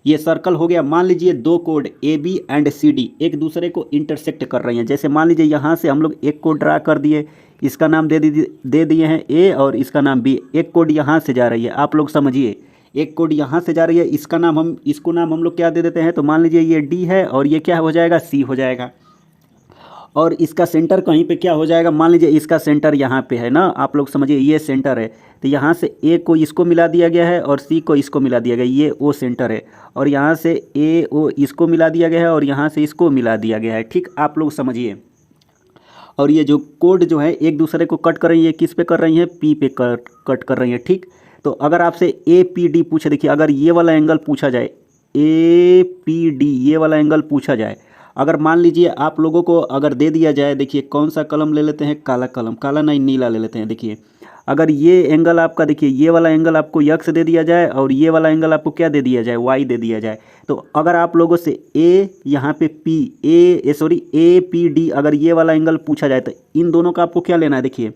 ये सर्कल हो गया। मान लीजिए दो कोड A B and C D एक दूसरे को इंटरसेक्ट कर रही हैं। जैसे मान लीजिए यहाँ से हम लोग एक कोड ड्रा कर दिए, इसका नाम दे दिए हैं ए और इसका नाम बी। एक कोड यहाँ से जा रही है, आप लोग समझिए, एक कोड यहाँ से जा रही है, इसको नाम हम लोग क्या दे देते हैं, तो मान लीजिए ये डी है और ये क्या हो जाएगा सी हो जाएगा। और इसका सेंटर कहीं पे क्या हो जाएगा, मान लीजिए इसका सेंटर यहाँ पे है ना, आप लोग समझिए ये सेंटर है। तो यहाँ से ए को इसको मिला दिया गया है और सी को इसको मिला दिया गया, ये ओ सेंटर है। और यहाँ से ए ओ इसको मिला दिया गया है और यहाँ से इसको मिला दिया गया है। ठीक, आप लोग समझिए। और ये जो कोड जो है एक दूसरे को कट कर रही है, किस पे कर रही है, पी पे कट कर रही है। ठीक, तो अगर आपसे ए पी डी पूछे, देखिए अगर ये वाला एंगल पूछा जाए, ए पी डी ये वाला एंगल पूछा जाए, अगर मान लीजिए आप लोगों को अगर दे दिया जाए, देखिए कौन सा कलम ले लेते हैं, काला कलम, काला नहीं नीला ले लेते हैं। देखिए अगर ये एंगल आपका, देखिए ये वाला एंगल आपको यक्स दे दिया जाए और ये वाला एंगल आपको क्या दे दिया जाए, वाई दे दिया जाए, तो अगर आप लोगों से ए यहाँ पे पी ए पी डी अगर ये वाला एंगल पूछा जाए, तो इन दोनों का आपको क्या लेना है, देखिए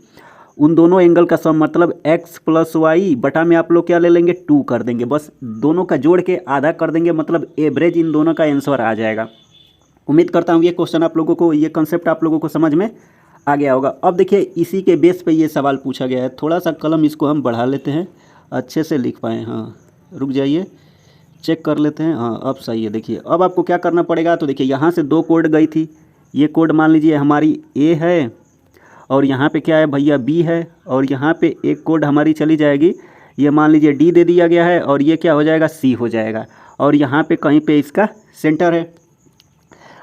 उन दोनों एंगल का सम मतलब x + y बटा में आप लोग क्या ले लेंगे 2 कर देंगे, बस दोनों का जोड़ के आधा कर देंगे, मतलब एवरेज इन दोनों का आंसर आ जाएगा। उम्मीद करता हूँ ये क्वेश्चन आप लोगों को, ये कंसेप्ट आप लोगों को समझ में आ गया होगा। अब देखिए इसी के बेस पे ये सवाल पूछा गया है। थोड़ा सा कलम इसको हम बढ़ा लेते हैं, अच्छे से लिख पाएँ। हाँ रुक जाइए, चेक कर लेते हैं। हाँ अब सही है। देखिए अब आपको क्या करना पड़ेगा, तो देखिए यहाँ से 2 कोड गई थी, ये कोड मान लीजिए हमारी ए है और यहाँ पे क्या है भैया बी है, और यहाँ पे एक कोड हमारी चली जाएगी, ये मान लीजिए डी दे दिया गया है और ये क्या हो जाएगा सी हो जाएगा, और यहाँ पे कहीं पे इसका सेंटर है।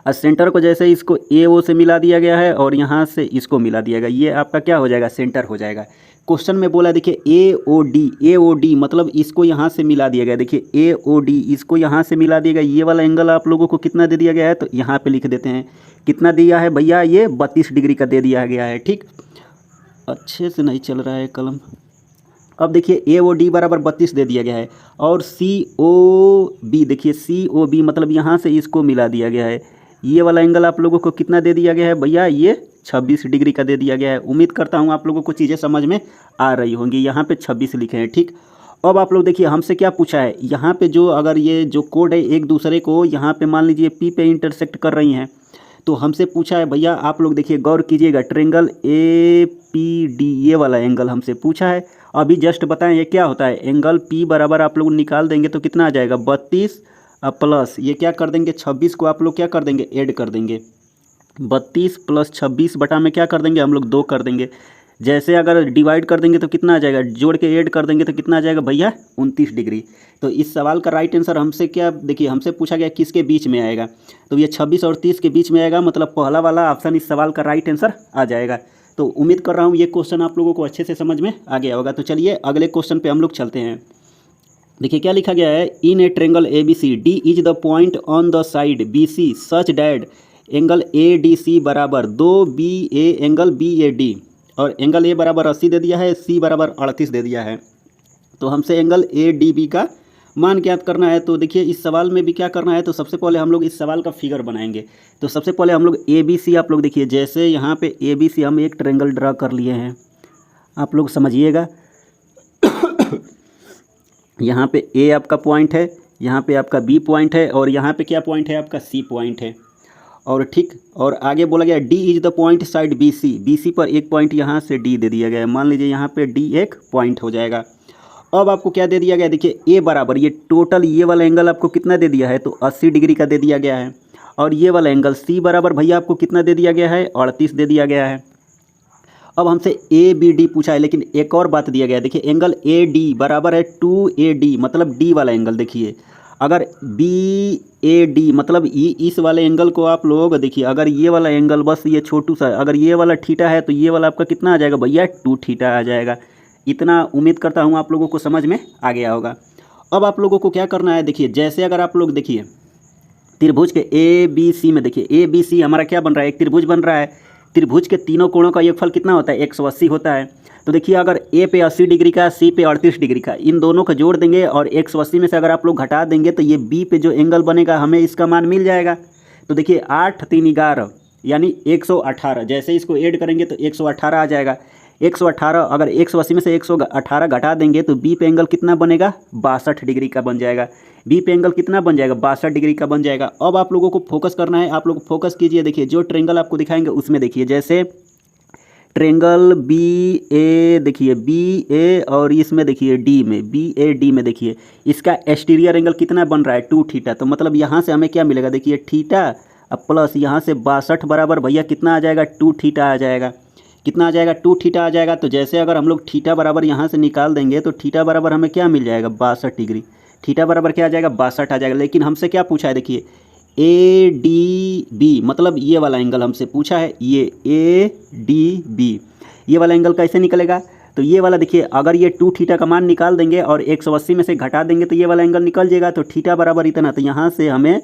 सेंटर को जैसे इसको ए ओ से मिला दिया गया है और यहाँ से इसको मिला दिया गया, ये आपका क्या हो जाएगा, सेंटर हो जाएगा। क्वेश्चन में बोला देखिए ए ओ डी मतलब इसको यहाँ से मिला दिया गया, देखिए ए ओ डी इसको यहाँ से मिला दिया गया। ये वाला एंगल आप लोगों को कितना दे दिया गया है, तो यहाँ पे लिख देते हैं कितना दिया है भैया, ये 32 डिग्री का दे दिया गया है। ठीक, अच्छे से नहीं चल रहा है कलम। अब देखिए ए ओ डी बराबर 32 दे दिया गया है और सी ओ बी, देखिए सी ओ बी मतलब यहाँ से इसको मिला दिया गया है। ये वाला एंगल आप लोगों को कितना दे दिया गया है भैया, ये 26 डिग्री का दे दिया गया है। उम्मीद करता हूँ आप लोगों को चीज़ें समझ में आ रही होंगी। यहाँ पे 26 लिखे हैं। ठीक, अब आप लोग देखिए हमसे क्या पूछा है, यहाँ पे जो अगर ये जो कोड है एक दूसरे को यहाँ पे मान लीजिए पी पे इंटरसेक्ट कर रही हैं, तो हमसे पूछा है भैया, आप लोग देखिए गौर कीजिएगा, ट्रेंगल ए पी डी ये वाला एंगल हमसे पूछा है। अभी जस्ट बताएं ये क्या होता है, एंगल पी बराबर आप लोग निकाल देंगे तो कितना आ जाएगा 32 प्लस ये क्या कर देंगे 26 को आप लोग क्या कर देंगे ऐड कर देंगे, 32 प्लस 26 बटा में क्या कर देंगे हम लोग 2 कर देंगे। जैसे अगर डिवाइड कर देंगे तो कितना आ जाएगा, जोड़ के ऐड कर देंगे तो कितना आ जाएगा भैया 29 डिग्री। तो इस सवाल का राइट आंसर हमसे क्या, देखिए हमसे पूछा गया किसके बीच में आएगा, तो ये 26 और 30 के बीच में आएगा, मतलब पहला वाला ऑप्शन इस सवाल का राइट आंसर आ जाएगा। तो उम्मीद कर रहा हूँ ये क्वेश्चन आप लोगों को अच्छे से समझ में आ गया होगा। तो चलिए अगले क्वेश्चन पे हम लोग चलते हैं। देखिए क्या लिखा गया है, in a triangle A B C D is the point on the side B C such that angle A D C बराबर 2 B A angle B A D, और एंगल ए बराबर 80 दे दिया है, सी बराबर 38 दे दिया है। तो हमसे एंगल ए डी बी का मान ज्ञात करना है। तो देखिए इस सवाल में भी क्या करना है, तो सबसे पहले हम लोग इस सवाल का फिगर बनाएंगे। तो सबसे पहले हम लोग ए बी सी, आप लोग देखिए जैसे यहाँ पे ए बी सी हम एक ट्रेंगल ड्रा कर लिए हैं, आप लोग समझिएगा। यहाँ पे ए आपका पॉइंट है, यहाँ पे आपका बी पॉइंट है, और यहाँ पे क्या पॉइंट है आपका सी पॉइंट है। और ठीक, और आगे बोला गया D is the point side B C पर एक पॉइंट यहाँ से डी दे दिया गया है, मान लीजिए यहाँ पे डी एक पॉइंट हो जाएगा। अब आपको क्या दे दिया गया, देखिए ए बराबर ये टोटल ये वाला एंगल आपको कितना दे दिया है, तो 80 डिग्री का दे दिया गया है। और ये वाला एंगल सी बराबर भैया आपको कितना दे दिया गया है, 38 दे दिया गया है। अब हमसे ए बी डी पूछा है, लेकिन एक और बात दिया गया है, देखिए एंगल ए डी बराबर है 2AD, मतलब डी वाला एंगल। देखिए अगर बी ए डी मतलब इस वाले एंगल को आप लोग देखिए, अगर ये वाला एंगल बस ये छोटू सा, अगर ये वाला थीटा है तो ये वाला आपका कितना आ जाएगा भैया 2 थीटा आ जाएगा। इतना उम्मीद करता हूँ आप लोगों को समझ में आ गया होगा। अब आप लोगों को क्या करना है, देखिए जैसे अगर आप लोग देखिए त्रिभुज के ए बी सी में, देखिए ए बी सी हमारा क्या बन रहा है, एक त्रिभुज बन रहा है। त्रिभुज के तीनों कोणों का योगफल कितना होता है, 180 होता है। तो देखिए अगर ए पे 80 डिग्री का, सी पे 38 डिग्री का, इन दोनों को जोड़ देंगे और 180 में से अगर आप लोग घटा देंगे तो ये बी पे जो एंगल बनेगा हमें इसका मान मिल जाएगा। तो देखिए 8 3 11 यानी 118, जैसे इसको ऐड करेंगे तो 118 आ जाएगा। 118 अगर 180 में से 118 घटा देंगे तो बी पे एंगल कितना बनेगा, 62 डिग्री का बन जाएगा। बी पे एंगल कितना बन जाएगा, 62 डिग्री का बन जाएगा। अब आप लोगों को फोकस करना है, आप लोग फोकस कीजिए। देखिए जो ट्रेंगल आपको दिखाएंगे उसमें देखिए, जैसे ट्रेंगल बी ए, देखिए बी ए, और इसमें देखिए डी में, बी ए डी में देखिए इसका एक्सटीरियर एंगल कितना बन रहा है 2 थीटा। तो मतलब यहाँ से हमें क्या मिलेगा, देखिए थीटा अब प्लस यहाँ से 62 बराबर भैया कितना आ जाएगा 2 थीटा आ जाएगा। कितना आ जाएगा 2 थीटा आ जाएगा। तो जैसे अगर हम लोग थीटा बराबर यहाँ से निकाल देंगे तो थीटा बराबर हमें क्या मिल जाएगा 62 डिग्री। थीटा बराबर क्या आ जाएगा 62 आ जाएगा। लेकिन हमसे क्या पूछा है, देखिए ए डी बी मतलब ये वाला एंगल हमसे पूछा है, ये ए डी बी, ये वाला एंगल कैसे निकलेगा, तो ये वाला देखिए अगर ये 2 थीटा का मान निकाल देंगे और 180 में से घटा देंगे तो ये वाला एंगल निकल जाएगा। तो थीटा बराबर इतना, तो यहाँ से हमें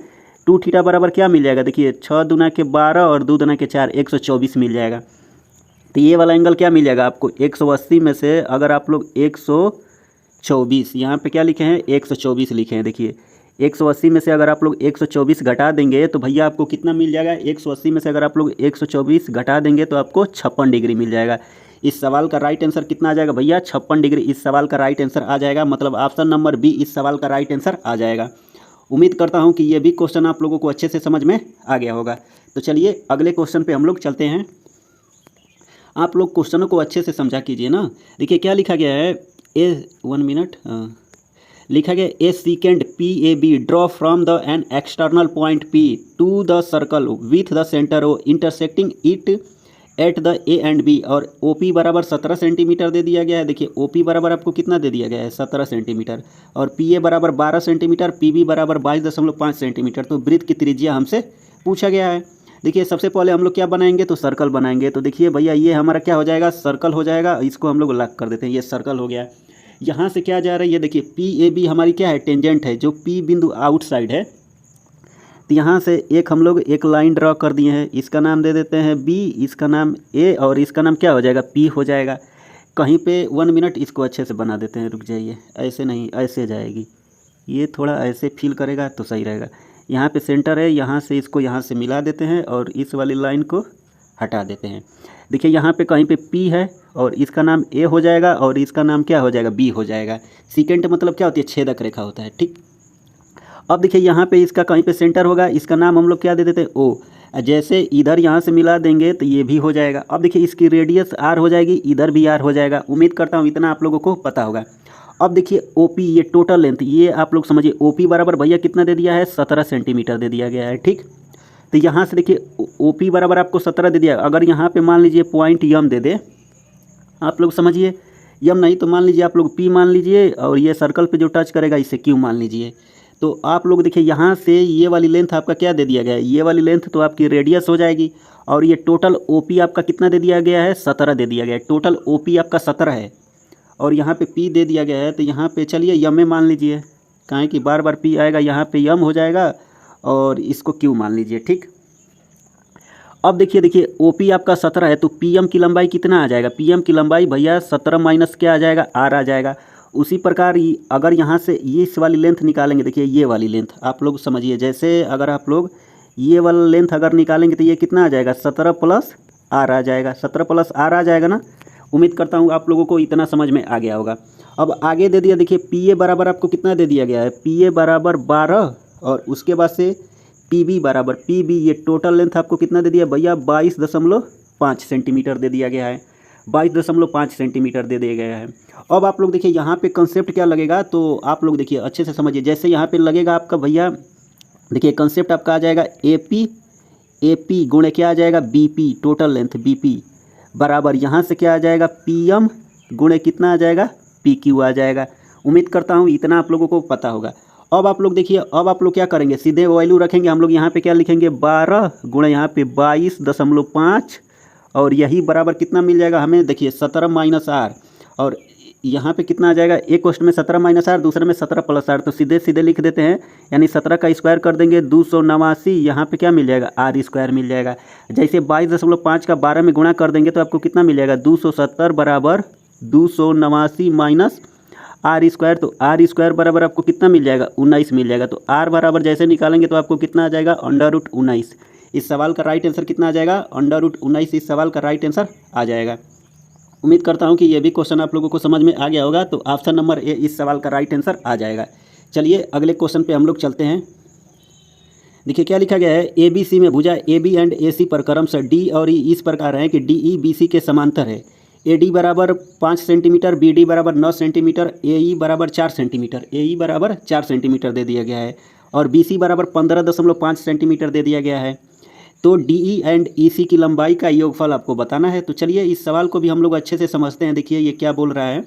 2 थीटा बराबर क्या मिल जाएगा, देखिए 6 दूना के 12 और 2 दूना के 4, 124 मिल जाएगा। तो ये वाला एंगल क्या मिल जाएगा आपको 180 में से अगर आप लोग 124, यहाँ पे क्या लिखे हैं 124 लिखे हैं। देखिए 180 में से अगर आप लोग 124 घटा देंगे तो भैया आपको कितना मिल जाएगा, 180 में से अगर आप लोग 124 घटा देंगे तो आपको 56 डिग्री मिल जाएगा। इस सवाल का राइट आंसर कितना आ जाएगा भैया 56 डिग्री इस सवाल का राइट आंसर आ जाएगा। मतलब ऑप्शन नंबर बी इस सवाल का राइट आंसर आ जाएगा। उम्मीद करता हूँ कि ये भी क्वेश्चन आप लोगों को अच्छे से समझ में आ गया होगा। तो चलिए अगले क्वेश्चन पर हम लोग चलते हैं। आप लोग क्वेश्चनों को अच्छे से समझा कीजिए ना। देखिए क्या लिखा गया है, लिखा गया a secant P A B draw from the an external point P to the circle with the centre O intersecting it at the A and B, और ओ पी बराबर 17 सेंटीमीटर दे दिया गया है। देखिए ओ पी बराबर आपको कितना दे दिया गया है 17 सेंटीमीटर, और पी ए बराबर 12 सेंटीमीटर, पी बी बराबर 22.5 सेंटीमीटर। तो वृत्त की त्रिज्या हमसे पूछा गया है। देखिए सबसे पहले हम लोग क्या बनाएंगे, तो सर्कल बनाएंगे। तो देखिए भैया ये हमारा क्या हो जाएगा, सर्कल हो जाएगा। इसको हम लोग लॉक कर देते हैं, ये सर्कल हो गया। यहाँ से क्या जा रहा है, ये देखिए पी ए बी हमारी क्या है, टेंजेंट है, जो पी बिंदु आउटसाइड है। तो यहाँ से एक हम लोग एक लाइन ड्रॉ कर दिए हैं, इसका नाम दे देते हैं बी, इसका नाम ए, और इसका नाम क्या हो जाएगा, पी हो जाएगा। कहीं पे 1 मिनट इसको अच्छे से बना देते हैं, रुक जाइए, ऐसे नहीं ऐसे जाएगी, ये थोड़ा ऐसे फील करेगा तो सही रहेगा। यहाँ पे सेंटर है, यहाँ से इसको यहाँ से मिला देते हैं और इस वाली लाइन को हटा देते हैं। देखिए यहाँ पे कहीं पे पी है और इसका नाम ए हो जाएगा और इसका नाम क्या हो जाएगा, बी हो जाएगा। सेकेंड मतलब क्या होती है, छेदक रेखा होता है, ठीक। अब देखिए यहाँ पे इसका कहीं पे सेंटर होगा, इसका नाम हम लोग क्या दे देते हैं, ओ। जैसे इधर यहाँ से मिला देंगे तो ये भी हो जाएगा। अब देखिए इसकी रेडियस आर हो जाएगी, इधर भी आर हो जाएगा। उम्मीद करता हूँ इतना आप लोगों को पता होगा। अब देखिए ओ पी, ये टोटल लेंथ, ये आप लोग समझिए ओ पी बराबर भैया कितना दे दिया है, 17 सेंटीमीटर दे दिया गया है, ठीक। तो यहाँ से देखिए ओ पी बराबर आपको 17 दे दिया। अगर यहाँ पे मान लीजिए पॉइंट यम दे दे, आप लोग समझिए, यम नहीं तो मान लीजिए आप लोग पी मान लीजिए, और ये सर्कल पे जो टच करेगा इसे क्यू मान लीजिए। तो आप लोग देखिए यहाँ से ये वाली लेंथ आपका क्या दे दिया गया है, ये वाली लेंथ तो आपकी रेडियस हो जाएगी। और ये टोटल ओ पी आपका कितना दे दिया गया है, 17 दे दिया गया है। टोटल ओ पी आपका 17 है और यहाँ पे पी दे दिया गया है। तो यहाँ पे चलिए यम में मान लीजिए, काहे कि बार बार पी आएगा, यहाँ पे यम हो जाएगा और इसको क्यू मान लीजिए, ठीक। अब देखिए ओ पी आपका 17 है, तो पी एम की लंबाई कितना आ जाएगा, पी एम की लंबाई भैया 17 माइनस क्या आ जाएगा, आर आ जाएगा। उसी प्रकार अगर यहाँ से ये इस वाली लेंथ निकालेंगे, देखिए ये वाली लेंथ आप लोग समझिए, जैसे अगर आप लोग ये वाला लेंथ अगर निकालेंगे तो ये कितना आ जाएगा, 17 प्लस आर आ जाएगा, 17 प्लस आर आ जाएगा ना। उम्मीद करता हूँ आप लोगों को इतना समझ में आ गया होगा। अब आगे दे दिया, देखिए पी ए बराबर आपको कितना दे दिया गया है, पी ए बराबर 12, और उसके बाद से पी बी बराबर, पी बी ये टोटल लेंथ आपको कितना दे दिया भैया, 22.5 सेंटीमीटर दे दिया गया है, 22.5 सेंटीमीटर दे दिया गया है। अब आप लोग देखिए यहाँ पे कंसेप्ट क्या लगेगा, तो आप लोग देखिए अच्छे से समझिए। जैसे यहाँ पे लगेगा आपका भैया, देखिए कंसेप्ट आपका आ जाएगा ए पी गुणे क्या आ जाएगा, B P, total length B P बराबर यहाँ से क्या आ जाएगा, पी एम गुणे कितना आ जाएगा, पी क्यू आ जाएगा। उम्मीद करता हूँ इतना आप लोगों को पता होगा। अब आप लोग देखिए, अब आप लोग क्या करेंगे, सीधे वैल्यू रखेंगे। हम लोग यहाँ पे क्या लिखेंगे, 12 गुणे यहाँ पे 22.5, और यही बराबर कितना मिल जाएगा हमें, देखिए 17 माइनस आर, और यहाँ पे कितना आ जाएगा, एक क्वेश्चन में 17 माइनस आर, दूसरे में 17 प्लस आर, तो सीधे सीधे लिख देते हैं। यानी 17 का स्क्वायर कर देंगे 289, यहाँ पे क्या मिल जाएगा, आर स्क्वायर मिल जाएगा। जैसे 22.5 का 12 में गुणा कर देंगे तो आपको कितना मिल जाएगा, 270 बराबर 289 माइनस आर स्क्वायर, तो आर स्क्वायर बराबर आपको कितना मिल जाएगा, 19 मिल जाएगा। तो आर बराबर जैसे निकालेंगे तो आपको कितना आ जाएगा, √19। इस सवाल का राइट आंसर कितना आ जाएगा, √19 इस सवाल का राइट आंसर आ जाएगा। उम्मीद करता हूं कि ये भी क्वेश्चन आप लोगों को समझ में आ गया होगा। तो ऑप्शन नंबर ए इस सवाल का राइट आंसर आ जाएगा। चलिए अगले क्वेश्चन पे हम लोग चलते हैं। देखिए क्या लिखा गया है, ए बी सी में भुजा ए बी एंड ए सी पर क्रमशः डी और ई इस प्रकार है कि डी ई बी सी के समांतर है। ए डी बराबर 5 सेंटीमीटर, बी डी बराबर 9 सेंटीमीटर, ए ई बराबर 4 सेंटीमीटर, ए ई बराबर 4 सेंटीमीटर दे दिया गया है, और बी सी बराबर 15.5 सेंटीमीटर दे दिया गया है। तो डी ई एंड ई सी की लंबाई का योगफल आपको बताना है। तो चलिए इस सवाल को भी हम लोग अच्छे से समझते हैं। देखिए ये क्या बोल रहा है,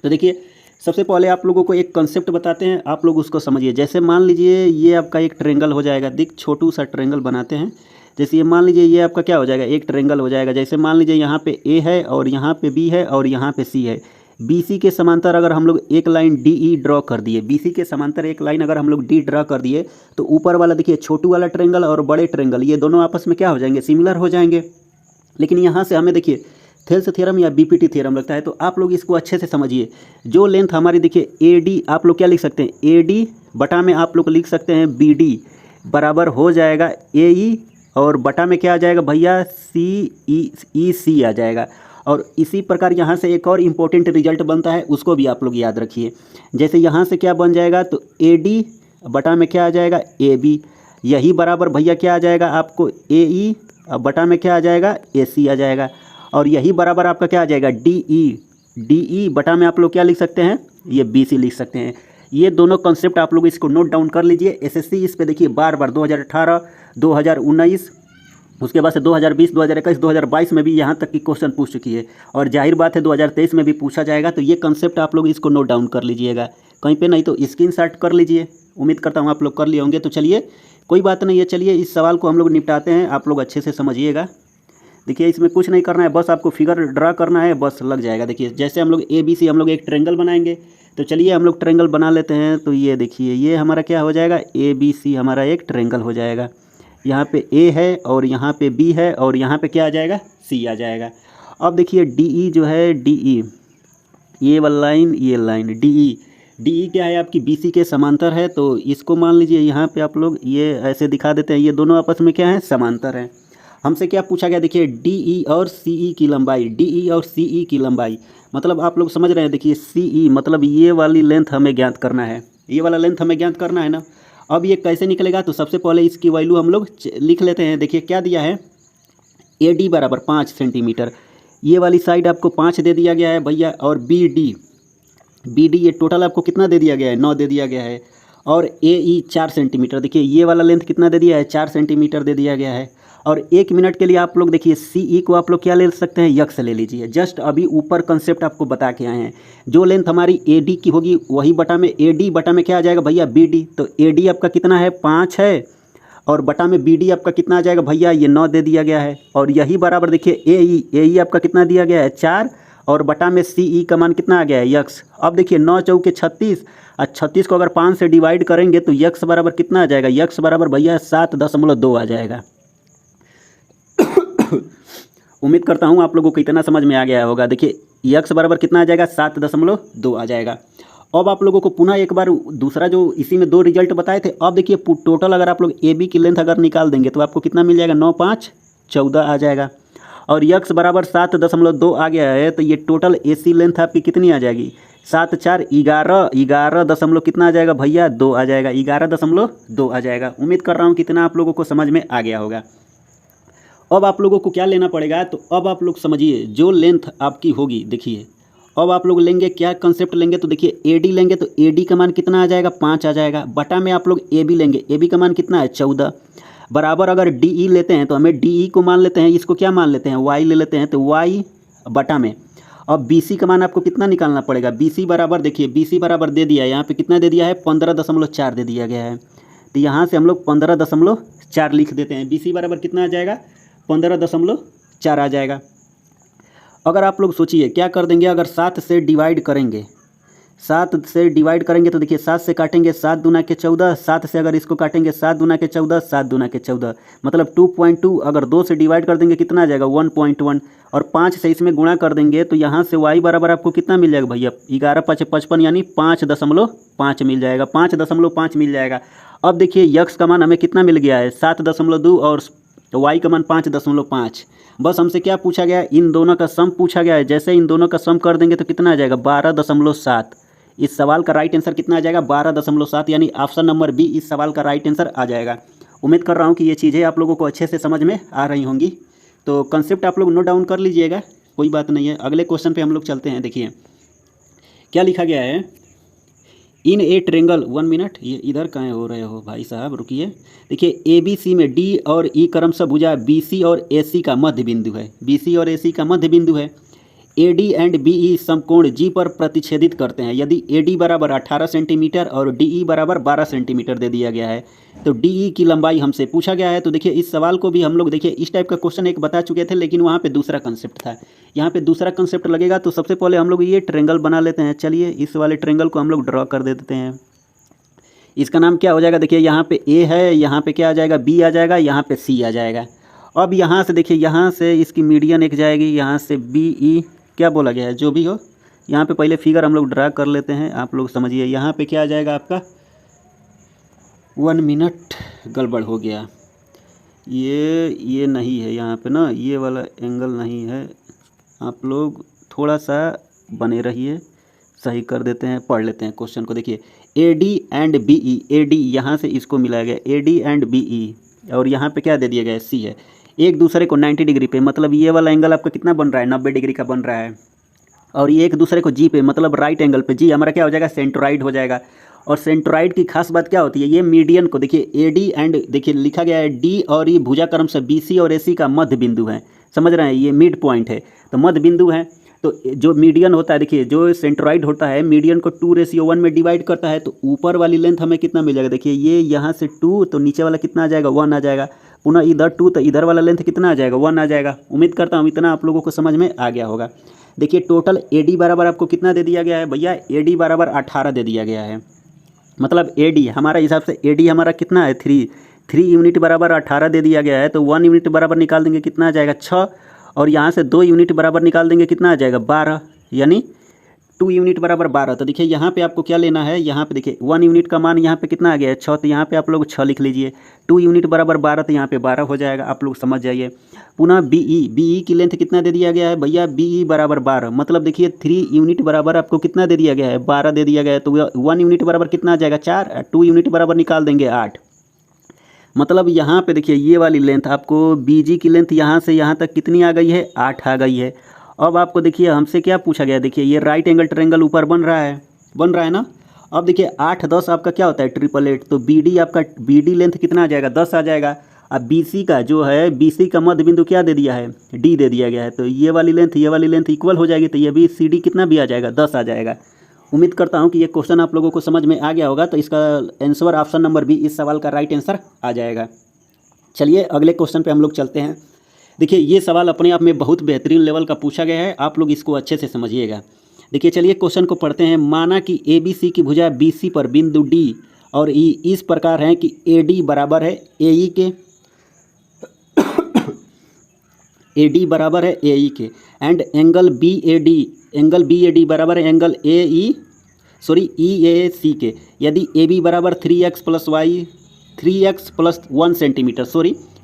तो देखिए सबसे पहले आप लोगों को एक कंसेप्ट बताते हैं, आप लोग उसको समझिए। जैसे मान लीजिए ये आपका एक ट्रेंगल हो जाएगा, दिख छोटू सा ट्रेंगल बनाते हैं। जैसे ये मान लीजिए ये आपका क्या हो जाएगा, एक ट्रेंगल हो जाएगा। जैसे मान लीजिए यहाँ पे ए है और यहाँ पे बी है और यहाँ पे सी है। BC के समांतर अगर हम लोग एक लाइन DE ड्रॉ कर दिए, BC के समांतर एक लाइन अगर हम लोग D ड्रॉ कर दिए, तो ऊपर वाला देखिए छोटू वाला ट्रेंगल और बड़े ट्रेंगल ये दोनों आपस में क्या हो जाएंगे, सिमिलर हो जाएंगे। लेकिन यहाँ से हमें देखिए थेल्स थ्योरम या BPT थ्योरम लगता है, तो आप लोग इसको अच्छे से समझिए। जो लेंथ हमारी देखिए AD, आप लोग क्या लिख सकते हैं, AD बटा में आप लोग लिख सकते हैं BD बराबर हो जाएगा AE, और बटा में क्या आ जाएगा भैया CEC आ जाएगा। और इसी प्रकार यहाँ से एक और इम्पोर्टेंट रिजल्ट बनता है, उसको भी आप लोग याद रखिए। जैसे यहाँ से क्या बन जाएगा, तो AD बटा में क्या आ जाएगा AB, यही बराबर भैया क्या आ जाएगा आपको AE बटा में क्या आ जाएगा AC आ जाएगा, और यही बराबर आपका क्या आ जाएगा DE बटा में आप लोग क्या लिख सकते हैं, ये BC लिख सकते हैं। ये दोनों कॉन्सेप्ट आप लोग इसको नोट डाउन कर लीजिए। SSC इस पे देखिए बार बार 2018, 2019 उसके बाद से 2020, 2021, 2022 में भी यहाँ तक की क्वेश्चन पूछ चुकी है, और जाहिर बात है 2023 में भी पूछा जाएगा। तो ये कंसेप्ट आप लोग इसको नोट डाउन कर लीजिएगा कहीं पे, नहीं तो स्क्रीनशॉट कर लीजिए। उम्मीद करता हूँ आप लोग कर लिए होंगे। तो चलिए कोई बात नहीं है, चलिए इस सवाल को हम लोग निपटाते हैं, आप लोग अच्छे से समझिएगा। देखिए इसमें कुछ नहीं करना है, बस आपको फिगर ड्रा करना है, बस लग जाएगा। देखिए जैसे हम लोग ABC हम लोग एक ट्रायंगल बनाएंगे, तो चलिए हम लोग ट्रायंगल बना लेते हैं। तो ये देखिए ये हमारा क्या हो जाएगा, ABC हमारा एक ट्रायंगल हो जाएगा। यहाँ पे A है और यहाँ पे B है और यहाँ पे क्या आ जाएगा, C आ जाएगा। अब देखिए DE जो है, DE ये वाला लाइन, ये लाइन DE क्या है आपकी BC के समांतर है। तो इसको मान लीजिए यहाँ पे आप लोग ये ऐसे दिखा देते हैं, ये दोनों आपस में क्या है, समांतर हैं। हमसे क्या पूछा गया, देखिए DE और CE की लंबाई, DE और CE की लंबाई, मतलब आप लोग समझ रहे हैं। देखिए CE मतलब ये वाली लेंथ हमें ज्ञात करना है, ये वाला लेंथ हमें ज्ञात करना है ना। अब ये कैसे निकलेगा, तो सबसे पहले इसकी वैल्यू हम लोग लिख लेते हैं। देखिए क्या दिया है, AD बराबर 5 सेंटीमीटर, ये वाली साइड आपको 5 दे दिया गया है भैया, और BD ये टोटल आपको कितना दे दिया गया है, 9 दे दिया गया है, और AE 4 सेंटीमीटर। देखिए ये वाला लेंथ कितना दे दिया है, 4 सेंटीमीटर दे दिया गया है। और 1 मिनट के लिए आप लोग देखिए CE को आप लोग क्या ले सकते हैं, यक्स ले लीजिए। जस्ट अभी ऊपर कंसेप्ट आपको बता के आए हैं, जो लेंथ हमारी AD की होगी वही बटा में AD बटा में क्या आ जाएगा भैया, BD। तो AD आपका कितना है, 5 है, और बटा में BD आपका कितना आ जाएगा भैया, ये 9 दे दिया गया है। और यही बराबर देखिए AE आपका कितना दिया गया है, 4, और बटा में CE का मान कितना आ गया है, यक्स। अब देखिए 9 चौके 36, और 36 को अगर 5 से डिवाइड करेंगे तो यक्स बराबर कितना आ जाएगा, यक्स बराबर भैया 7.2 आ जाएगा। उम्मीद करता हूँ आप लोगों को इतना समझ में आ गया होगा। देखिए यक्स बराबर कितना आ जाएगा, 7.2 आ जाएगा। अब आप लोगों को पुनः एक बार दूसरा जो इसी में 2 रिजल्ट बताए थे, अब देखिए टोटल अगर आप लोग AB की लेंथ अगर निकाल देंगे तो आपको कितना मिल जाएगा, 9 5 14 आ जाएगा। और यक्स बराबर 7.2 आ गया है, तो ये टोटल AC लेंथ आपकी कितनी आ जाएगी, 7 4 11 दशमलव कितना आ जाएगा भैया, 2 आ जाएगा, 11.2 आ जाएगा। उम्मीद कर रहा हूँ कितना आप लोगों को समझ में आ गया होगा। अब आप लोगों को क्या लेना पड़ेगा, तो अब आप लोग समझिए जो लेंथ आपकी होगी, देखिए अब आप लोग लेंगे क्या कंसेप्ट लेंगे, तो देखिए AD लेंगे तो AD का मान कितना आ जाएगा, 5 आ जाएगा। बटा में आप लोग AB लेंगे, AB का मान कितना है, 14, बराबर अगर DE लेते हैं तो हमें DE को मान लेते हैं, इसको क्या मान लेते हैं, Y ले लेते हैं, तो Y बटा में। अब BC का मान आपको कितना निकालना पड़ेगा, BC बराबर देखिए BC बराबर दे दिया है, यहाँ पे कितना दे दिया है, 15.4 दे दिया गया है। तो यहाँ से हम लोग 15.4 लिख देते हैं। BC बराबर कितना आ जाएगा, 15.4 आ जाएगा। अगर आप लोग सोचिए क्या कर देंगे, अगर 7 से डिवाइड करेंगे, 7 से डिवाइड करेंगे तो देखिए 7 से काटेंगे 7 दूना के 14, 7 से अगर इसको काटेंगे 7 दूना के 14, 7 दूना के 14 मतलब 2.2। अगर 2 से डिवाइड कर देंगे कितना आ जाएगा, 1.1, और 5 से इसमें गुणा कर देंगे तो यहाँ से Y बराबर आपको कितना मिल जाएगा भैया, 11 5 55 यानी 5.5 मिल जाएगा, 5.5 मिल जाएगा। अब देखिए यक्स का मान हमें कितना मिल गया है, 7.2, और Y का मान 5.5। बस हमसे क्या पूछा गया है, इन दोनों का सम पूछा गया है। जैसे इन दोनों का सम कर देंगे तो कितना आ जाएगा, 12.7। इस सवाल का राइट आंसर कितना आ जाएगा, 12.7, यानी ऑप्शन नंबर बी इस सवाल का राइट आंसर आ जाएगा। उम्मीद कर रहा हूँ कि ये चीज़ें आप लोगों को अच्छे से समझ में आ रही होंगी। तो कंसेप्ट आप लोग नोट डाउन कर लीजिएगा, कोई बात नहीं है। अगले क्वेश्चन पे हम लोग चलते हैं। देखिए क्या लिखा गया है, इन ए ट्रेंगल 1 मिनट, ये इधर कहाँ हो रहे हो भाई साहब, रुकिए। देखिए ABC में D और E क्रमशः भुजा BC और AC का मध्य बिंदु है, BC और AC का मध्य बिंदु है। AD एंड BE समकोण G पर प्रतिच्छेदित करते हैं यदि AD बराबर 18 सेंटीमीटर और DE बराबर 12 सेंटीमीटर दे दिया गया है। तो DE की लंबाई हमसे पूछा गया है। तो देखिए इस सवाल को भी हम लोग देखिए इस टाइप का क्वेश्चन एक बता चुके थे, लेकिन वहाँ पे दूसरा कंसेप्ट था, यहाँ पे दूसरा कंसेप्ट लगेगा। तो सबसे पहले हम लोग ये ट्रेंगल बना लेते हैं। चलिए इस वाले ट्रेंगल को हम लोग ड्रॉ कर देते हैं। इसका नाम क्या हो जाएगा, देखिए यहाँ पे A है, यहाँ पे क्या आ जाएगा, B आ जाएगा, यहाँ पे C आ जाएगा। अब यहाँ से देखिए यहाँ से इसकी मीडियन एक जाएगी, यहाँ से BE क्या बोला गया है, जो भी हो। यहाँ पे पहले फिगर हम लोग ड्रा कर लेते हैं, आप लोग समझिए। यहाँ पे क्या आ जाएगा आपका, 1 मिनट, गड़बड़ हो गया, ये नहीं है यहाँ पे ना, ये वाला एंगल नहीं है। आप लोग थोड़ा सा बने रहिए, सही कर देते हैं, पढ़ लेते हैं क्वेश्चन को। देखिए AD एंड BE, AD यहाँ से इसको मिलाया गया, AD एंड BE, और यहाँ पे क्या दे दिया गया है, C है। एक दूसरे को 90 डिग्री पे, मतलब ये वाला एंगल आपका कितना बन रहा है, 90 डिग्री का बन रहा है। और ये एक दूसरे को जी पे मतलब राइट एंगल पे, जी हमारा क्या हो जाएगा, सेंट्रोइड हो जाएगा। और सेंट्रोइड की खास बात क्या होती है, ये मीडियन को देखिए एडी एंड देखिए लिखा गया है डी, और ये भुजाक्रम से बीसी और एसी का मध्य बिंदु है, समझ रहे हैं, ये मिड पॉइंट है, तो मध्य बिंदु है। तो जो मीडियन होता है, देखिए जो सेंट्रोइड होता है मीडियन को 2:1 में डिवाइड करता है, तो ऊपर वाली लेंथ हमें कितना मिल जाएगा, देखिए ये यहाँ से 2, तो नीचे वाला कितना आ जाएगा, 1 आ जाएगा, पुनः इधर 2, तो इधर वाला लेंथ कितना आ जाएगा, 1 आ जाएगा। उम्मीद करता हूँ इतना आप लोगों को समझ में आ गया होगा। देखिए टोटल एडी बराबर आपको कितना दे दिया गया है भैया, एडी बराबर 18 दे दिया गया है। मतलब एडी हमारा हिसाब से एडी हमारा कितना है, 3 यूनिट बराबर 18 दे दिया गया है, तो 1 यूनिट बराबर निकाल देंगे कितना आ जाएगा, 6, और यहाँ से 2 यूनिट बराबर निकाल देंगे कितना आ जाएगा, 12, यानी 2 यूनिट बराबर 12। तो देखिए यहाँ पे आपको क्या लेना है, यहाँ पे देखिए 1 यूनिट का मान यहाँ पे कितना आ गया है, 6, तो यहाँ पे आप लोग 6 लिख लीजिए। 2 यूनिट बराबर 12, तो यहाँ पे 12 हो जाएगा, आप लोग समझ जाइए। पुनः बीई की लेंथ कितना दे दिया गया है भैया, बीई बराबर 12, मतलब देखिए 3 यूनिट बराबर आपको कितना दे दिया गया है, 12 दे दिया गया है, तो 1 यूनिट बराबर कितना आ जाएगा, 4, 2 यूनिट बराबर निकाल देंगे 8। मतलब यहाँ पे देखिए ये वाली लेंथ आपको बीजी की लेंथ यहाँ से यहाँ तक कितनी आ गई है, 8 आ गई है। अब आपको देखिए हमसे क्या पूछा गया, देखिए ये राइट एंगल ट्रायंगल ऊपर बन रहा है ना। अब देखिए 8 10 आपका क्या होता है, 888, तो बीडी आपका बीडी लेंथ कितना आ जाएगा, 10 आ जाएगा। अब बीसी का जो है, बीसी का मध्य बिंदु क्या दे दिया है, डी दे दिया गया है, तो ये वाली लेंथ इक्वल हो जाएगी, तो ये भी सी डी कितना भी आ जाएगा, 10 आ जाएगा। उम्मीद करता हूँ कि ये क्वेश्चन आप लोगों को समझ में आ गया होगा, तो इसका आंसर ऑप्शन नंबर बी इस सवाल का राइट आंसर आ जाएगा। चलिए अगले क्वेश्चन पे हम लोग चलते हैं। देखिए ये सवाल अपने आप में बहुत बेहतरीन लेवल का पूछा गया है, आप लोग इसको अच्छे से समझिएगा। देखिए चलिए क्वेश्चन को पढ़ते हैं। माना कि ए बी सी की भुजा बी सी पर बिंदु डी और ई इस प्रकार है कि ए डी बराबर है ए ई के ए डी बराबर है ए ई के and angle B A D बराबर है एंगल ई ए सी के। यदि ए बी बराबर 3x + 1 सेंटीमीटर,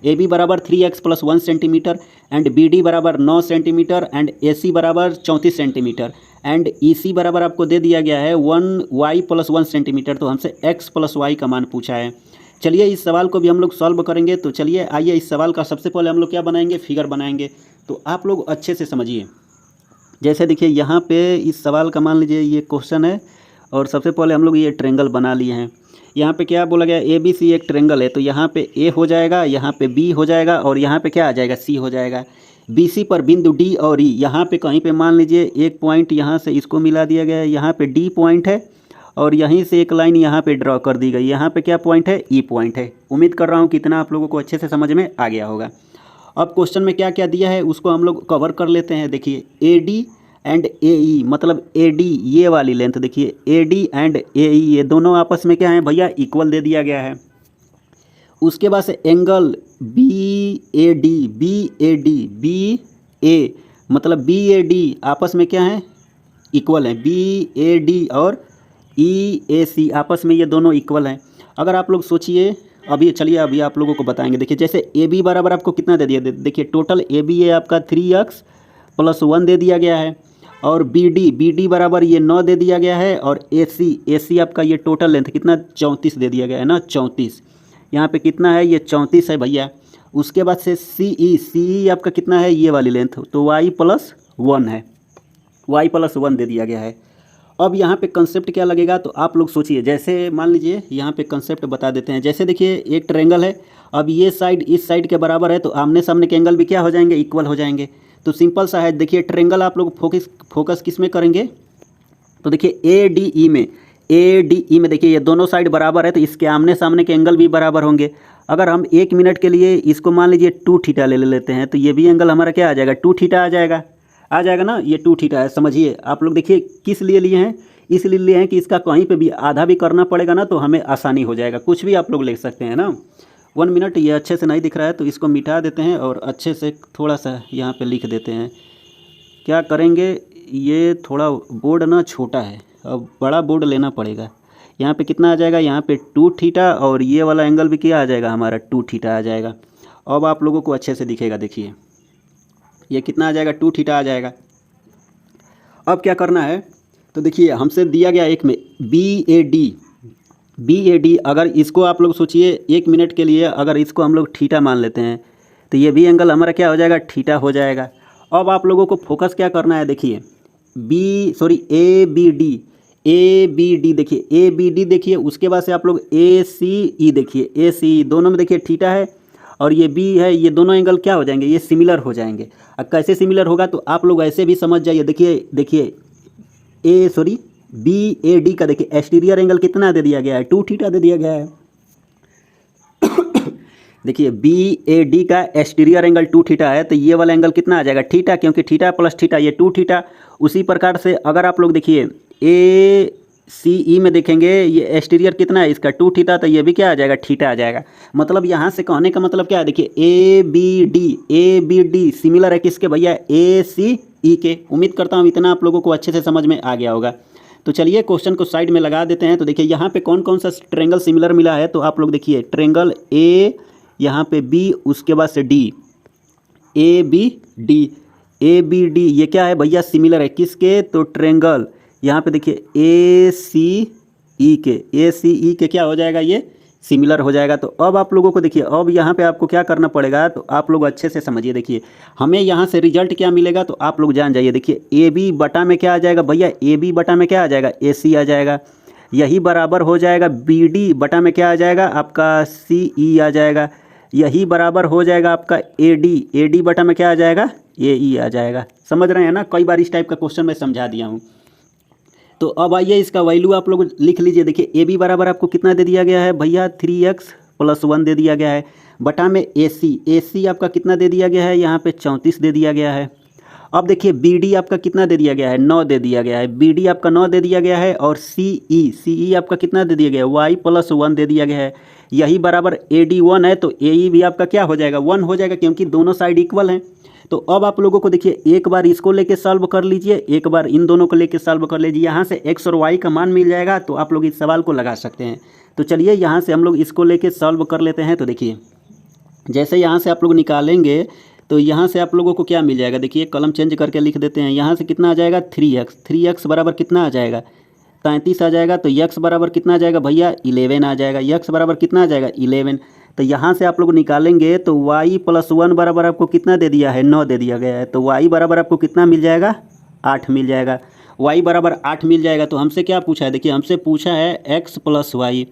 ए बी बराबर 3x + 1 centimetre and B D बराबर 9 सेंटीमीटर एंड ए सी बराबर 34 सेंटीमीटर एंड ई सी बराबर आपको दे दिया गया है 1y + 1 सेंटीमीटर, तो हमसे x + y का मान पूछा है। चलिए इस सवाल को भी हम लोग सॉल्व करेंगे। तो चलिए आइए इस सवाल का सबसे पहले हम लोग क्या बनाएंगे, फिगर बनाएंगे। तो आप लोग अच्छे से समझिए। जैसे देखिए यहाँ पे इस सवाल का मान लीजिए ये क्वेश्चन है और सबसे पहले हम लोग ये ट्रायंगल बना लिए हैं। यहाँ पे क्या बोला गया, ए बी सी एक ट्रायंगल है, तो यहाँ पे ए हो जाएगा, यहाँ पे बी हो जाएगा और यहाँ पे क्या आ जाएगा, सी हो जाएगा। बी सी पर बिंदु डी और ई, यहाँ पे कहीं पे मान लीजिए एक पॉइंट यहाँ से इसको मिला दिया गया है, यहाँ पे डी पॉइंट है और यहीं से एक लाइन यहाँ पे ड्रॉ कर दी गई, यहाँ पे क्या पॉइंट है, ई पॉइंट है। उम्मीद कर रहा हूँ कि इतना आप लोगों को अच्छे से समझ में आ गया होगा। अब क्वेश्चन में क्या क्या दिया है उसको हम लोग कवर कर लेते हैं। देखिए ए डी एंड ए ई, मतलब ए डी ये वाली लेंथ, देखिए ए डी एंड ए ई ये दोनों आपस में क्या है भैया, इक्वल दे दिया गया है। उसके बाद से एंगल बी ए डी मतलब बी ए डी आपस में क्या है, इक्वल है। बी ए डी और ई ए सी आपस में ये दोनों इक्वल हैं। अगर आप लोग सोचिए, अभी चलिए अभी आप लोगों को बताएंगे। देखिए जैसे ए बी बराबर आपको कितना दे दिया, देखिए टोटल ए बी है आपका 3x + 1 दे दिया गया है और बी डी बराबर ये 9 दे दिया गया है और ए सी आपका ये टोटल लेंथ कितना 34 दे दिया गया है ना, 34। यहाँ पे कितना है, ये 34 है भैया। उसके बाद से सी ई आपका कितना है, ये वाली लेंथ, तो y + 1 है, y + 1 दे दिया गया है। अब यहाँ पे कंसेप्ट क्या लगेगा, तो आप लोग सोचिए। जैसे मान लीजिए यहाँ पे कंसेप्ट बता देते हैं। जैसे देखिए एक ट्रायंगल है, अब ये साइड इस साइड के बराबर है, तो आमने सामने के एंगल भी क्या हो जाएंगे, इक्वल हो जाएंगे। तो सिंपल सा है। देखिए ट्रायंगल आप लोग फोकस किस में करेंगे, तो देखिए ए डी ई में देखिए ये दोनों साइड बराबर है, तो इसके आमने सामने के एंगल भी बराबर होंगे। अगर हम 1 मिनट के लिए इसको मान लीजिए 2 थीटा ले लेते हैं, तो ये भी एंगल हमारा क्या आ जाएगा, 2 थीटा आ जाएगा ना, ये 2 थीटा है। समझिए आप लोग। देखिए किस लिए लिए हैं, इसलिए लिए हैं कि इसका कहीं पे भी आधा भी करना पड़ेगा ना, तो हमें आसानी हो जाएगा। कुछ भी आप लोग लिख सकते हैं ना। 1 मिनट, ये अच्छे से नहीं दिख रहा है तो इसको मिटा देते हैं और अच्छे से थोड़ा सा यहाँ पे लिख देते हैं। क्या करेंगे, ये थोड़ा बोर्ड ना छोटा है, अब बड़ा बोर्ड लेना पड़ेगा। यहाँ पे कितना आ जाएगा, यहाँ पे 2 थीटा और ये वाला एंगल भी क्या आ जाएगा हमारा, 2 थीटा आ जाएगा। अब आप लोगों को अच्छे से दिखेगा। देखिए ये कितना आ जाएगा, 2 थीटा आ जाएगा। अब क्या करना है, तो देखिए हमसे दिया गया एक में बी ए डी, अगर इसको आप लोग सोचिए 1 मिनट के लिए, अगर इसको हम लोग थीटा मान लेते हैं, तो ये भी एंगल हमारा क्या हो जाएगा, थीटा हो जाएगा। अब आप लोगों को फोकस क्या करना है, देखिए ए बी डी देखिए, ए बी डी देखिए, उसके बाद से आप लोग ए सी ई देखिए, ए सी ई दोनों में देखिए थीटा है और ये बी है, ये दोनों एंगल क्या हो जाएंगे, ये सिमिलर हो जाएंगे। अब कैसे सिमिलर होगा, तो आप लोग ऐसे भी समझ जाइए। देखिए बी ए डी का देखिए एक्सटीरियर एंगल कितना दे दिया गया है, 2 थीटा दे दिया गया है। देखिए बी ए डी का एक्सटीरियर एंगल 2 थीटा है, तो ये वाला एंगल कितना आ जाएगा, थीटा, क्योंकि थीटा प्लस थीटा ये 2 थीटा। उसी प्रकार से अगर आप लोग देखिए ए सी ई में देखेंगे, ये एक्सटीरियर कितना है इसका 2 थीटा, तो ये भी क्या आ जाएगा, थीटा आ जाएगा। मतलब यहाँ से कहने का मतलब क्या है, देखिए ए बी डी सिमिलर है किसके भैया, ए सी ई के। उम्मीद करता हूँ इतना आप लोगों को अच्छे से समझ में आ गया होगा। तो चलिए क्वेश्चन को साइड में लगा देते हैं। तो देखिए यहाँ पे कौन कौन सा ट्रेंगल सिमिलर मिला है, तो आप लोग देखिए ट्रेंगल ए, यहाँ पे बी, उसके बाद से डी, ए बी डी ये क्या है भैया, सिमिलर है किसके, तो ट्रेंगल यहाँ पे देखिए ए सी ई के क्या हो जाएगा, ये सिमिलर हो जाएगा। तो अब आप लोगों को देखिए, अब यहाँ पे आपको क्या करना पड़ेगा, तो आप लोग अच्छे से समझिए। देखिए हमें यहाँ से रिजल्ट क्या मिलेगा, तो आप लोग जान जाइए। देखिए ए बी बटा में क्या आ जाएगा भैया, ए बी बटा में क्या आ जाएगा, ए सी आ जाएगा। यही बराबर हो जाएगा बी डी बटा में क्या आ जाएगा, आपका सी ई आ जाएगा। यही बराबर हो जाएगा आपका ए डी बटा में क्या आ जाएगा, ए ई आ जाएगा। समझ रहे हैं ना, कई बार इस टाइप का क्वेश्चन मैं समझा दिया हूँ। तो अब आइए इसका वैल्यू आप लोग लिख लीजिए। देखिए ए बी बराबर आपको कितना दे दिया गया है भैया, 3x + 1 दे दिया गया है, बटा में ए सी आपका कितना दे दिया गया है, यहाँ पे 34 दे दिया गया है। अब देखिए बी डी आपका कितना दे दिया गया है, 9 दे दिया गया है, बी डी आपका 9 दे दिया गया है। और सी ई आपका कितना दे दिया गया है, y + 1 दे दिया गया है। यही बराबर ए डी 1 है, तो ए ई भी आपका क्या हो जाएगा, 1 हो जाएगा, क्योंकि दोनों साइड इक्वल हैं। तो अब आप लोगों को देखिए एक बार इसको लेके सॉल्व कर लीजिए, एक बार इन दोनों को लेके सॉल्व कर लीजिए। यहाँ से x और y का मान मिल जाएगा, तो आप लोग इस सवाल को लगा सकते हैं। तो चलिए यहाँ से हम लोग इसको लेके सॉल्व कर लेते हैं। तो देखिए जैसे यहाँ से आप लोग निकालेंगे, तो यहाँ से आप लोगों को क्या मिल जाएगा, देखिए कलम चेंज करके लिख देते हैं। यहाँ से कितना आ जाएगा, 3x बराबर कितना आ जाएगा, 33 आ जाएगा। तो x बराबर कितना आ जाएगा भैया, 11 आ जाएगा। x बराबर कितना आ जाएगा, 11। तो यहाँ से आप लोग निकालेंगे, तो y + 1 बराबर आपको कितना दे दिया है, 9 दे दिया गया है। तो y बराबर आपको कितना मिल जाएगा, 8 मिल जाएगा। y बराबर 8 मिल जाएगा। तो हमसे क्या पूछा है, देखिए हमसे पूछा है x + y।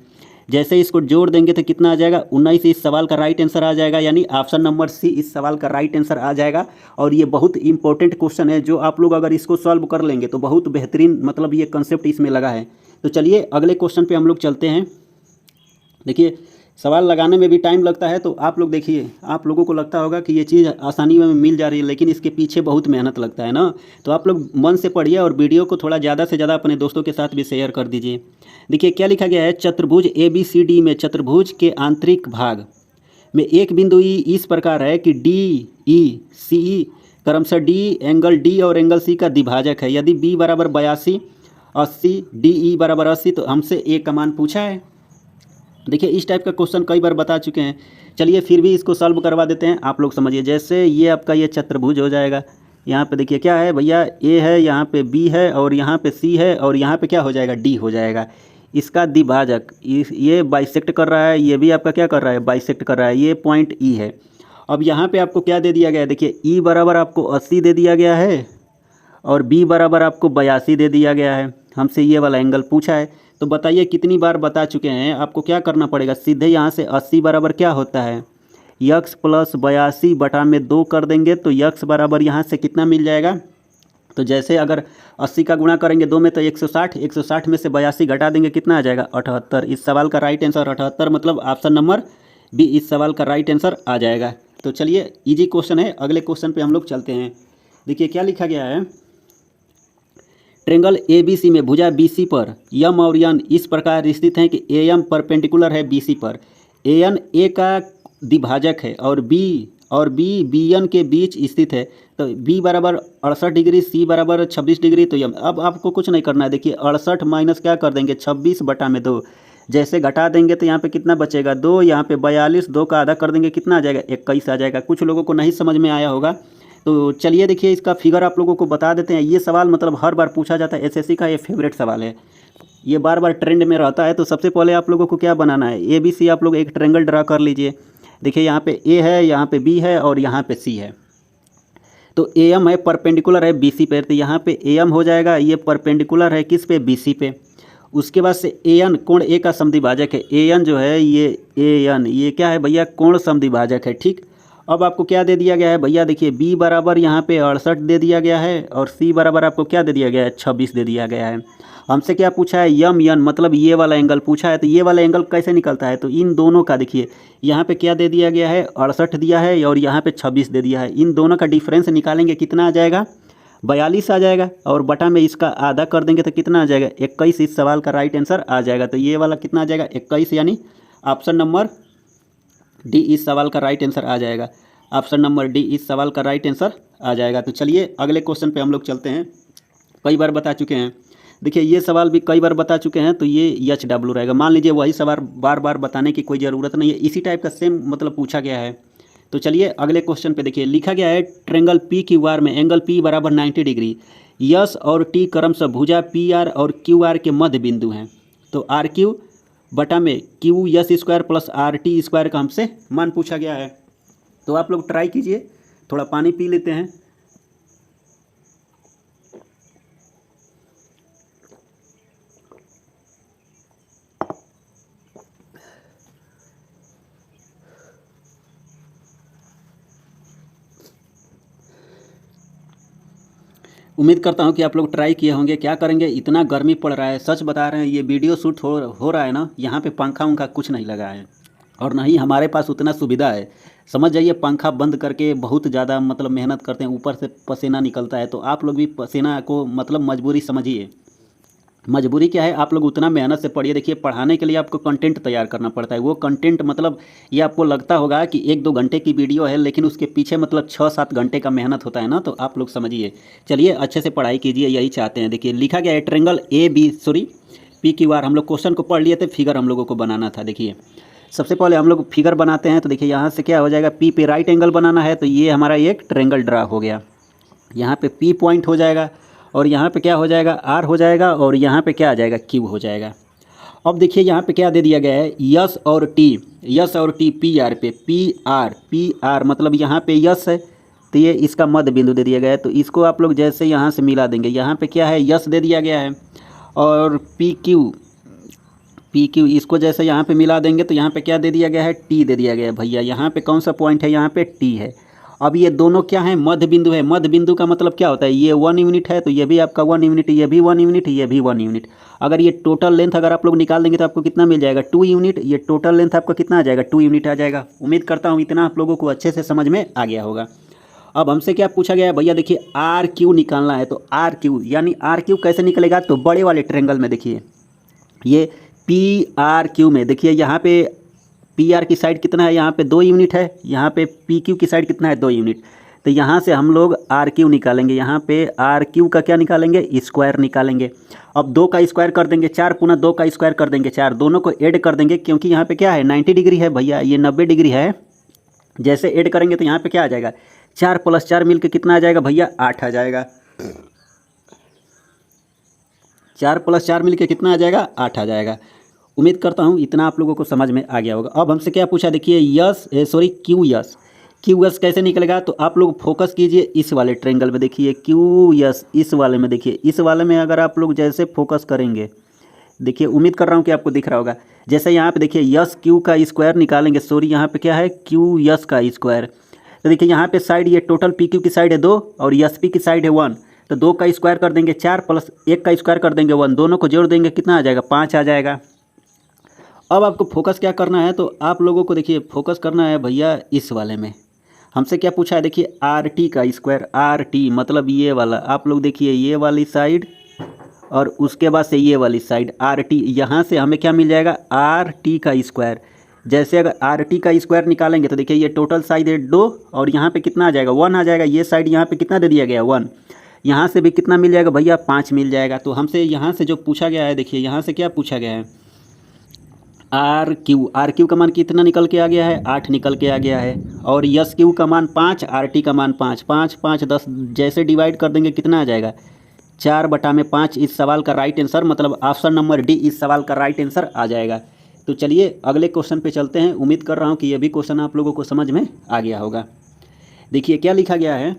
जैसे इसको जोड़ देंगे तो कितना आ जाएगा, 19। इस सवाल का राइट आंसर आ जाएगा, यानी ऑप्शन नंबर सी इस सवाल का राइट आंसर आ जाएगा। और ये बहुत इंपॉर्टेंट क्वेश्चन है, जो आप लोग अगर इसको सॉल्व कर लेंगे तो बहुत बेहतरीन, मतलब ये कंसेप्ट इसमें लगा है। तो चलिए अगले क्वेश्चन पे हम लोग चलते हैं। देखिए सवाल लगाने में भी टाइम लगता है, तो आप लोग देखिए, आप लोगों को लगता होगा कि ये चीज़ आसानी में मिल जा रही है, लेकिन इसके पीछे बहुत मेहनत लगता है ना। तो आप लोग मन से पढ़िए और वीडियो को थोड़ा ज़्यादा से ज़्यादा अपने दोस्तों के साथ भी शेयर कर दीजिए। देखिए क्या लिखा गया है, चतुर्भुज ABCD में चतुर्भुज के आंतरिक भाग में एक बिंदु ई इस प्रकार है कि DECE क्रमशः D एंगल D और एंगल C का द्विभाजक है। यदि B बराबर 82, 80, DE बराबर 80, तो हमसे A का मान पूछा है। देखिए इस टाइप का क्वेश्चन कई बार बता चुके हैं। चलिए फिर भी इसको सॉल्व करवा देते हैं, आप लोग समझिए। जैसे ये आपका ये चतुर्भुज हो जाएगा, यहाँ पे देखिए क्या है भैया, A है, यहाँ पे B है, और यहाँ पे C है, और यहाँ पे क्या हो जाएगा, D हो जाएगा। इसका द्विभाजक ये बाइसेक्ट कर रहा है, ये भी आपका क्या कर रहा है, बाइसेक्ट कर रहा है। ये पॉइंट E है। अब यहाँ पे आपको क्या दे दिया गया है, देखिए E बराबर आपको 80 दे दिया गया है, और B बराबर आपको 82 दे दिया गया है। हमसे ये वाला एंगल पूछा है। तो बताइए कितनी बार बता चुके हैं, आपको क्या करना पड़ेगा, सीधे यहाँ से 80 बराबर क्या होता है, x + 82 बटा में 2 कर देंगे, तो x बराबर यहाँ से कितना मिल जाएगा। तो जैसे अगर 80 का गुणा करेंगे 2 में तो 160, 160 में से 82 घटा देंगे, कितना आ जाएगा, 78। इस सवाल का राइट आंसर 78, मतलब ऑप्शन नंबर बी इस सवाल का राइट आंसर आ जाएगा। तो चलिए इजी क्वेश्चन है, अगले क्वेश्चन पे हम लोग चलते हैं। देखिए क्या लिखा गया है, ट्रेंगल ABC में भुजा BC पर यम और यन इस प्रकार स्थित हैं कि AM परपेंडिकुलर है BC पर, AN A का द्विभाजक है, और B BN के बीच स्थित है। तो B बराबर 68 डिग्री, C बराबर 26 डिग्री। तो यम, अब आपको कुछ नहीं करना है। देखिए 68 माइनस क्या कर देंगे, 26 बटा में 2। जैसे घटा देंगे तो यहाँ पे कितना बचेगा, 2, यहाँ पे 42, 2 का आधा कर देंगे, कितना आ जाएगा, 21 आ जाएगा। कुछ लोगों को नहीं समझ में आया होगा, तो चलिए देखिए इसका फिगर आप लोगों को बता देते हैं। ये सवाल मतलब हर बार पूछा जाता है, SSC का ये फेवरेट सवाल है, ये बार बार ट्रेंड में रहता है। तो सबसे पहले आप लोगों को क्या बनाना है, ABC आप लोग एक ट्रेंगल ड्रा कर लीजिए। देखिए यहाँ पे A है, यहाँ पे B है, और यहाँ पे C है। तो ए एम है परपेंडिकुलर है बी सी पे, तो यहाँ पे ए एम हो जाएगा, ये परपेंडिकुलर है किस पे, बी सी पे। उसके बाद से ए एन कोण ए का समद्विभाजक है, ए एन जो है ये ए एन ये क्या है भैया, कोण समद्विभाजक है, ठीक। अब आपको क्या दे दिया गया है भैया, देखिए बी बराबर यहाँ पे 68 दे दिया गया है और सी बराबर आपको क्या दे दिया गया है, 26 दे दिया गया है। हमसे क्या पूछा है, यम यन मतलब ये वाला एंगल पूछा है, तो ये वाला एंगल कैसे निकलता है, तो इन दोनों का देखिए यहाँ पे क्या दे दिया गया है, 68 दिया है और यहाँ पे 26 दे दिया है, इन दोनों का डिफरेंस निकालेंगे कितना आ जाएगा, 42 आ जाएगा, और बटा में इसका आधा कर देंगे तो कितना आ जाएगा, 21। इस सवाल का राइट आंसर आ जाएगा। तो ये वाला कितना आ जाएगा, 21, यानी ऑप्शन नंबर डी इस सवाल का राइट आंसर आ जाएगा। ऑप्शन नंबर डी इस सवाल का राइट आंसर आ जाएगा। तो चलिए अगले क्वेश्चन पे हम लोग चलते हैं। कई बार बता चुके हैं, देखिए ये सवाल भी कई बार बता चुके हैं, तो ये एच डब्ल्यू रहेगा। मान लीजिए वही सवाल बार बार बताने की कोई ज़रूरत नहीं है, इसी टाइप का सेम मतलब पूछा गया है। तो चलिए अगले क्वेश्चन पे देखिए, लिखा गया है ट्रेंगल पी क्यू आर में एंगल पी बराबर 90 डिग्री, यस और टी क्रमशः भुजा पी आर और क्यू आर के मध्य बिंदु हैं। तो आर क्यू बटा में Q yes square plus R T square का हमसे मान पूछा गया है। तो आप लोग ट्राई कीजिए, थोड़ा पानी पी लेते हैं। उम्मीद करता हूँ कि आप लोग ट्राई किए होंगे। क्या करेंगे, इतना गर्मी पड़ रहा है, सच बता रहे हैं, ये वीडियो शूट हो रहा है ना, यहाँ पे पंखा उंखा कुछ नहीं लगा है और ना ही हमारे पास उतना सुविधा है। समझ जाइए, पंखा बंद करके बहुत ज़्यादा मतलब मेहनत करते हैं, ऊपर से पसीना निकलता है। तो आप लोग भी पसीना को मतलब मजबूरी समझिए। मजबूरी क्या है, आप लोग उतना मेहनत से पढ़िए। देखिए पढ़ाने के लिए आपको कंटेंट तैयार करना पड़ता है, वो कंटेंट मतलब ये आपको लगता होगा कि 1-2 घंटे की वीडियो है, लेकिन उसके पीछे मतलब 6-7 घंटे का मेहनत होता है ना। तो आप लोग समझिए, चलिए अच्छे से पढ़ाई कीजिए, यही चाहते हैं। देखिए लिखा गया है ट्रेंगल पी क्यू आर। हम लोग क्वेश्चन को पढ़ लिए थे, फिगर हम लोगों को बनाना था। देखिए सबसे पहले हम लोग फिगर बनाते हैं। तो देखिए यहाँ से क्या हो जाएगा, पी पे राइट एंगल बनाना है, तो ये हमारा एक ट्रेंगल ड्रा हो गया। यहाँ पे पी पॉइंट हो जाएगा और यहाँ पे क्या हो जाएगा, आर हो जाएगा, और यहाँ पे क्या आ जाएगा, क्यू हो जाएगा। अब देखिए यहाँ पे क्या दे दिया गया है, यस और टी पी आर पे, पी आर मतलब यहाँ पे यस है, तो ये इसका मध्य बिंदु दे दिया गया है। तो इसको आप लोग जैसे यहाँ से मिला देंगे, यहाँ पे क्या है, यस दे दिया गया है, और पी क्यू इसको जैसे यहाँ पे मिला देंगे, तो यहाँ पे क्या दे दिया गया है, टी दे दिया गया है। भैया यहाँ पे कौन सा पॉइंट है, यहाँ पे टी है। अब ये दोनों क्या है, मध्य बिंदु है। मध्य बिंदु का मतलब क्या होता है, ये 1 यूनिट है, तो ये भी आपका 1 यूनिट, ये भी 1 यूनिट, ये भी 1 यूनिट। अगर ये टोटल लेंथ अगर आप लोग निकाल देंगे तो आपको कितना मिल जाएगा, 2 यूनिट। ये टोटल लेंथ आपका कितना आ जाएगा, 2 यूनिट आ जाएगा। उम्मीद करता हूँ इतना आप लोगों को अच्छे से समझ में आ गया होगा। अब हमसे क्या पूछा गया है भैया, देखिए आर क्यू निकालना है। तो आर क्यू यानी आर क्यू कैसे निकलेगा, तो बड़े वाले ट्रेंगल में देखिए, ये पी आर क्यू में देखिए, यहाँ पे पी आर की साइड कितना है, यहाँ पे 2 यूनिट है, यहाँ पे पी क्यू की साइड कितना है, 2 यूनिट। तो यहाँ से हम लोग आर क्यू निकालेंगे, यहाँ पे आर क्यू का क्या निकालेंगे, स्क्वायर निकालेंगे। अब 2 का स्क्वायर कर देंगे 4, पुनः 2 का स्क्वायर कर देंगे 4, दोनों को ऐड कर देंगे, क्योंकि यहाँ पे क्या है, 90 डिग्री है भैया, ये 90 डिग्री है। जैसे ऐड करेंगे तो यहाँ पे क्या आ जाएगा, 4 + 4 मिल के कितना आ जाएगा भैया, 8 आ जाएगा। 4 + 4 मिल के कितना आ जाएगा, 8 आ जाएगा। उम्मीद करता हूँ इतना आप लोगों को समझ में आ गया होगा। अब हमसे क्या पूछा, देखिए क्यू यस कैसे निकलेगा। तो आप लोग फोकस कीजिए इस वाले ट्रेंगल में, देखिए क्यू यस इस वाले में, देखिए इस वाले में अगर आप लोग जैसे फोकस करेंगे, देखिए उम्मीद कर रहा हूँ कि आपको दिख रहा होगा। जैसे यहाँ पे देखिए यस क्यू का स्क्वायर निकालेंगे, यहाँ पे क्या है, क्यू यस का स्क्वायर। तो देखिए यहाँ पे साइड ये टोटल पी क्यू की साइड है 2 और यस पी की साइड है 1, तो 2 का स्क्वायर कर देंगे 4 + 1 का स्क्वायर कर देंगे 1, दोनों को जोड़ देंगे कितना आ जाएगा, 5 आ जाएगा। अब आपको फोकस क्या करना है, तो आप लोगों को देखिए फोकस करना है भैया इस वाले में। हमसे क्या पूछा है, देखिए आर टी का स्क्वायर, आर टी मतलब ये वाला, आप लोग देखिए ये वाली साइड और उसके बाद से ये वाली साइड आर टी, यहाँ से हमें क्या मिल जाएगा, आर टी का स्क्वायर। जैसे अगर आर टी का स्क्वायर निकालेंगे तो देखिए ये टोटल साइड है 2 और यहाँ पे कितना आ जाएगा, 1 आ जाएगा। ये साइड यहाँ पे कितना दे दिया गया, 1। यहाँ से भी कितना मिल जाएगा भैया, 5 मिल जाएगा। तो हमसे यहाँ से जो पूछा गया है, देखिए यहाँ से क्या पूछा गया है, आर क्यू का मान कितना निकल के आ गया है, 8 निकल के आ गया है। और यस क्यू का मान 5, आर टी का मान 5, 5 5 10 जैसे डिवाइड कर देंगे कितना आ जाएगा, 4/5। इस सवाल का राइट आंसर मतलब ऑप्शन नंबर डी इस सवाल का राइट आंसर आ जाएगा। तो चलिए अगले क्वेश्चन पे चलते हैं। उम्मीद कर रहा हूँ कि यह भी क्वेश्चन आप लोगों को समझ में आ गया होगा। देखिए क्या लिखा गया है,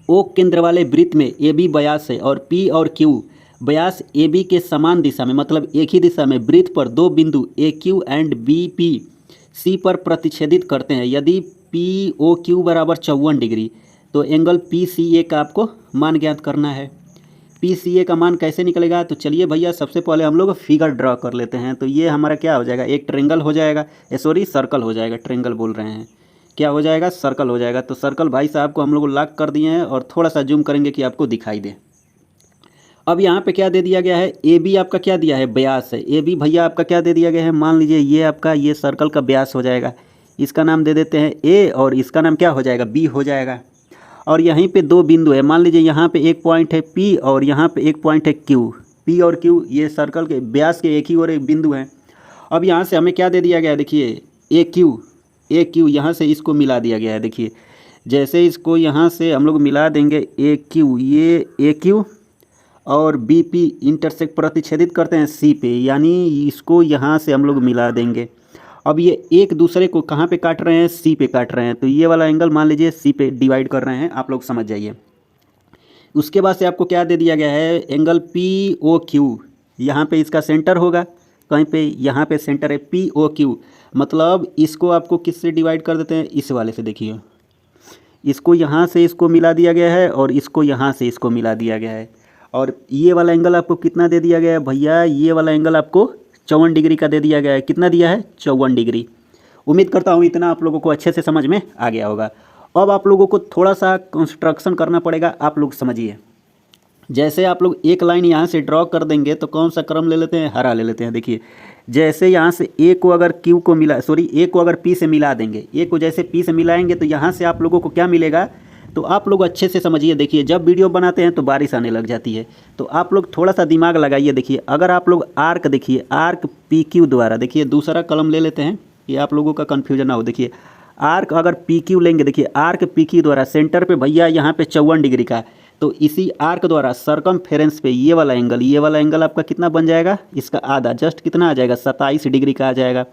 ओ केंद्र वाले वृत्त में ए बी व्यास है और पी और क्यू व्यास ए बी के समान दिशा में, मतलब एक ही दिशा में वृत्त पर दो बिंदु A Q and B P C पर प्रतिच्छेदित करते हैं। यदि पी ओ क्यू बराबर 54 डिग्री, तो एंगल पी सी ए का आपको मान ज्ञात करना है। पी सी ए का मान कैसे निकलेगा? तो चलिए भैया सबसे पहले हम लोग फिगर ड्रा कर लेते हैं। तो ये हमारा क्या हो जाएगा, एक ट्रेंगल हो जाएगा, सॉरी सर्कल हो जाएगा, ट्रेंगल बोल रहे हैं, क्या हो जाएगा, सर्कल हो जाएगा। तो सर्कल भाई साहब को हम लोग लॉक कर दिए हैं और थोड़ा सा जूम करेंगे कि आपको दिखाई दे। अब यहाँ पे क्या दे दिया गया है, ए बी आपका क्या दिया है, व्यास है। ए बी भैया आपका क्या दे दिया गया है, मान लीजिए ये आपका ये सर्कल का व्यास हो जाएगा, इसका नाम दे देते हैं ए और इसका नाम क्या हो जाएगा, बी हो जाएगा। और यहीं पे दो बिंदु है, मान लीजिए यहाँ पे एक पॉइंट है पी और यहाँ पे एक पॉइंट है क्यू। पी और क्यू ये सर्कल के व्यास के एक ही और एक बिंदु है। अब यहाँ से हमें क्या दे दिया गया है, देखिए ए क्यू यहाँ से इसको मिला दिया गया है। देखिए जैसे इसको यहाँ से हम लोग मिला देंगे ए क्यू, ये ए क्यू और बी पी इंटरसेक्ट प्रतिच्छेदित करते हैं सी पे, यानी इसको यहाँ से हम लोग मिला देंगे। अब ये एक दूसरे को कहाँ पे काट रहे हैं, सी पे काट रहे हैं, तो ये वाला एंगल मान लीजिए सी पे डिवाइड कर रहे हैं, आप लोग समझ जाइए। उसके बाद से आपको क्या दे दिया गया है, एंगल पी ओ क्यू, यहाँ पे इसका सेंटर होगा कहीं पे, यहाँ पे सेंटर है पी ओ क्यू, मतलब इसको आपको किससे डिवाइड कर देते हैं, इस वाले से। देखिए इसको यहाँ से इसको मिला दिया गया है और इसको यहाँ से इसको मिला दिया गया है। और ये वाला एंगल आपको कितना दे दिया गया है भैया, ये वाला एंगल आपको 54 डिग्री का दे दिया गया है। कितना दिया है, 54 डिग्री। उम्मीद करता हूँ इतना आप लोगों को अच्छे से समझ में आ गया होगा। अब आप लोगों को थोड़ा सा कंस्ट्रक्शन करना पड़ेगा, आप लोग समझिए। जैसे आप लोग एक लाइन यहाँ से ड्रॉ कर देंगे तो कौन सा क्रम ले लेते हैं, हरा ले लेते हैं। देखिए जैसे यहाँ से ए को अगर क्यू को मिला, सॉरी ए को अगर पी से मिला देंगे, ए को जैसे पी से मिलाएंगे तो यहाँ से आप लोगों को क्या मिलेगा, तो आप लोग अच्छे से समझिए। देखिए जब वीडियो बनाते हैं तो बारिश आने लग जाती है, तो आप लोग थोड़ा सा दिमाग लगाइए। देखिए अगर आप लोग आर्क, देखिए आर्क पी क्यू द्वारा, देखिए दूसरा कलम ले लेते हैं, ये आप लोगों का कन्फ्यूजन ना हो। देखिए आर्क अगर पी क्यू लेंगे, देखिए आर्क पी क्यू द्वारा सेंटर पे भैया यहाँ पे 54 डिग्री का, तो इसी आर्क द्वारा सरकमफेरेंस पे ये वाला एंगल आपका कितना बन जाएगा, इसका आधा, जस्ट कितना आ जाएगा, 27 डिग्री का आ जाएगा।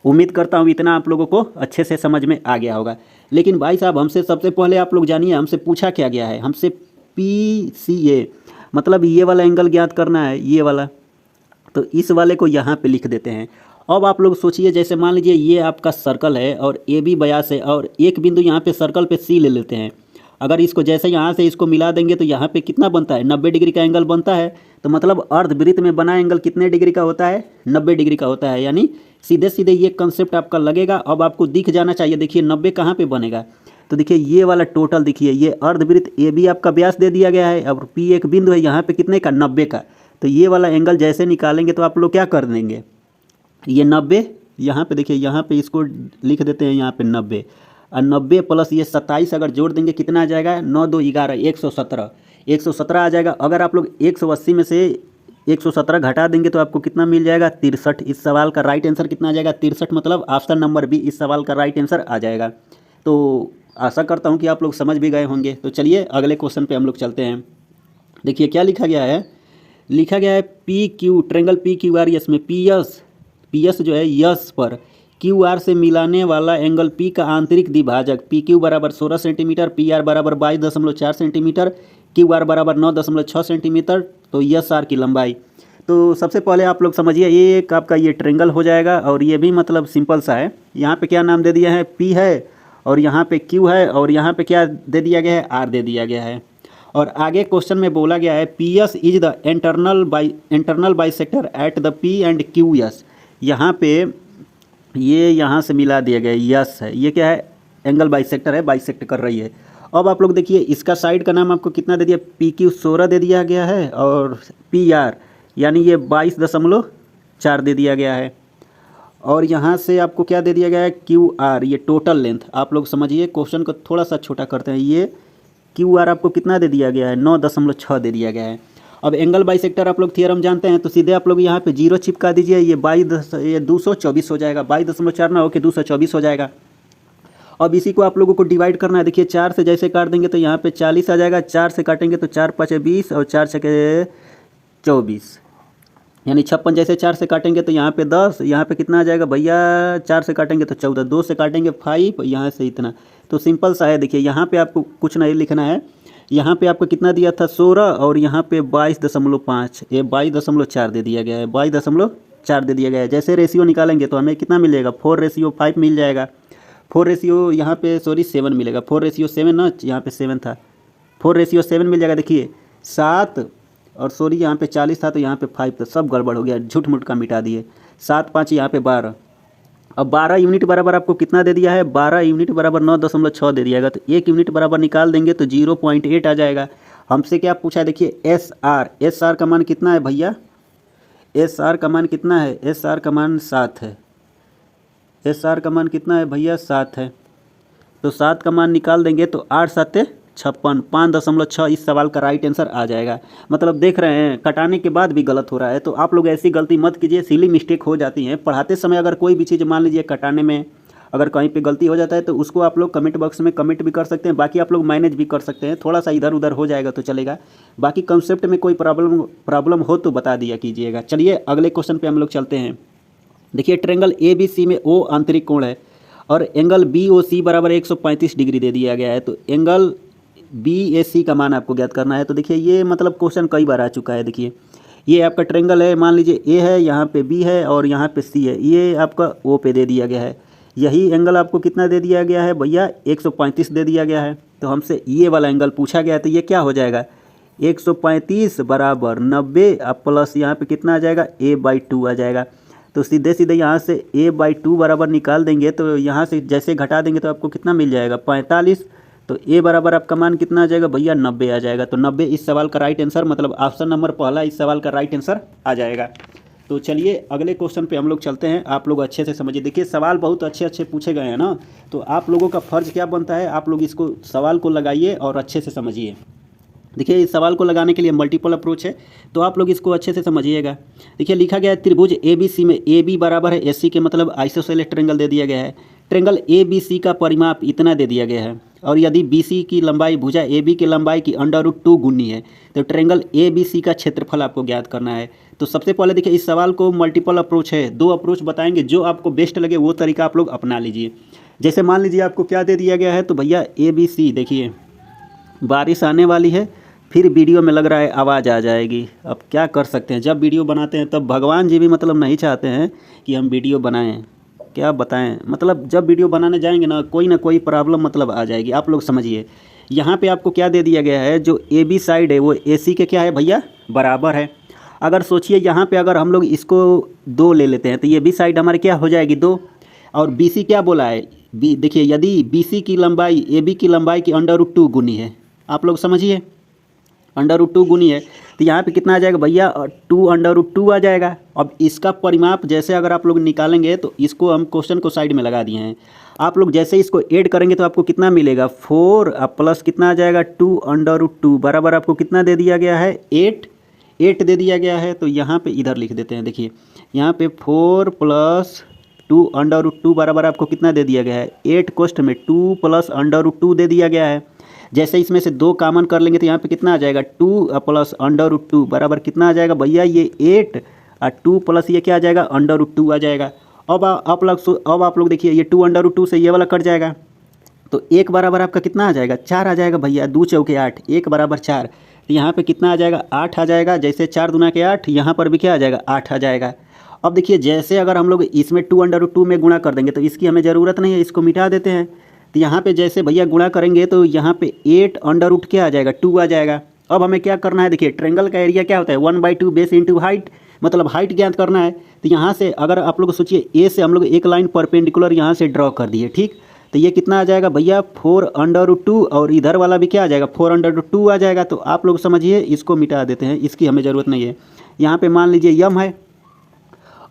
उम्मीद करता हूँ इतना आप लोगों को अच्छे से समझ में आ गया होगा। लेकिन भाई साहब हमसे सबसे पहले आप लोग जानिए हमसे पूछा क्या गया है, हमसे पी सी ए मतलब ये वाला एंगल ज्ञात करना है, ये वाला, तो इस वाले को यहाँ पे लिख देते हैं। अब आप लोग सोचिए, जैसे मान लीजिए ये आपका सर्कल है और ए बी व्यास है और एक बिंदु यहाँ पे सर्कल पे सी ले लेते हैं। अगर इसको जैसे यहाँ से इसको मिला देंगे तो यहाँ पे कितना बनता है, 90 डिग्री का एंगल बनता है। तो मतलब अर्धवृत्त में बना एंगल कितने डिग्री का होता है, 90 डिग्री का होता है। यानी सीधे सीधे ये कंसेप्ट आपका लगेगा। अब आपको दिख जाना चाहिए, देखिए 90 कहाँ पे बनेगा, तो देखिए ये वाला टोटल, देखिए ये अर्धवृत्त ए बी आपका व्यास दे दिया गया है और पी एक बिंदु है यहाँ पे कितने का, 90 का। तो ये वाला एंगल जैसे निकालेंगे तो आप लोग क्या कर देंगे, ये 90 यहाँ पे, देखिए यहाँ पे इसको लिख देते हैं यहाँ पे 90, और 90 प्लस ये 27 अगर जोड़ देंगे कितना आ जाएगा, 9 2 11 117 आ जाएगा। अगर आप लोग 180 में से 117 घटा देंगे तो आपको कितना मिल जाएगा, 63। इस सवाल का राइट आंसर कितना आ जाएगा, 63, मतलब ऑप्शन नंबर बी इस सवाल का राइट आंसर आ जाएगा। तो आशा करता हूँ कि आप लोग समझ भी गए होंगे। तो चलिए अगले क्वेश्चन पे हम लोग चलते हैं। देखिए क्या लिखा गया है, लिखा गया है P Q, triangle P Q R S में पी एस जो है यस पर क्यू आर से मिलाने वाला एंगल पी का आंतरिक द्विभाजक पी क्यू बराबर 16 सेंटीमीटर, पी आर बराबर 22.4 सेंटीमीटर, क्यू आर बराबर 9.6 सेंटीमीटर, तो यस आर की लंबाई। तो सबसे पहले आप लोग समझिए, ये एक आपका ये ट्रेंगल हो जाएगा और ये भी मतलब सिंपल सा है। यहाँ पे क्या नाम दे दिया है, पी है, और यहाँ पे क्यू है, और यहाँ पे क्या दे दिया गया है, आर दे दिया गया है। और आगे क्वेश्चन में बोला गया है P S is the internal bisector at the P and Q S. यहाँ पे ये यहाँ से मिला दिया गया यस है, ये क्या है, एंगल बाइसेक्टर है, बाइसेक्ट कर रही है। अब आप लोग देखिए इसका साइड का नाम आपको कितना दे दिया, पी क्यू 16 दे दिया गया है और पी आर यानी ये 22.4 दे दिया गया है। और यहाँ से आपको क्या दे दिया गया है, क्यू आर, ये टोटल लेंथ। आप लोग समझिए क्वेश्चन को थोड़ा सा छोटा करते हैं, ये क्यू आर आपको कितना दे दिया गया है, 9.6 दे दिया गया है। अब एंगल बाइसेक्टर आप लोग थियरम जानते हैं, तो सीधे आप लोग यहाँ पे 0 चिपका दीजिए, ये 224 हो जाएगा, 22.4 ना हो के 224 हो जाएगा। अब इसी को आप लोगों को डिवाइड करना है। देखिए 4 से जैसे काट देंगे तो यहाँ पे 40 आ जाएगा, 4 से काटेंगे तो 4 5 20 और 4 6 24, यानी 56 जैसे 4 से काटेंगे तो यहाँ पे 10, यहाँ पे कितना आ जाएगा भैया, 4 से काटेंगे तो 14, 2 से काटेंगे 5, यहाँ से इतना। तो सिंपल सा है। देखिए यहाँ पे आपको कुछ नहीं लिखना है, यहाँ पे आपको कितना दिया था 16 और यहाँ पे 22.5, ये 22.4 दे दिया गया है, 22.4 दे दिया गया है। जैसे रेशियो निकालेंगे तो हमें कितना मिलेगा 4:5 मिल जाएगा। 4 यहाँ पे 7 मिलेगा, 4:7 ना, यहाँ पे 7 था, 4:7 मिल जाएगा। देखिए 7 और यहाँ पे 40 था तो यहाँ पे 5 था, सब गड़बड़ हो गया, झूठ मूठ का मिटा दिए। 7 5 यहाँ पे 12, अब 12 यूनिट बराबर आपको कितना दे दिया है, 12 यूनिट बराबर 9.6 दे दिया, तो 1 यूनिट बराबर निकाल देंगे तो 0.8 आ जाएगा। हमसे क्या पूछा है, देखिए एस आर का मान कितना है भैया, एस आर का मान कितना है, एस आर का मान 7 है, एस आर का मान कितना है भैया 7 है, तो 7 का मान निकाल देंगे तो 8 7 56, 5.6 इस सवाल का राइट आंसर आ जाएगा। मतलब देख रहे हैं कटाने के बाद भी गलत हो रहा है, तो आप लोग ऐसी गलती मत कीजिए, सिली मिस्टेक हो जाती हैं पढ़ाते समय। अगर कोई भी चीज़ मान लीजिए कटाने में अगर कहीं पे गलती हो जाता है तो उसको आप लोग कमेंट बॉक्स में कमेंट भी कर सकते हैं, बाकी आप लोग मैनेज भी कर सकते हैं, थोड़ा सा इधर उधर हो जाएगा तो चलेगा। बाकी कंसेप्ट में कोई प्रॉब्लम हो तो बता दिया कीजिएगा। चलिए अगले क्वेश्चन पे हम लोग चलते हैं। देखिए ट्रेंगल ए बी सी में ओ आंतरिक कोण है और एंगल बी ओ सी बराबर 135 डिग्री दे दिया गया है, तो एंगल बी ए सी का मान आपको ज्ञात करना है। तो देखिए ये मतलब क्वेश्चन कई बार आ चुका है। देखिए ये आपका ट्रेंगल है, मान लीजिए ए है, यहाँ पे बी है और यहाँ पे सी है, ये आपका ओ पे दे दिया गया है। यही एंगल आपको कितना दे दिया गया है भैया, 135 दे दिया गया है। तो हमसे ये वाला एंगल पूछा गया है, तो ये क्या हो जाएगा 135 बराबर 90 प्लस यहाँ पे कितना आ जाएगा a/2 आ जाएगा। तो सीधे सीधे यहाँ से a/2 बराबर निकाल देंगे, तो यहाँ से जैसे घटा देंगे तो आपको कितना मिल जाएगा 45, तो a बराबर आपका मान कितना आ जाएगा भैया 90 आ जाएगा। तो 90 इस सवाल का राइट आंसर, मतलब ऑप्शन नंबर पहला इस सवाल का राइट आंसर आ जाएगा। तो चलिए अगले क्वेश्चन पे हम लोग चलते हैं, आप लोग अच्छे से समझिए। देखिए सवाल बहुत अच्छे अच्छे पूछे गए हैं ना, तो आप लोगों का फ़र्ज़ क्या बनता है, आप लोग इसको सवाल को लगाइए और अच्छे से समझिए। देखिए इस सवाल को लगाने के लिए मल्टीपल अप्रोच है, तो आप लोग इसको अच्छे से समझिएगा। देखिए लिखा गया है त्रिभुज ए बी सी में ए बी बराबर है एस सी के, मतलब आइसोसेलेस ट्रेंगल दे दिया गया है। ट्रेंगल ए बी सी का परिमाप इतना दे दिया गया है, और यदि बी सी की लंबाई भुजा ए बी की लंबाई की √2 गुनी है, तो ट्रेंगल ए बी सी का क्षेत्रफल आपको ज्ञात करना है। तो सबसे पहले देखिए इस सवाल को मल्टीपल अप्रोच है, 2 अप्रोच बताएंगे, जो आपको बेस्ट लगे वो तरीका आप लोग अपना लीजिए। जैसे मान लीजिए आपको क्या दे दिया गया है, तो भैया ए बी सी, देखिए बारिश आने वाली है, फिर वीडियो में लग रहा है आवाज़ आ जाएगी। अब क्या कर सकते हैं, जब वीडियो बनाते हैं तब भगवान जी भी मतलब नहीं चाहते हैं कि हम वीडियो बनाएं, क्या बताएं, मतलब जब वीडियो बनाने जाएंगे ना कोई प्रॉब्लम मतलब आ जाएगी। आप लोग समझिए यहाँ पे आपको क्या दे दिया गया है, जो ए बी साइड है वो ए सी के क्या है भैया बराबर है। अगर सोचिए यहाँ पे अगर हम लोग इसको 2 ले लेते हैं, तो ये बी साइड हमारे क्या हो जाएगी 2, और बी सी क्या बोला है, बी देखिए यदि बी सी की लंबाई ए बी की लंबाई की √2 गुनी है, आप लोग समझिए √2 गुनी है, तो यहाँ पे कितना आ जाएगा भैया 2 √2 आ जाएगा। अब इसका परिमाप जैसे अगर आप लोग निकालेंगे, तो इसको हम क्वेश्चन को साइड में लगा दिए हैं, आप लोग जैसे इसको ऐड करेंगे तो आपको कितना मिलेगा 4 प्लस कितना आ जाएगा 2 √2 बराबर आपको कितना दे दिया गया है 8 दे दिया गया है। तो यहाँ पे इधर लिख देते हैं, देखिए यहाँ पे 4 + 2 √2 बराबर आपको कितना दे दिया गया है 8 कोष्ठ में 2 + √2 दे दिया गया है। जैसे इसमें से 2 कॉमन कर लेंगे तो यहाँ पे कितना आ जाएगा 2 + √2 बराबर कितना आ जाएगा भैया ये 8 और 2 प्लस ये क्या आ जाएगा √2 आ जाएगा। अब आप लोग देखिए ये 2 √2 से ये वाला कट जाएगा, तो 1 बराबर आपका कितना आ जाएगा 4 आ जाएगा भैया, 2 चौके 8, 1 बराबर 4, तो यहाँ पे कितना आ जाएगा 8 आ जाएगा। जैसे 4 दूना के 8, यहाँ पर भी क्या आ जाएगा 8 आ जाएगा। अब देखिए जैसे अगर हम लोग इसमें 2 √2 में गुणा कर देंगे तो इसकी हमें ज़रूरत नहीं है, इसको मिटा देते हैं। तो यहाँ पे जैसे भैया गुणा करेंगे तो यहाँ पे 8 √ क्या आ जाएगा 2 आ जाएगा। अब हमें क्या करना है, देखिए ट्रेंगल का एरिया क्या होता है 1/2 बेस इंटू हाइट, मतलब हाइट ज्ञात करना है। तो यहाँ से अगर आप लोग सोचिए ए से हम लोग एक लाइन परपेंडिकुलर यहाँ से ड्रॉ कर दिए, ठीक, तो ये कितना आ जाएगा भैया 4 √2 और इधर वाला भी क्या आ जाएगा 4 √2 आ जाएगा। तो आप लोग समझिए इसको मिटा देते हैं, इसकी हमें ज़रूरत नहीं है। यहाँ पे मान लीजिए यम है।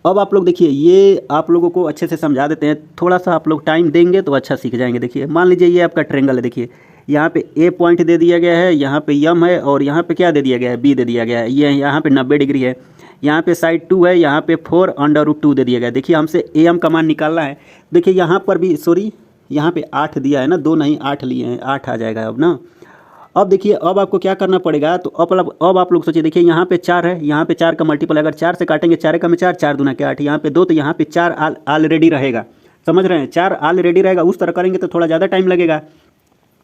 अब आप लोग देखिए ये आप लोगों को अच्छे से समझा देते हैं, थोड़ा सा आप लोग टाइम देंगे तो अच्छा सीख जाएंगे। देखिए मान लीजिए ये आपका ट्रेंगल है, देखिए यहाँ पे ए पॉइंट दे दिया गया है, यहाँ पे यम है और यहाँ पे क्या दे दिया गया है बी दे दिया गया है। ये यहाँ पे 90 डिग्री है, यहाँ पे साइड 2 है, यहाँ पे 4 √2 दे दिया गया है। देखिए हमसे ए एम का मान निकालना है। देखिए यहाँ पर भी यहाँ पे 8 दिया है ना, 2 नहीं 8 लिए हैं, 8 आ जाएगा अब ना। अब देखिए अब आपको क्या करना पड़ेगा, तो अब आप लोग सोचिए, देखिए यहाँ पे 4 है, यहाँ पे 4 का मल्टीपल अगर 4 से काटेंगे 4 का में 4, 4 दूना के 8, यहाँ पे 2, तो यहाँ पे 4 ऑलरेडी रहेगा, समझ रहे हैं 4 ऑलरेडी रहेगा। उस तरह करेंगे तो थोड़ा ज़्यादा टाइम लगेगा।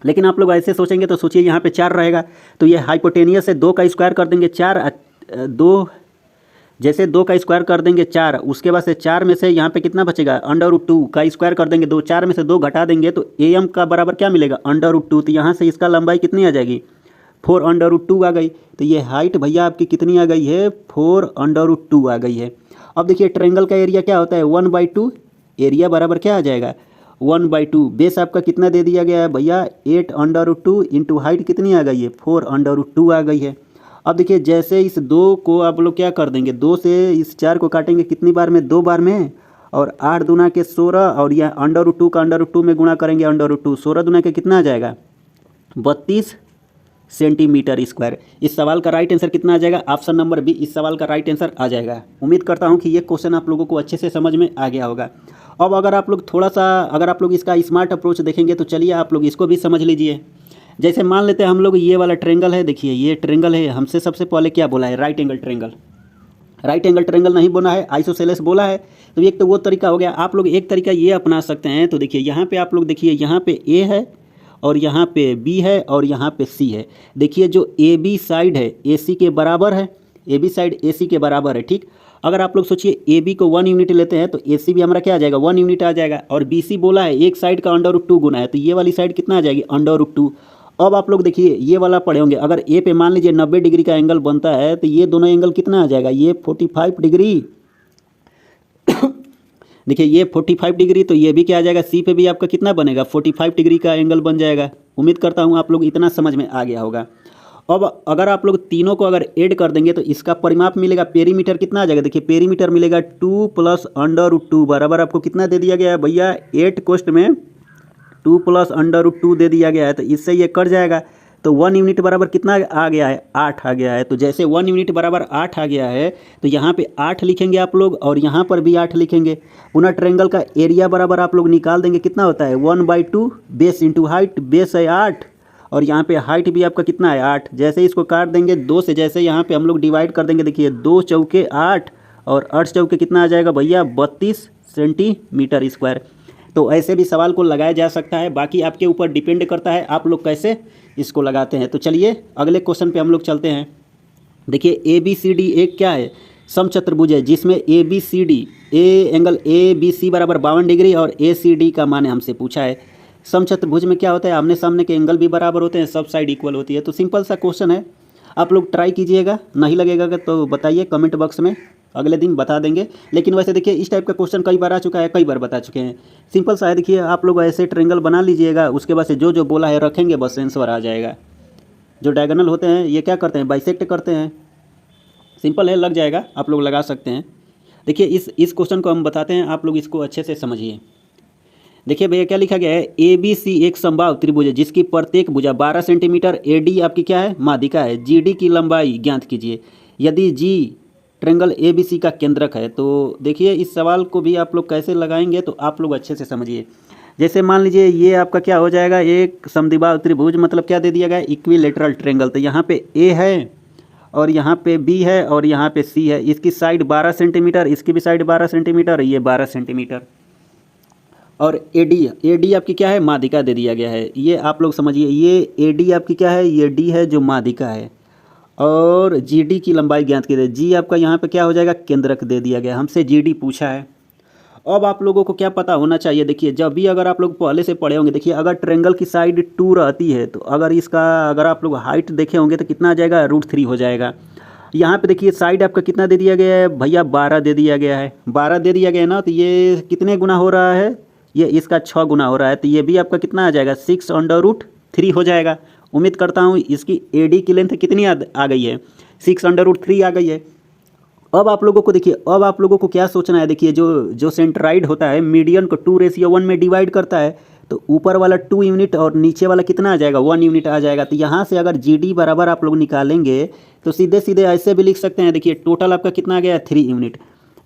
लेकिन आप लोग ऐसे सोचेंगे तो सोचिए यहाँ पे 4 रहेगा, तो ये हाइपोटेनियस है, 2 का स्क्वायर कर देंगे 4, 2 जैसे 2 का स्क्वायर कर देंगे 4, उसके बाद से 4 में से यहाँ पे कितना बचेगा, √2 का स्क्वायर कर देंगे 2, 4 में से 2 घटा देंगे तो AM का बराबर क्या मिलेगा, √2। तो यहाँ से इसका लंबाई कितनी आ जाएगी, 4√2 आ गई। तो ये हाइट भैया आपकी कितनी आ गई है, 4√2 आ गई है। अब देखिए ट्रायंगल का एरिया क्या होता है, 1/2, एरिया बराबर क्या आ जाएगा, 1/2। बेस आपका कितना दे दिया गया है भैया, 8√2 इंटू हाइट कितनी आ गई है, 4√2 आ गई है। अब देखिए जैसे इस 2 को आप लोग क्या कर देंगे, 2 से इस 4 को काटेंगे कितनी बार में, 2 बार में, और 8 दूना के 16, और यह √2 का √2 में गुणा करेंगे, √2 16 दूना के कितना आ जाएगा, 32 सेंटीमीटर स्क्वायर। इस सवाल का राइट आंसर कितना आ जाएगा, ऑप्शन नंबर बी इस सवाल का राइट आंसर आ जाएगा। उम्मीद करता हूँ कि ये क्वेश्चन आप लोगों को अच्छे से समझ में आ गया होगा। अब अगर आप लोग थोड़ा सा अगर आप लोग इसका स्मार्ट अप्रोच देखेंगे तो चलिए आप लोग इसको भी समझ लीजिए। जैसे मान लेते हैं हम लोग ये वाला ट्रायंगल है, देखिए ये ट्रायंगल है, हमसे सबसे पहले क्या बोला है, right angle triangle. Right angle triangle नहीं बोला है, आइसोसेलेस बोला है। तो एक तो वो तरीका हो गया। आप लोग एक तरीका ये अपना सकते हैं। तो देखिए यहाँ पे आप लोग देखिए, यहाँ पे ए है और यहाँ पे बी है और यहाँ पे सी है। देखिए जो ए बी साइड है ए सी के बराबर है, ए बी साइड ए सी के बराबर है, ठीक। अगर आप लोग सोचिए ए बी को 1 यूनिट लेते हैं तो ए सी भी हमारा क्या आ जाएगा, 1 यूनिट आ जाएगा। और बी सी बोला है एक साइड का √2 गुना है, तो ये वाली साइड कितना आ जाएगी, √2। अब आप लोग देखिए ये वाला पढ़े होंगे, अगर ए पे मान लीजिए 90 डिग्री का एंगल बनता है तो ये दोनों एंगल कितना आ जाएगा, ये 45 डिग्री देखिए ये 45 डिग्री, तो ये भी क्या आ जाएगा, सी पे भी आपका कितना बनेगा, 45 डिग्री का एंगल बन जाएगा। उम्मीद करता हूँ आप लोग इतना समझ में आ गया होगा। अब अगर आप लोग तीनों को अगर ऐड कर देंगे तो इसका परिमाप मिलेगा, पेरीमीटर कितना आ जाएगा, देखिए पेरीमीटर मिलेगा 2 + √2 बराबर आपको कितना दे दिया गया है भैया, 8 कोष्ट में 2 + √2 दे दिया गया है। तो इससे ये कट जाएगा, तो 1 यूनिट बराबर कितना आ गया है, 8 आ गया है। तो जैसे 1 यूनिट बराबर 8 आ गया है तो यहाँ पे 8 लिखेंगे आप लोग और यहाँ पर भी 8 लिखेंगे। पुनः ट्रायंगल का एरिया बराबर आप लोग निकाल देंगे, कितना होता है 1/2, बेस इंटू हाइट, बेस है 8 और यहाँ पे हाइट भी आपका कितना है 8। जैसे इसको काट देंगे 2 से, जैसे यहाँ पे हम लोग डिवाइड कर देंगे, देखिए 2 चौके 8 और 8 चौके कितना आ जाएगा भैया, 32 सेंटीमीटर स्क्वायर। तो ऐसे भी सवाल को लगाया जा सकता है, बाकी आपके ऊपर डिपेंड करता है आप लोग कैसे इसको लगाते हैं। तो चलिए अगले क्वेश्चन पे हम लोग चलते हैं। देखिए ए बी सी डी एक क्या है, समचतुर्भुज है जिसमें A B C D, angle A B C बराबर 52 डिग्री और ए सी डी का मान हमसे पूछा है। समचतुर्भुज में क्या होता है, आमने सामने के एंगल भी बराबर होते हैं, सब साइड इक्वल होती है। तो सिंपल सा क्वेश्चन है, आप लोग ट्राई कीजिएगा, नहीं लगेगा तो बताइए कमेंट बॉक्स में, अगले दिन बता देंगे। लेकिन वैसे देखिए इस टाइप का क्वेश्चन कई बार आ चुका है, कई बार बता चुके हैं। सिंपल सा है, देखिए आप लोग ऐसे ट्रायंगल बना लीजिएगा, उसके बाद से जो जो बोला है रखेंगे, बस आंसर आ जाएगा। जो डायगोनल होते हैं ये क्या करते हैं, बाइसेक्ट करते हैं। सिंपल है, लग जाएगा, आप लोग लगा सकते हैं। देखिए इस क्वेश्चन को हम बताते हैं, आप लोग इसको अच्छे से समझिए। देखिए भैया क्या लिखा गया है, ए बी सी एक समबाहु त्रिभुज है जिसकी प्रत्येक भुजा 12 सेंटीमीटर, ए डी आपकी क्या है, माध्यिका है, जी डी की लंबाई ज्ञात कीजिए यदि जी ट्रायंगल ए बी सी का केंद्रक है। तो देखिए इस सवाल को भी आप लोग कैसे लगाएंगे तो आप लोग अच्छे से समझिए। जैसे मान लीजिए ये आपका क्या हो जाएगा, एक समद्विबाहु त्रिभुज, मतलब क्या दे दिया गया है, इक्विलेटरल ट्रायंगल। तो यहाँ पे ए है और यहाँ पे बी है और यहाँ पे सी है, इसकी साइड 12 सेंटीमीटर, इसकी भी साइड 12 सेंटीमीटर, ये 12 सेंटीमीटर। और ए डी आपकी क्या है, माध्यिका दे दिया गया है। ये आप लोग समझिए, ये ए डी आपकी क्या है, ये डी है जो माध्यिका है। और जी डी की लंबाई ज्ञात कीजिए, जी आपका यहाँ पे क्या हो जाएगा, केंद्रक दे दिया गया, हमसे जी डी पूछा है। अब आप लोगों को क्या पता होना चाहिए, देखिए जब भी अगर आप लोग पहले से पढ़े होंगे, देखिए अगर ट्रायंगल की साइड 2 रहती है तो अगर आप लोग हाइट देखे होंगे तो कितना आ जाएगा, √3 हो जाएगा। यहाँ पे देखिए साइड आपका कितना दे दिया गया है भैया, 12 दे दिया गया है, 12 दे दिया गया है ना। तो ये कितने गुना हो रहा है, ये इसका 6 गुना हो रहा है, तो ये भी आपका कितना आ जाएगा, 6√3 हो जाएगा। उम्मीद करता हूँ इसकी ए डी की लेंथ कितनी आ गई है, 6√3 आ गई है। अब आप लोगों को देखिए, अब आप लोगों को क्या सोचना है, देखिए जो सेंट्राइड होता है मीडियन को 2:1 में डिवाइड करता है, तो ऊपर वाला 2 यूनिट और नीचे वाला कितना आ जाएगा, 1 यूनिट आ जाएगा। तो यहाँ से अगर जी डी बराबर आप लोग निकालेंगे तो सीधे सीधे ऐसे भी लिख सकते हैं, देखिए टोटल आपका कितना आ गया, 3 यूनिट,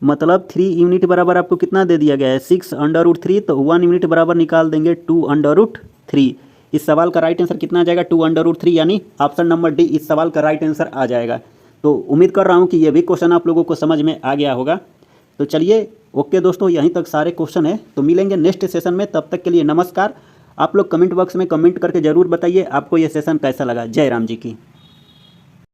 मतलब 3 यूनिट बराबर आपको कितना दे दिया गया है, 6√3। तो 1 यूनिट बराबर निकाल देंगे 2√3। इस सवाल का राइट आंसर कितना आ जाएगा, 2√3, यानी ऑप्शन नंबर डी इस सवाल का राइट आंसर आ जाएगा। तो उम्मीद कर रहा हूँ कि ये भी क्वेश्चन आप लोगों को समझ में आ गया होगा। तो चलिए ओके दोस्तों, यहीं तक सारे क्वेश्चन हैं, तो मिलेंगे नेक्स्ट सेशन में, तब तक के लिए नमस्कार। आप लोग कमेंट बॉक्स में कमेंट करके ज़रूर बताइए आपको ये सेशन कैसा लगा। जय राम जी की।